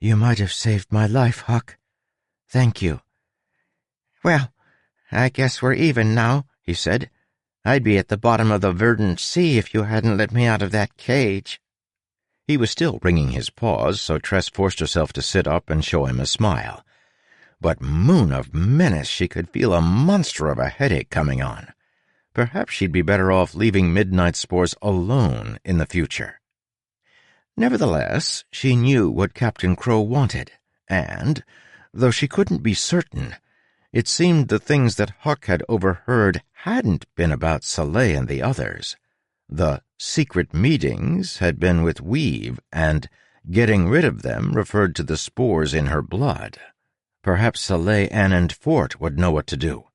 "You might have saved my life, Huck. Thank you." "Well, I guess we're even now," he said. "I'd be at the bottom of the verdant sea if you hadn't let me out of that cage." He was still wringing his paws, so Tress forced herself to sit up and show him a smile. But moon of menace, she could feel a monster of a headache coming on. Perhaps she'd be better off leaving midnight spores alone in the future. Nevertheless, she knew what Captain Crow wanted, and, though she couldn't be certain, it seemed the things that Huck had overheard hadn't been about Soleil and the others. The secret meetings had been with Weave, and getting rid of them referred to the spores in her blood. Perhaps Soleil, Anne, and Fort would know what to do.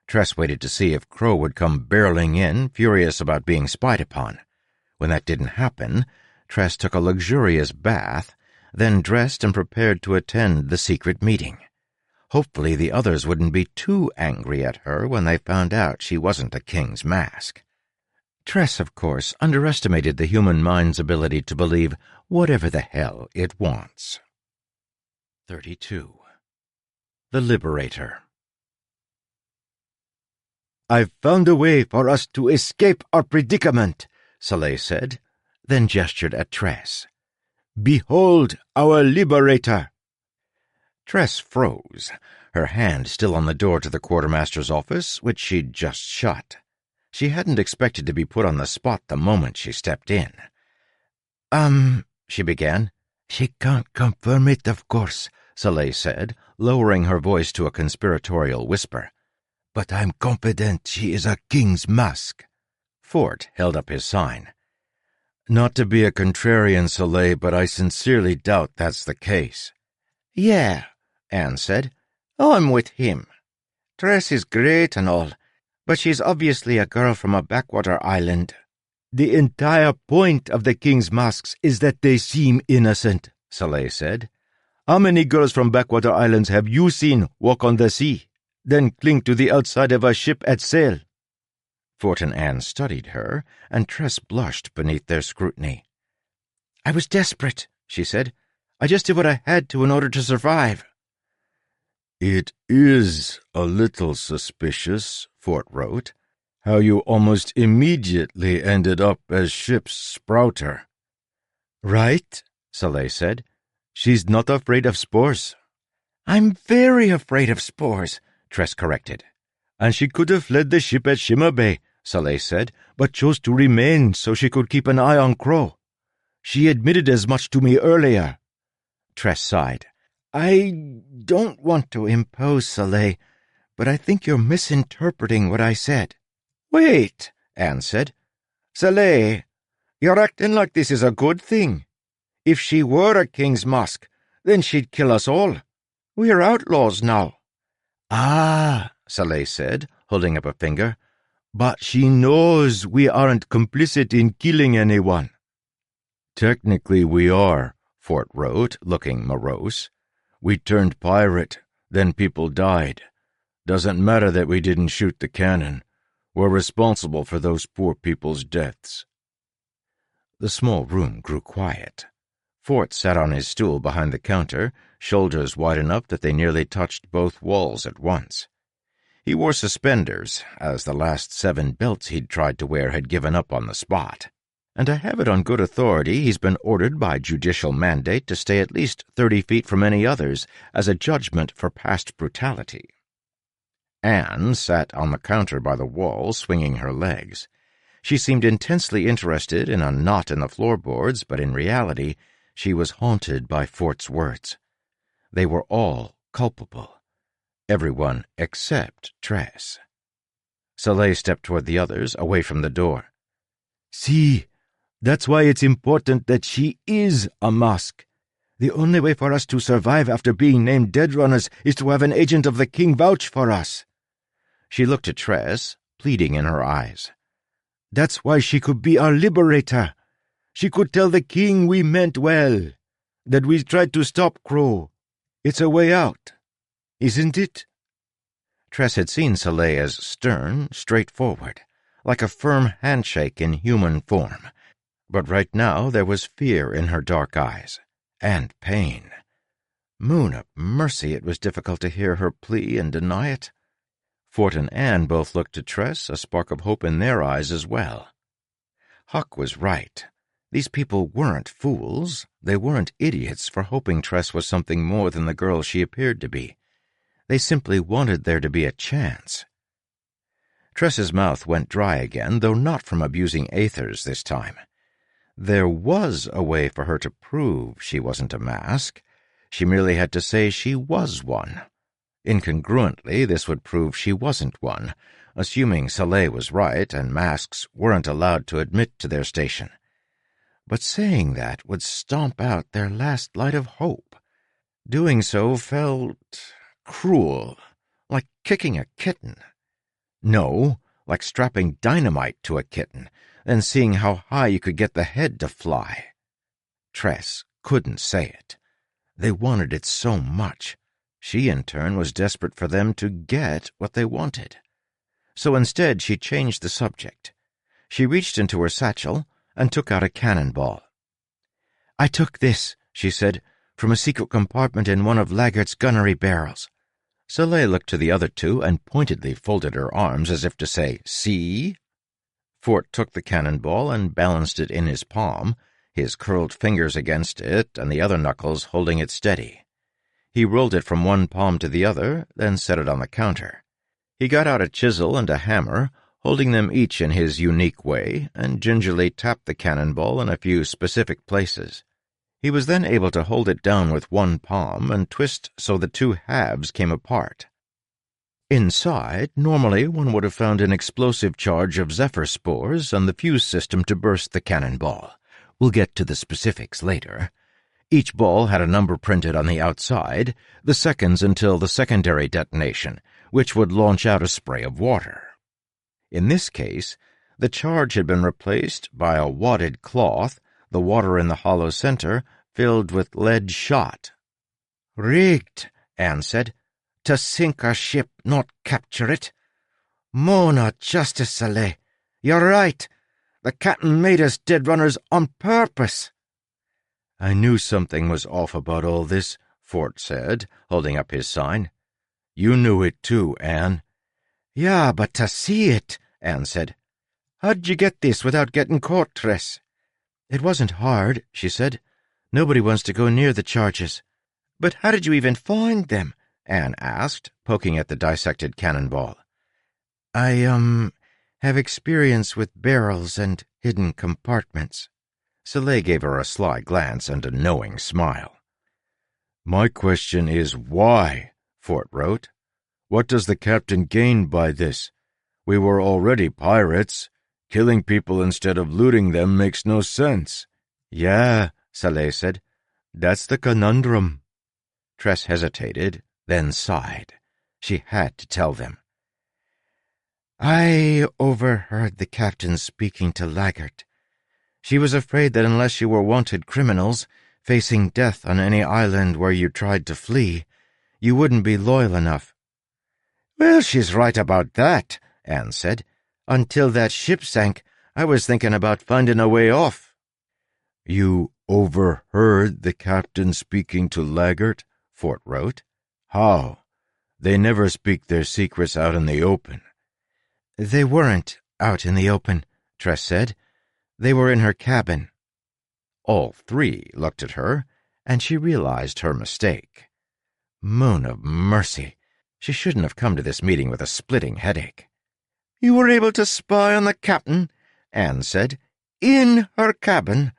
Tress waited to see if Crow would come barreling in, furious about being spied upon. When that didn't happen, Tress took a luxurious bath, then dressed and prepared to attend the secret meeting. Hopefully the others wouldn't be too angry at her when they found out she wasn't a king's mask. Tress, of course, underestimated the human mind's ability to believe whatever the hell it wants. 32. The Liberator. "I've found a way for us to escape our predicament," Soleil said, then gestured at Tress. "Behold our liberator." Tress froze, her hand still on the door to the quartermaster's office, which she'd just shut. She hadn't expected to be put on the spot the moment she stepped in. She began. "She can't confirm it, of course," Soleil said, lowering her voice to a conspiratorial whisper. "But I'm confident she is a king's mask." Fort held up his sign. "Not to be a contrarian, Soleil, but I sincerely doubt that's the case." "Yeah," Anne said. "I'm with him. Tress is great and all, but she's obviously a girl from a backwater island." "The entire point of the king's masks is that they seem innocent," Soleil said. "How many girls from backwater islands have you seen walk on the sea? then cling to the outside of a ship at sail. Fort and Anne studied her, and Tress blushed beneath their scrutiny. I was desperate, she said. I just did what I had to in order to survive. It is a little suspicious, Fort wrote, how you almost immediately ended up as ship's sprouter. Right, Soleil said. She's not afraid of spores. I'm very afraid of spores, Tress corrected. And she could have fled the ship at Shimmer Bay, Soleil said, but chose to remain so she could keep an eye on Crow. She admitted as much to me earlier. Tress sighed. I don't want to impose, Soleil, but I think you're misinterpreting what I said. Wait, Anne said. Soleil, you're acting like this is a good thing. If she were a king's musk, then she'd kill us all. We're outlaws now. Ah, Soleil said, holding up a finger. But she knows we aren't complicit in killing anyone. Technically we are, Fort wrote, looking morose. We turned pirate, then people died. Doesn't matter that we didn't shoot the cannon. We're responsible for those poor people's deaths. The small room grew quiet. Fort sat on his stool behind the counter, shoulders wide enough that they nearly touched both walls at once. He wore suspenders, as the last 7 belts he'd tried to wear had given up on the spot. And I have it on good authority he's been ordered by judicial mandate to stay at least 30 feet from any others as a judgment for past brutality. Anne sat on the counter by the wall, swinging her legs. She seemed intensely interested in a knot in the floorboards, but in reality, she was haunted by Fort's words. They were all culpable. Everyone except Tress. Soleil stepped toward the others, away from the door. See, that's why it's important that she is a musk. The only way for us to survive after being named Dead Runners is to have an agent of the king vouch for us. She looked at Tress, pleading in her eyes. That's why she could be our liberator. She could tell the king we meant well, that we tried to stop Crow. It's a way out, isn't it? Tress had seen Soleil as stern, straightforward, like a firm handshake in human form. But right now there was fear in her dark eyes, and pain. Moon of mercy, it was difficult to hear her plea and deny it. Fort and Anne both looked to Tress, a spark of hope in their eyes as well. Huck was right. These people weren't fools. They weren't idiots for hoping Tress was something more than the girl she appeared to be. They simply wanted there to be a chance. Tress's mouth went dry again, though not from abusing Aethers this time. There was a way for her to prove she wasn't a mask. She merely had to say she was one. Incongruently, this would prove she wasn't one, assuming Soleil was right and masks weren't allowed to admit to their station. But saying that would stomp out their last light of hope. Doing so felt cruel, like kicking a kitten. No, like strapping dynamite to a kitten, then seeing how high you could get the head to fly. Tress couldn't say it. They wanted it so much. She, in turn, was desperate for them to get what they wanted. So instead she changed the subject. She reached into her satchel and took out a cannonball. I took this, she said, from a secret compartment in one of Laggart's gunnery barrels. Soleil looked to the other two and pointedly folded her arms as if to say, "See?" Fort took the cannonball and balanced it in his palm, his curled fingers against it and the other knuckles holding it steady. He rolled it from one palm to the other, then set it on the counter. He got out a chisel and a hammer, holding them each in his unique way, and gingerly tapped the cannonball in a few specific places. He was then able to hold it down with one palm and twist so the two halves came apart. Inside, normally one would have found an explosive charge of zephyr spores and the fuse system to burst the cannonball. We'll get to the specifics later. Each ball had a number printed on the outside, the seconds until the secondary detonation, which would launch out a spray of water. In this case, the charge had been replaced by a wadded cloth, the water in the hollow center filled with lead shot. "Rigged," Anne said. to sink our ship, not capture it. Mona Justice Soleil, you're right. The captain made us dead runners on purpose. I knew something was off about all this, Fort said, holding up his sign. You knew it too, Anne. Yeah, but to see it, Anne said. How'd you get this without getting caught, Tress? It wasn't hard, she said. Nobody wants to go near the charges. But how did you even find them? Anne asked, poking at the dissected cannonball. I, have experience with barrels and hidden compartments. Soleil gave her a sly glance and a knowing smile. My question is why, Fort wrote. What does the captain gain by this? We were already pirates. Killing people instead of looting them makes no sense. Yeah, Soleil said. That's the conundrum. Tress hesitated, then sighed. She had to tell them. I overheard the captain speaking to Laggart. She was afraid that unless you were wanted criminals, facing death on any island where you tried to flee, you wouldn't be loyal enough. Well, she's right about that, Anne said. Until that ship sank, I was thinking about finding a way off. You overheard the captain speaking to Laggart? Fort wrote. How? They never speak their secrets out in the open. They weren't out in the open, Tress said. They were in her cabin. All three looked at her, and she realized her mistake. Moon of mercy! She shouldn't have come to this meeting with a splitting headache. You were able to spy on the captain, Anne said, in her cabin,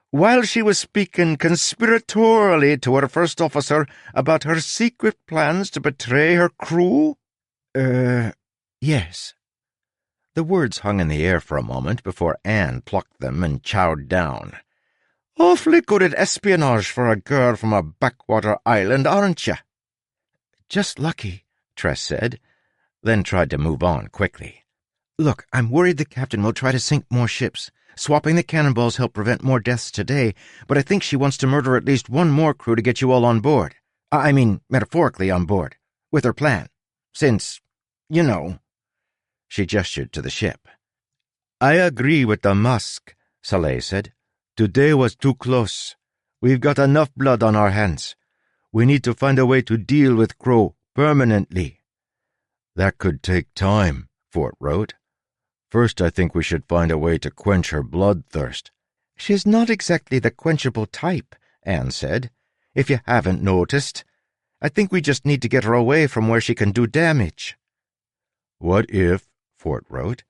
while she was speaking conspiratorially to her first officer about her secret plans to betray her crew? Yes. The words hung in the air for a moment before Anne plucked them and chowed down. Awfully good at espionage for a girl from a backwater island, aren't you? Just lucky, Tress said, then tried to move on quickly. Look, I'm worried the captain will try to sink more ships. Swapping the cannonballs helped prevent more deaths today, but I think she wants to murder at least one more crew to get you all on board. I mean, metaphorically on board, with her plan. Since, you know... She gestured to the ship. I agree with the Musk, Soleil said. Today was too close. We've got enough blood on our hands. We need to find a way to deal with Crow permanently. That could take time, Fort wrote. First, I think we should find a way to quench her bloodthirst. She's not exactly the quenchable type, Anne said, if you haven't noticed. I think we just need to get her away from where she can do damage. What if, Fort wrote,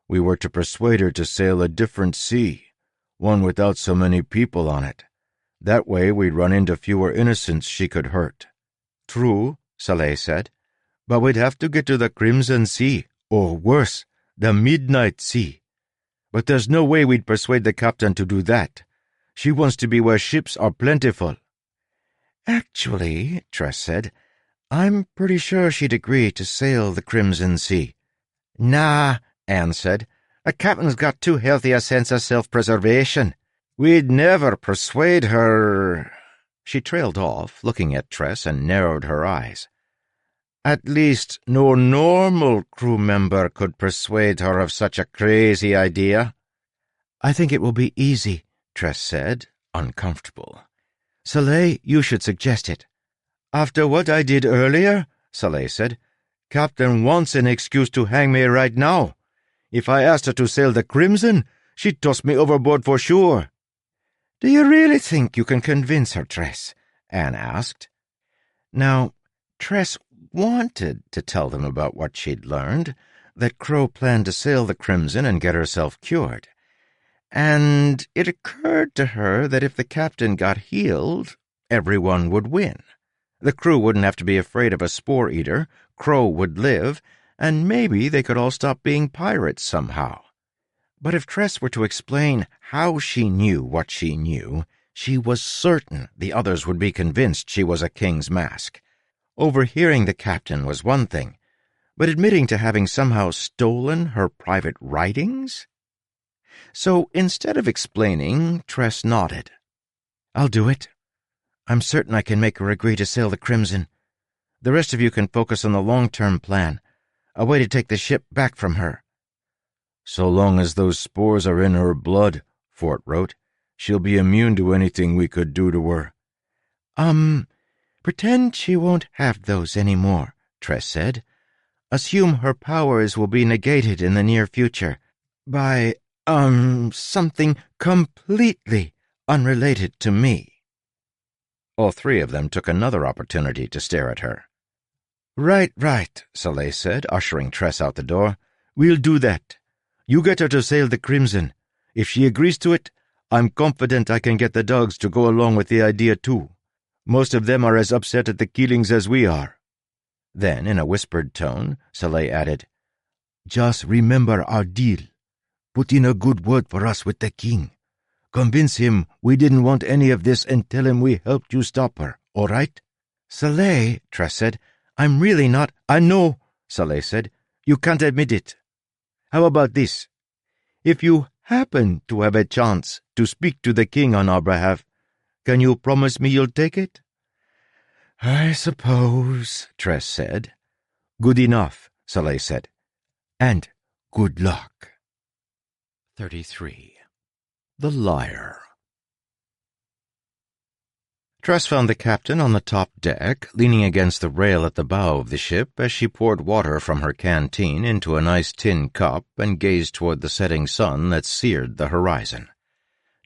we were to persuade her to sail a different sea, one without so many people on it? That way we'd run into fewer innocents she could hurt. True, Soleil said, but we'd have to get to the Crimson Sea, or worse, the Midnight Sea. But there's no way we'd persuade the captain to do that. She wants to be where ships are plentiful. Actually, Tress said, I'm pretty sure she'd agree to sail the Crimson Sea. Nah, Anne said. A captain's got too healthy a sense of self-preservation. We'd never persuade her... She trailed off, looking at Tress, and narrowed her eyes. At least no normal crew member could persuade her of such a crazy idea. I think it will be easy, Tress said, uncomfortable. Soleil, you should suggest it. After what I did earlier, Soleil said, Captain wants an excuse to hang me right now. If I asked her to sail the Crimson, she'd toss me overboard for sure. Do you really think you can convince her, Tress? Anne asked. Now, Tress wanted to tell them about what she'd learned, that Crow planned to sail the Crimson and get herself cured. And it occurred to her that if the captain got healed, everyone would win. The crew wouldn't have to be afraid of a spore eater, Crow would live, and maybe they could all stop being pirates somehow. But if Tress were to explain how she knew what she knew, she was certain the others would be convinced she was a king's mask. Overhearing the captain was one thing, but admitting to having somehow stolen her private writings? So instead of explaining, Tress nodded. I'll do it. I'm certain I can make her agree to sail the Crimson. The rest of you can focus on the long-term plan, a way to take the ship back from her." "So long as those spores are in her blood," Fort wrote, "she'll be immune to anything we could do to her." Pretend she won't have those anymore," Tress said. "Assume her powers will be negated in the near future by, something completely unrelated to me." All three of them took another opportunity to stare at her. Right, Soleil said, ushering Tress out the door. "We'll do that. You get her to sail the Crimson. If she agrees to it, I'm confident I can get the dogs to go along with the idea too. Most of them are as upset at the killings as we are." Then, in a whispered tone, Soleil added, "Just remember our deal. Put in a good word for us with the king. Convince him we didn't want any of this and tell him we helped you stop her, all right?" "Soleil," Tress said, "I'm really not—" "I know," Soleil said. "You can't admit it. How about this? If you happen to have a chance to speak to the king on our behalf, can you promise me you'll take it?" "I suppose," Tress said. "Good enough," Soleil said. "And good luck." 33. The Liar. Tress found the captain on the top deck, leaning against the rail at the bow of the ship as she poured water from her canteen into a nice tin cup and gazed toward the setting sun that seared the horizon.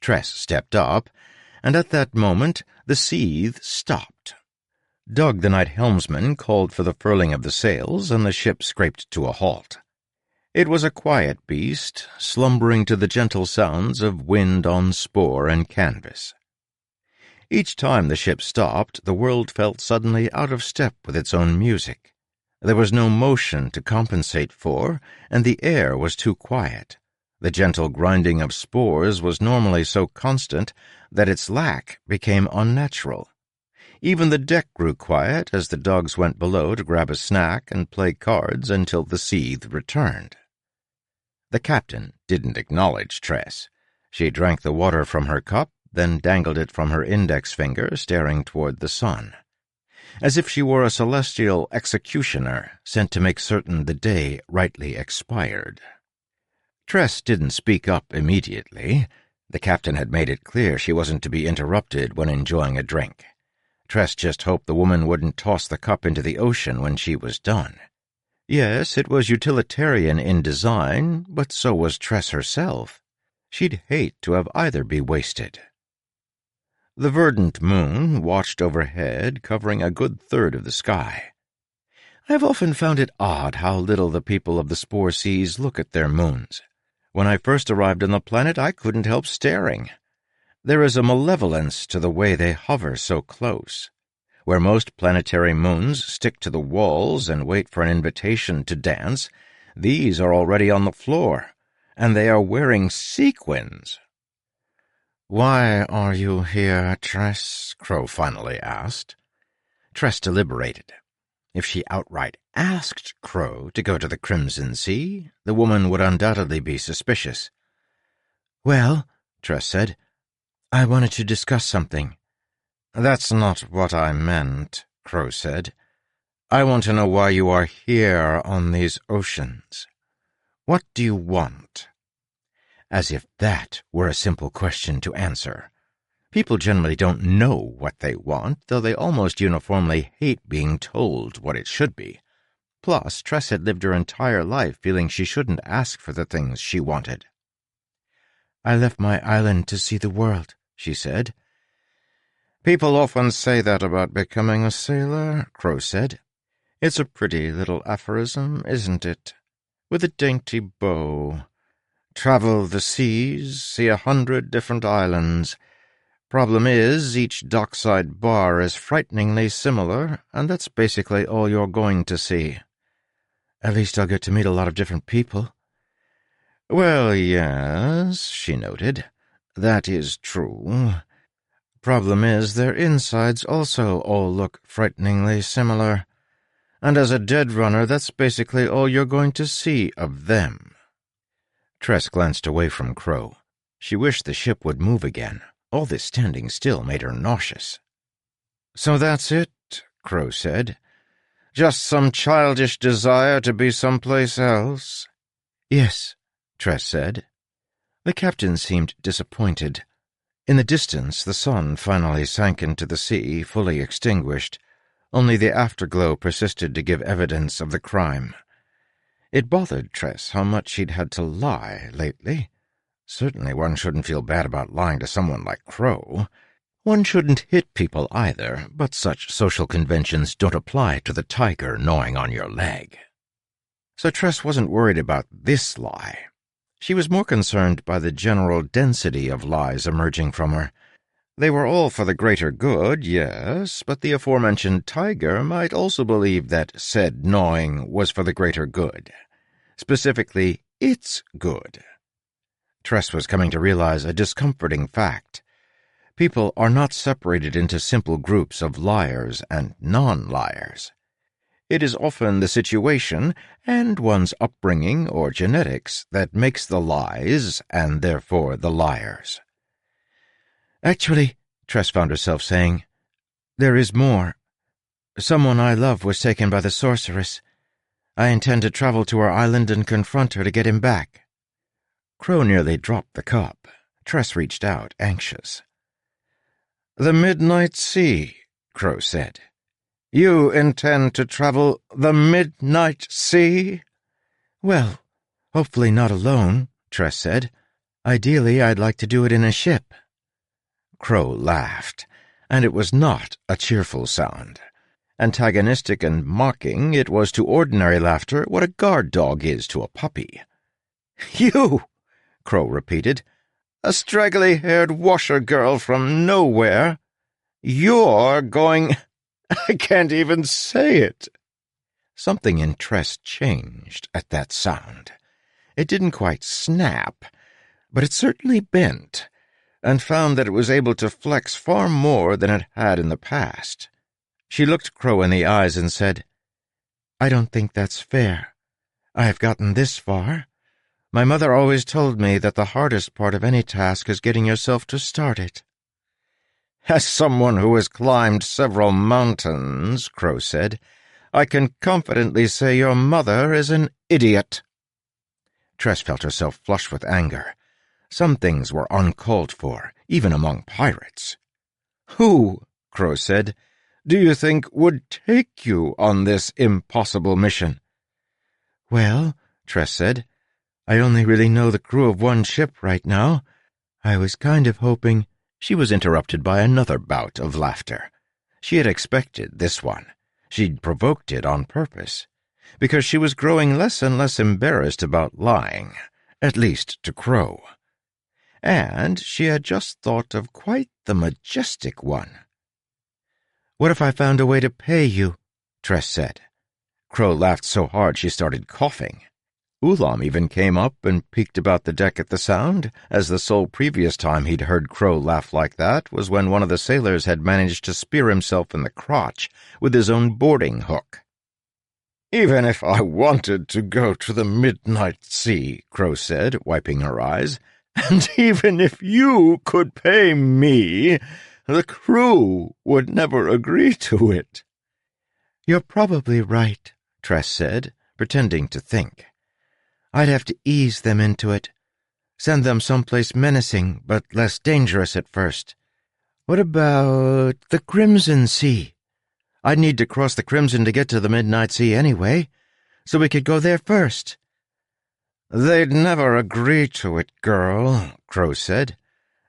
Tress stepped up, and at that moment the seethe stopped. Doug, the night helmsman, called for the furling of the sails, and the ship scraped to a halt. It was a quiet beast, slumbering to the gentle sounds of wind on spore and canvas. Each time the ship stopped, the world felt suddenly out of step with its own music. There was no motion to compensate for, and the air was too quiet. The gentle grinding of spores was normally so constant that its lack became unnatural. Even the deck grew quiet as the dogs went below to grab a snack and play cards until the seethe returned. The captain didn't acknowledge Tress. She drank the water from her cup, then dangled it from her index finger, staring toward the sun, as if she were a celestial executioner sent to make certain the day rightly expired. Tress didn't speak up immediately. The captain had made it clear she wasn't to be interrupted when enjoying a drink. Tress just hoped the woman wouldn't toss the cup into the ocean when she was done. Yes, it was utilitarian in design, but so was Tress herself. She'd hate to have either be wasted. The verdant moon watched overhead, covering a good third of the sky. I've often found it odd how little the people of the Spore Seas look at their moons. When I first arrived on the planet, I couldn't help staring. There is a malevolence to the way they hover so close. Where most planetary moons stick to the walls and wait for an invitation to dance, these are already on the floor, and they are wearing sequins. "Why are you here, Tress?" Crow finally asked. Tress deliberated. If she outright asked Crow to go to the Crimson Sea, the woman would undoubtedly be suspicious. "Well," Tress said, "I wanted to discuss something." "That's not what I meant," Crow said. "I want to know why you are here on these oceans. What do you want?" As if that were a simple question to answer. People generally don't know what they want, though they almost uniformly hate being told what it should be. Plus, Tress had lived her entire life feeling she shouldn't ask for the things she wanted. "I left my island to see the world," she said. "People often say that about becoming a sailor," Crow said. "It's a pretty little aphorism, isn't it? With a dainty bow. Travel the seas, see 100 different islands. Problem is, each dockside bar is frighteningly similar, and that's basically all you're going to see." "At least I'll get to meet a lot of different people." "Well, yes," she noted. "That is true. Problem is, their insides also all look frighteningly similar. And as a dead runner, that's basically all you're going to see of them." Tress glanced away from Crow. She wished the ship would move again. All this standing still made her nauseous. "So that's it," Crow said. Just some childish desire to be someplace else?" "Yes," Tress said. The captain seemed disappointed. In the distance, the sun finally sank into the sea, fully extinguished. Only the afterglow persisted to give evidence of the crime. It bothered Tress how much she'd had to lie lately. Certainly one shouldn't feel bad about lying to someone like Crow. One shouldn't hit people either, but such social conventions don't apply to the tiger gnawing on your leg. So Tress wasn't worried about this lie. She was more concerned by the general density of lies emerging from her. They were all for the greater good, yes, but the aforementioned tiger might also believe that said gnawing was for the greater good. Specifically, its good. Tress was coming to realize a discomforting fact. People are not separated into simple groups of liars and non-liars. It is often the situation and one's upbringing or genetics that makes the lies and therefore the liars. "Actually," Tress found herself saying, "there is more. Someone I love was taken by the sorceress. I intend to travel to her island and confront her to get him back." Crow nearly dropped the cup. Tress reached out, anxious. "The Midnight Sea," Crow said. "You intend to travel the Midnight Sea?" "Well, hopefully not alone," Tress said. "Ideally, I'd like to do it in a ship." Crow laughed, and it was not a cheerful sound. Antagonistic and mocking, it was to ordinary laughter what a guard dog is to a puppy. "You!" Crow repeated. "A straggly-haired washer girl from nowhere. You're going— I can't even say it." Something in Tress changed at that sound. It didn't quite snap, but it certainly bent, and found that it was able to flex far more than it had in the past. She looked Crow in the eyes and said, "I don't think that's fair. I have gotten this far. My mother always told me that the hardest part of any task is getting yourself to start it." "As someone who has climbed several mountains," Crow said, "I can confidently say your mother is an idiot." Tress felt herself flush with anger. Some things were uncalled for, even among pirates. "Who," Crow said, "do you think would take you on this impossible mission?" "Well," Tress said, "I only really know the crew of one ship right now. I was kind of hoping—" She was interrupted by another bout of laughter. She had expected this one. She'd provoked it on purpose, because she was growing less and less embarrassed about lying, at least to Crow. And she had just thought of quite the majestic one. "What if I found a way to pay you?" Tress said. Crow laughed so hard she started coughing. Ulam even came up and peeked about the deck at the sound, as the sole previous time he'd heard Crow laugh like that was when one of the sailors had managed to spear himself in the crotch with his own boarding hook. "Even if I wanted to go to the Midnight Sea," Crow said, wiping her eyes, "and even if you could pay me, the crew would never agree to it." "You're probably right," Tress said, pretending to think. "I'd have to ease them into it. Send them someplace menacing, but less dangerous at first. What about the Crimson Sea? I'd need to cross the Crimson to get to the Midnight Sea anyway, so we could go there first." "They'd never agree to it, girl," Crow said.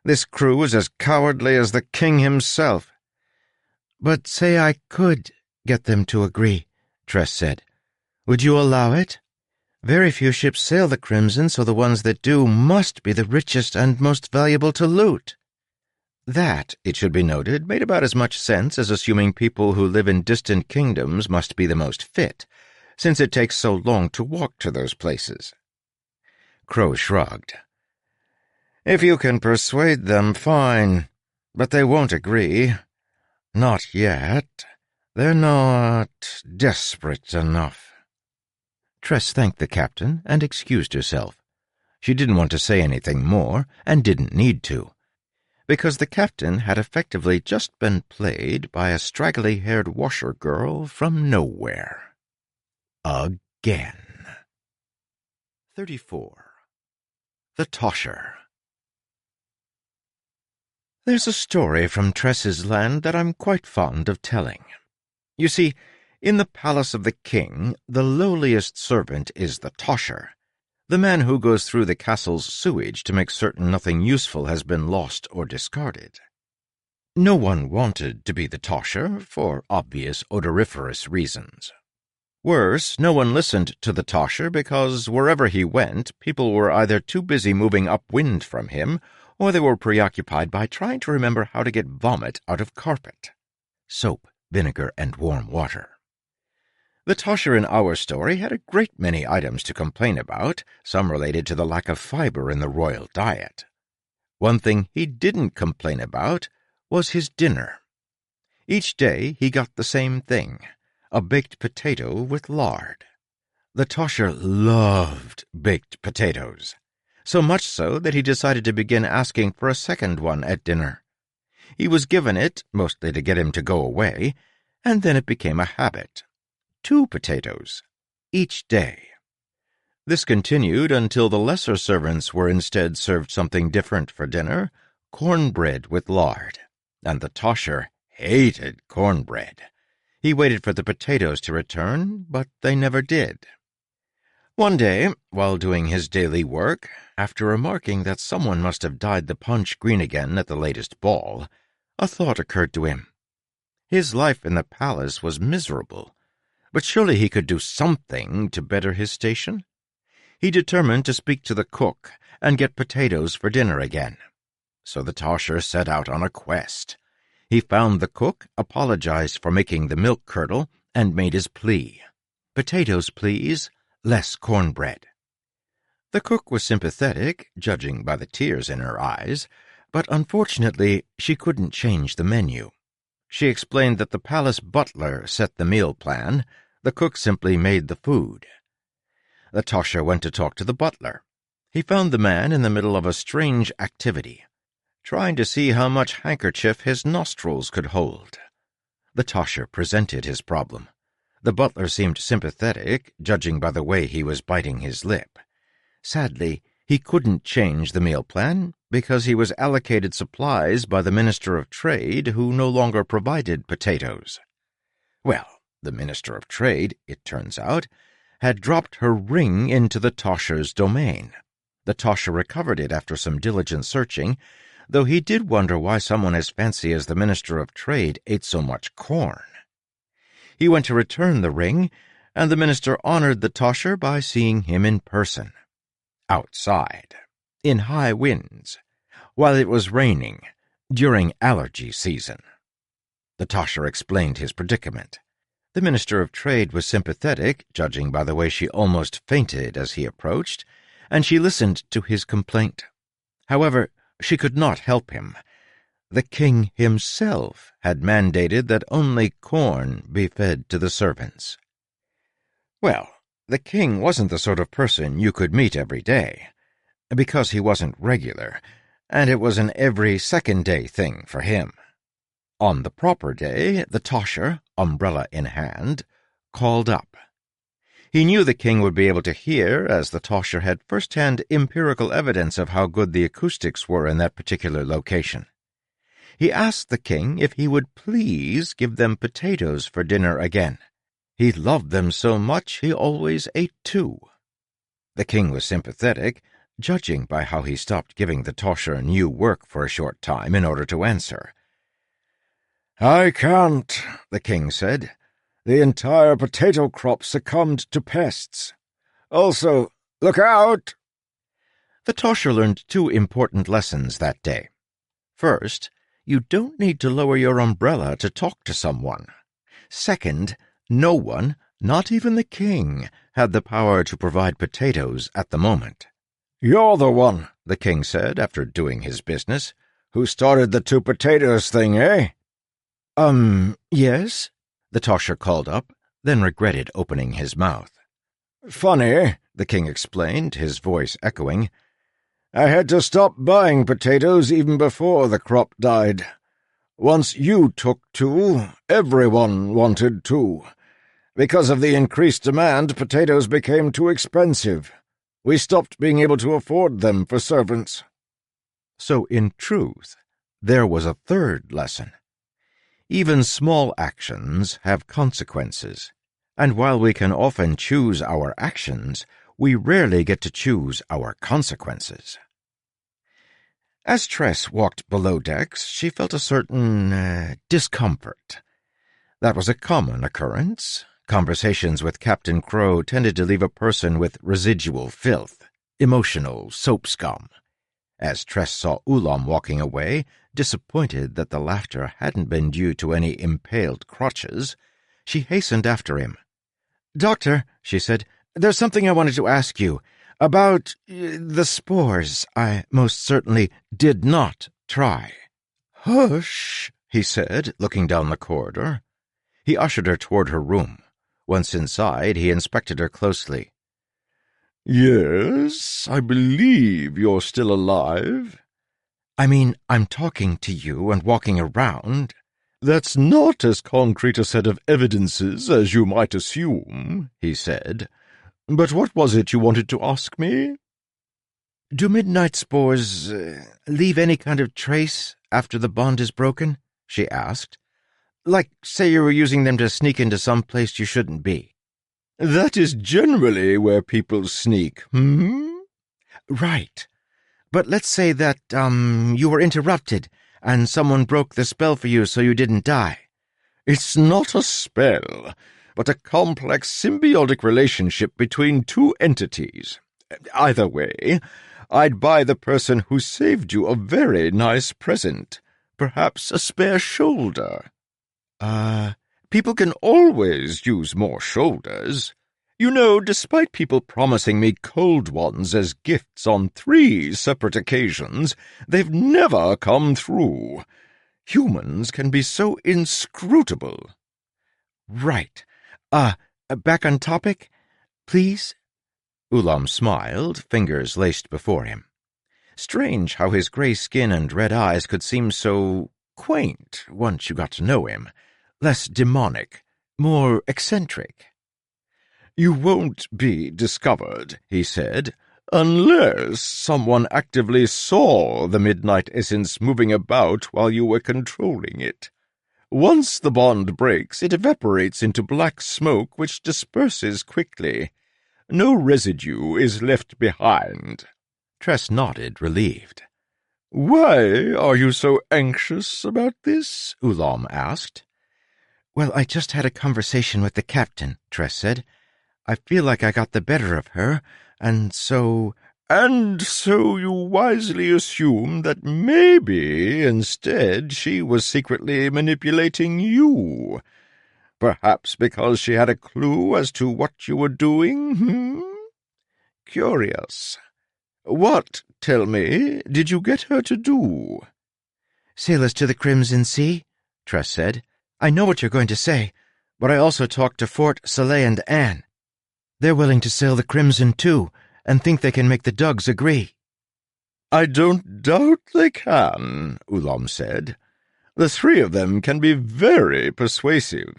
"This crew is as cowardly as the king himself." "But say I could get them to agree," Tress said. "Would you allow it? Very few ships sail the Crimson, so the ones that do must be the richest and most valuable to loot." That, it should be noted, made about as much sense as assuming people who live in distant kingdoms must be the most fit, since it takes so long to walk to those places. Crow shrugged. "If you can persuade them, fine, but they won't agree. Not yet. They're not desperate enough." Tress thanked the captain and excused herself. She didn't want to say anything more, and didn't need to. because the captain had effectively just been played by a straggly-haired washer girl from nowhere. Again. 34. The Tosher. There's a story from Tress's land that I'm quite fond of telling. You see, in the palace of the king, the lowliest servant is the Tosher, the man who goes through the castle's sewage to make certain nothing useful has been lost or discarded. No one wanted to be the Tosher, for obvious odoriferous reasons. Worse, no one listened to the Tosher because wherever he went, people were either too busy moving upwind from him, or they were preoccupied by trying to remember how to get vomit out of carpet. Soap, vinegar, and warm water. The Tosher in our story had a great many items to complain about, some related to the lack of fiber in the royal diet. One thing he didn't complain about was his dinner. Each day he got the same thing, a baked potato with lard. The Tosher loved baked potatoes, so much so that he decided to begin asking for a second one at dinner. He was given it, mostly to get him to go away, and then it became a habit. 2 potatoes, each day. This continued until the lesser servants were instead served something different for dinner, cornbread with lard, and the Tosher hated cornbread. He waited for the potatoes to return, but they never did. One day, while doing his daily work, after remarking that someone must have dyed the punch green again at the latest ball, a thought occurred to him. His life in the palace was miserable, but surely he could do something to better his station. He determined to speak to the cook and get potatoes for dinner again. So the Tosher set out on a quest. He found the cook, apologized for making the milk curdle, and made his plea. Potatoes, please, less cornbread. The cook was sympathetic, judging by the tears in her eyes, but unfortunately she couldn't change the menu. She explained that the palace butler set the meal plan, the cook simply made the food. The Tosher went to talk to the butler. He found the man in the middle of a strange activity, trying to see how much handkerchief his nostrils could hold. The Tosher presented his problem. The butler seemed sympathetic, judging by the way he was biting his lip. Sadly, he couldn't change the meal plan because he was allocated supplies by the Minister of Trade, who no longer provided potatoes. Well, the Minister of Trade, it turns out, had dropped her ring into the Tosher's domain. The Tosher recovered it after some diligent searching, though he did wonder why someone as fancy as the Minister of Trade ate so much corn. He went to return the ring, and the minister honored the Tosher by seeing him in person. Outside, in high winds, while it was raining, during allergy season. The Tosher explained his predicament. The Minister of Trade was sympathetic, judging by the way she almost fainted as he approached, and she listened to his complaint. However, she could not help him. The king himself had mandated that only corn be fed to the servants. Well, the king wasn't the sort of person you could meet every day, because he wasn't regular, and it was an every-second-day thing for him. On the proper day, the Tosher, umbrella in hand, called up. He knew the king would be able to hear, as the Tosher had first-hand empirical evidence of how good the acoustics were in that particular location. He asked the king if he would please give them potatoes for dinner again. He loved them so much he always ate 2. The king was sympathetic, judging by how he stopped giving the Tosher new work for a short time in order to answer. "I can't," the king said. "The entire potato crop succumbed to pests. Also, look out!" The Tosher learned 2 important lessons that day. First, you don't need to lower your umbrella to talk to someone. Second, no one, not even the king, had the power to provide potatoes at the moment. "You're the one," the king said after doing his business, "who started the 2 potatoes thing, eh?" Yes," the Tosher called up, then regretted opening his mouth. "Funny," the king explained, his voice echoing. I had to stop buying potatoes even before the crop died. Once you took two, everyone wanted two. Because of the increased demand, potatoes became too expensive. We stopped being able to afford them for servants." So, in truth, there was a third lesson. Even small actions have consequences, and while we can often choose our actions, we rarely get to choose our consequences. As Tress walked below decks, she felt a certain discomfort. That was a common occurrence. Conversations with Captain Crow tended to leave a person with residual filth, emotional soap scum. As Tress saw Ulam walking away, disappointed that the laughter hadn't been due to any impaled crotches, she hastened after him. "Doctor," she said, "there's something I wanted to ask you. About the spores. I most certainly did not try." "Hush," he said, looking down the corridor. He ushered her toward her room. Once inside, he inspected her closely. "Yes, I believe you're still alive." "I mean, I'm talking to you and walking around." "That's not as concrete a set of evidences as you might assume," he said. "But what was it you wanted to ask me?" "Do midnight spores leave any kind of trace after the bond is broken?" she asked. "Like, say you were using them to sneak into some place you shouldn't be." "That is generally where people sneak, Right. But let's say that, you were interrupted, and someone broke the spell for you so you didn't die. It's not a spell, but a complex symbiotic relationship between two entities. Either way, I'd buy the person who saved you a very nice present, perhaps a spare shoulder." People Can always use more shoulders. You know, despite people promising me cold ones as gifts on 3 separate occasions, they've never come through. Humans can be so inscrutable. Right. Back on topic, please?" Ulam smiled, fingers laced before him. Strange how his gray skin and red eyes could seem so quaint once you got to know him. Less demonic, more eccentric. "You won't be discovered," he said, "unless someone actively saw the midnight essence moving about while you were controlling it. Once the bond breaks, it evaporates into black smoke which disperses quickly. No residue is left behind." Tress nodded, relieved. "Why are you so anxious about this?" Ulam asked. "Well, I just had a conversation with the captain," Tress said. "I feel like I got the better of her, and so—" "And so you wisely assume that maybe, instead, she was secretly manipulating you. Perhaps because she had a clue as to what you were doing, Curious. What, tell me, did you get her to do?" "Sail us to the Crimson Sea," Tress said. "I know what you're going to say, but I also talked to Fort, Soleil, and Anne. They're willing to sail the Crimson, too, and think they can make the Dugs agree." "I don't doubt they can," Ulam said. "The 3 of them can be very persuasive.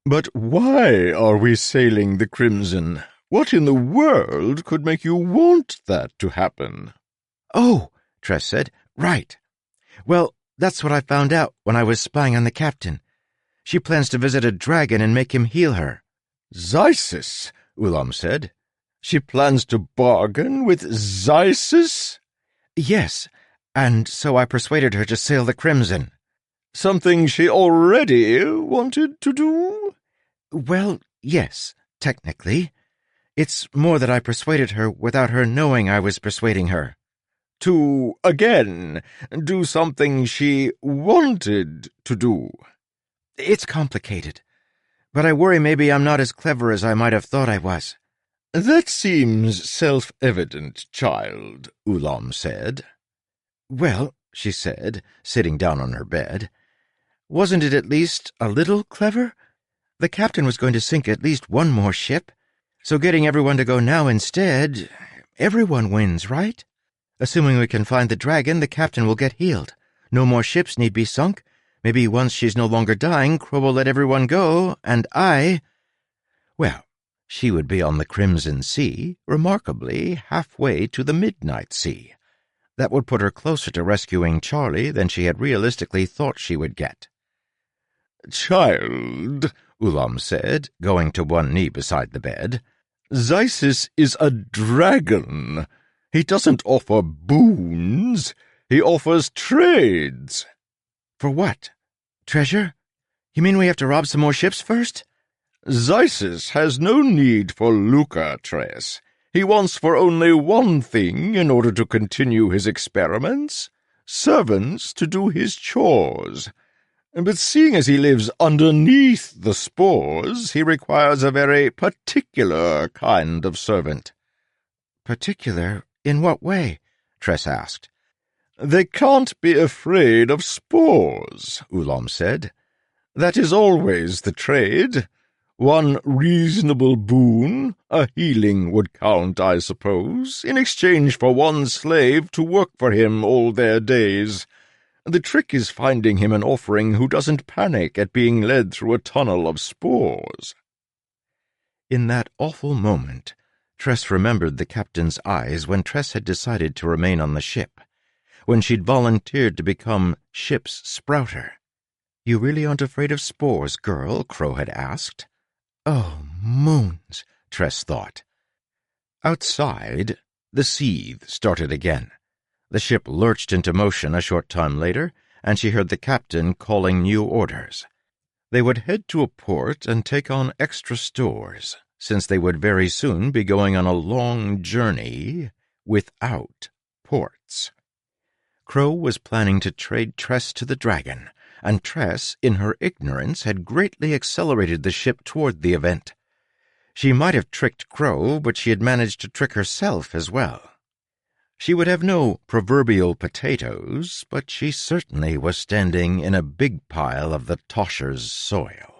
But why are we sailing the Crimson? What in the world could make you want that to happen?" "Oh," Tress said, "right. Well, that's what I found out when I was spying on the captain. She plans to visit a dragon and make him heal her." "Xysis," Ulam said. "She plans to bargain with Xysis?" "Yes, and so I persuaded her to sail the Crimson." "Something she already wanted to do?" "Well, yes, technically. It's more that I persuaded her without her knowing I was persuading her." "To, again, do something she wanted to do?" "It's complicated, but I worry maybe I'm not as clever as I might have thought I was." "That seems self-evident, child," Ulam said. "Well," she said, sitting down on her bed, "wasn't it at least a little clever? The captain was going to sink at least one more ship, so getting everyone to go now instead, everyone wins, right?" Assuming we can find the dragon, the captain will get healed. No more ships need be sunk. Maybe once she's no longer dying, Crow will let everyone go, and well, she would be on the Crimson Sea, remarkably halfway to the Midnight Sea. That would put her closer to rescuing Charlie than she had realistically thought she would get. "Child," Ulam said, going to one knee beside the bed, "Xysis is a dragon. He doesn't offer boons. He offers trades." For what? Treasure? You mean we have to rob some more ships first? Xysis has no need for lucre, Tress. He wants for only one thing in order to continue his experiments: servants to do his chores. But seeing as he lives underneath the spores, he requires a very particular kind of servant. Particular? In what way? Tress asked. They can't be afraid of spores, Ulam said. That is always the trade. One reasonable boon, a healing would count, I suppose, in exchange for one slave to work for him all their days. The trick is finding him an offering who doesn't panic at being led through a tunnel of spores. In that awful moment, Tress remembered the captain's eyes when Tress had decided to remain on the ship, when she'd volunteered to become ship's sprouter. "You really aren't afraid of spores, girl?" Crow had asked. Oh, moons, Tress thought. Outside, the seethe started again. The ship lurched into motion a short time later, and she heard the captain calling new orders. They would head to a port and take on extra stores, since they would very soon be going on a long journey without ports. Crow was planning to trade Tress to the dragon, and Tress, in her ignorance, had greatly accelerated the ship toward the event. She might have tricked Crow, but she had managed to trick herself as well. She would have no proverbial potatoes, but she certainly was standing in a big pile of the Tosher's soil.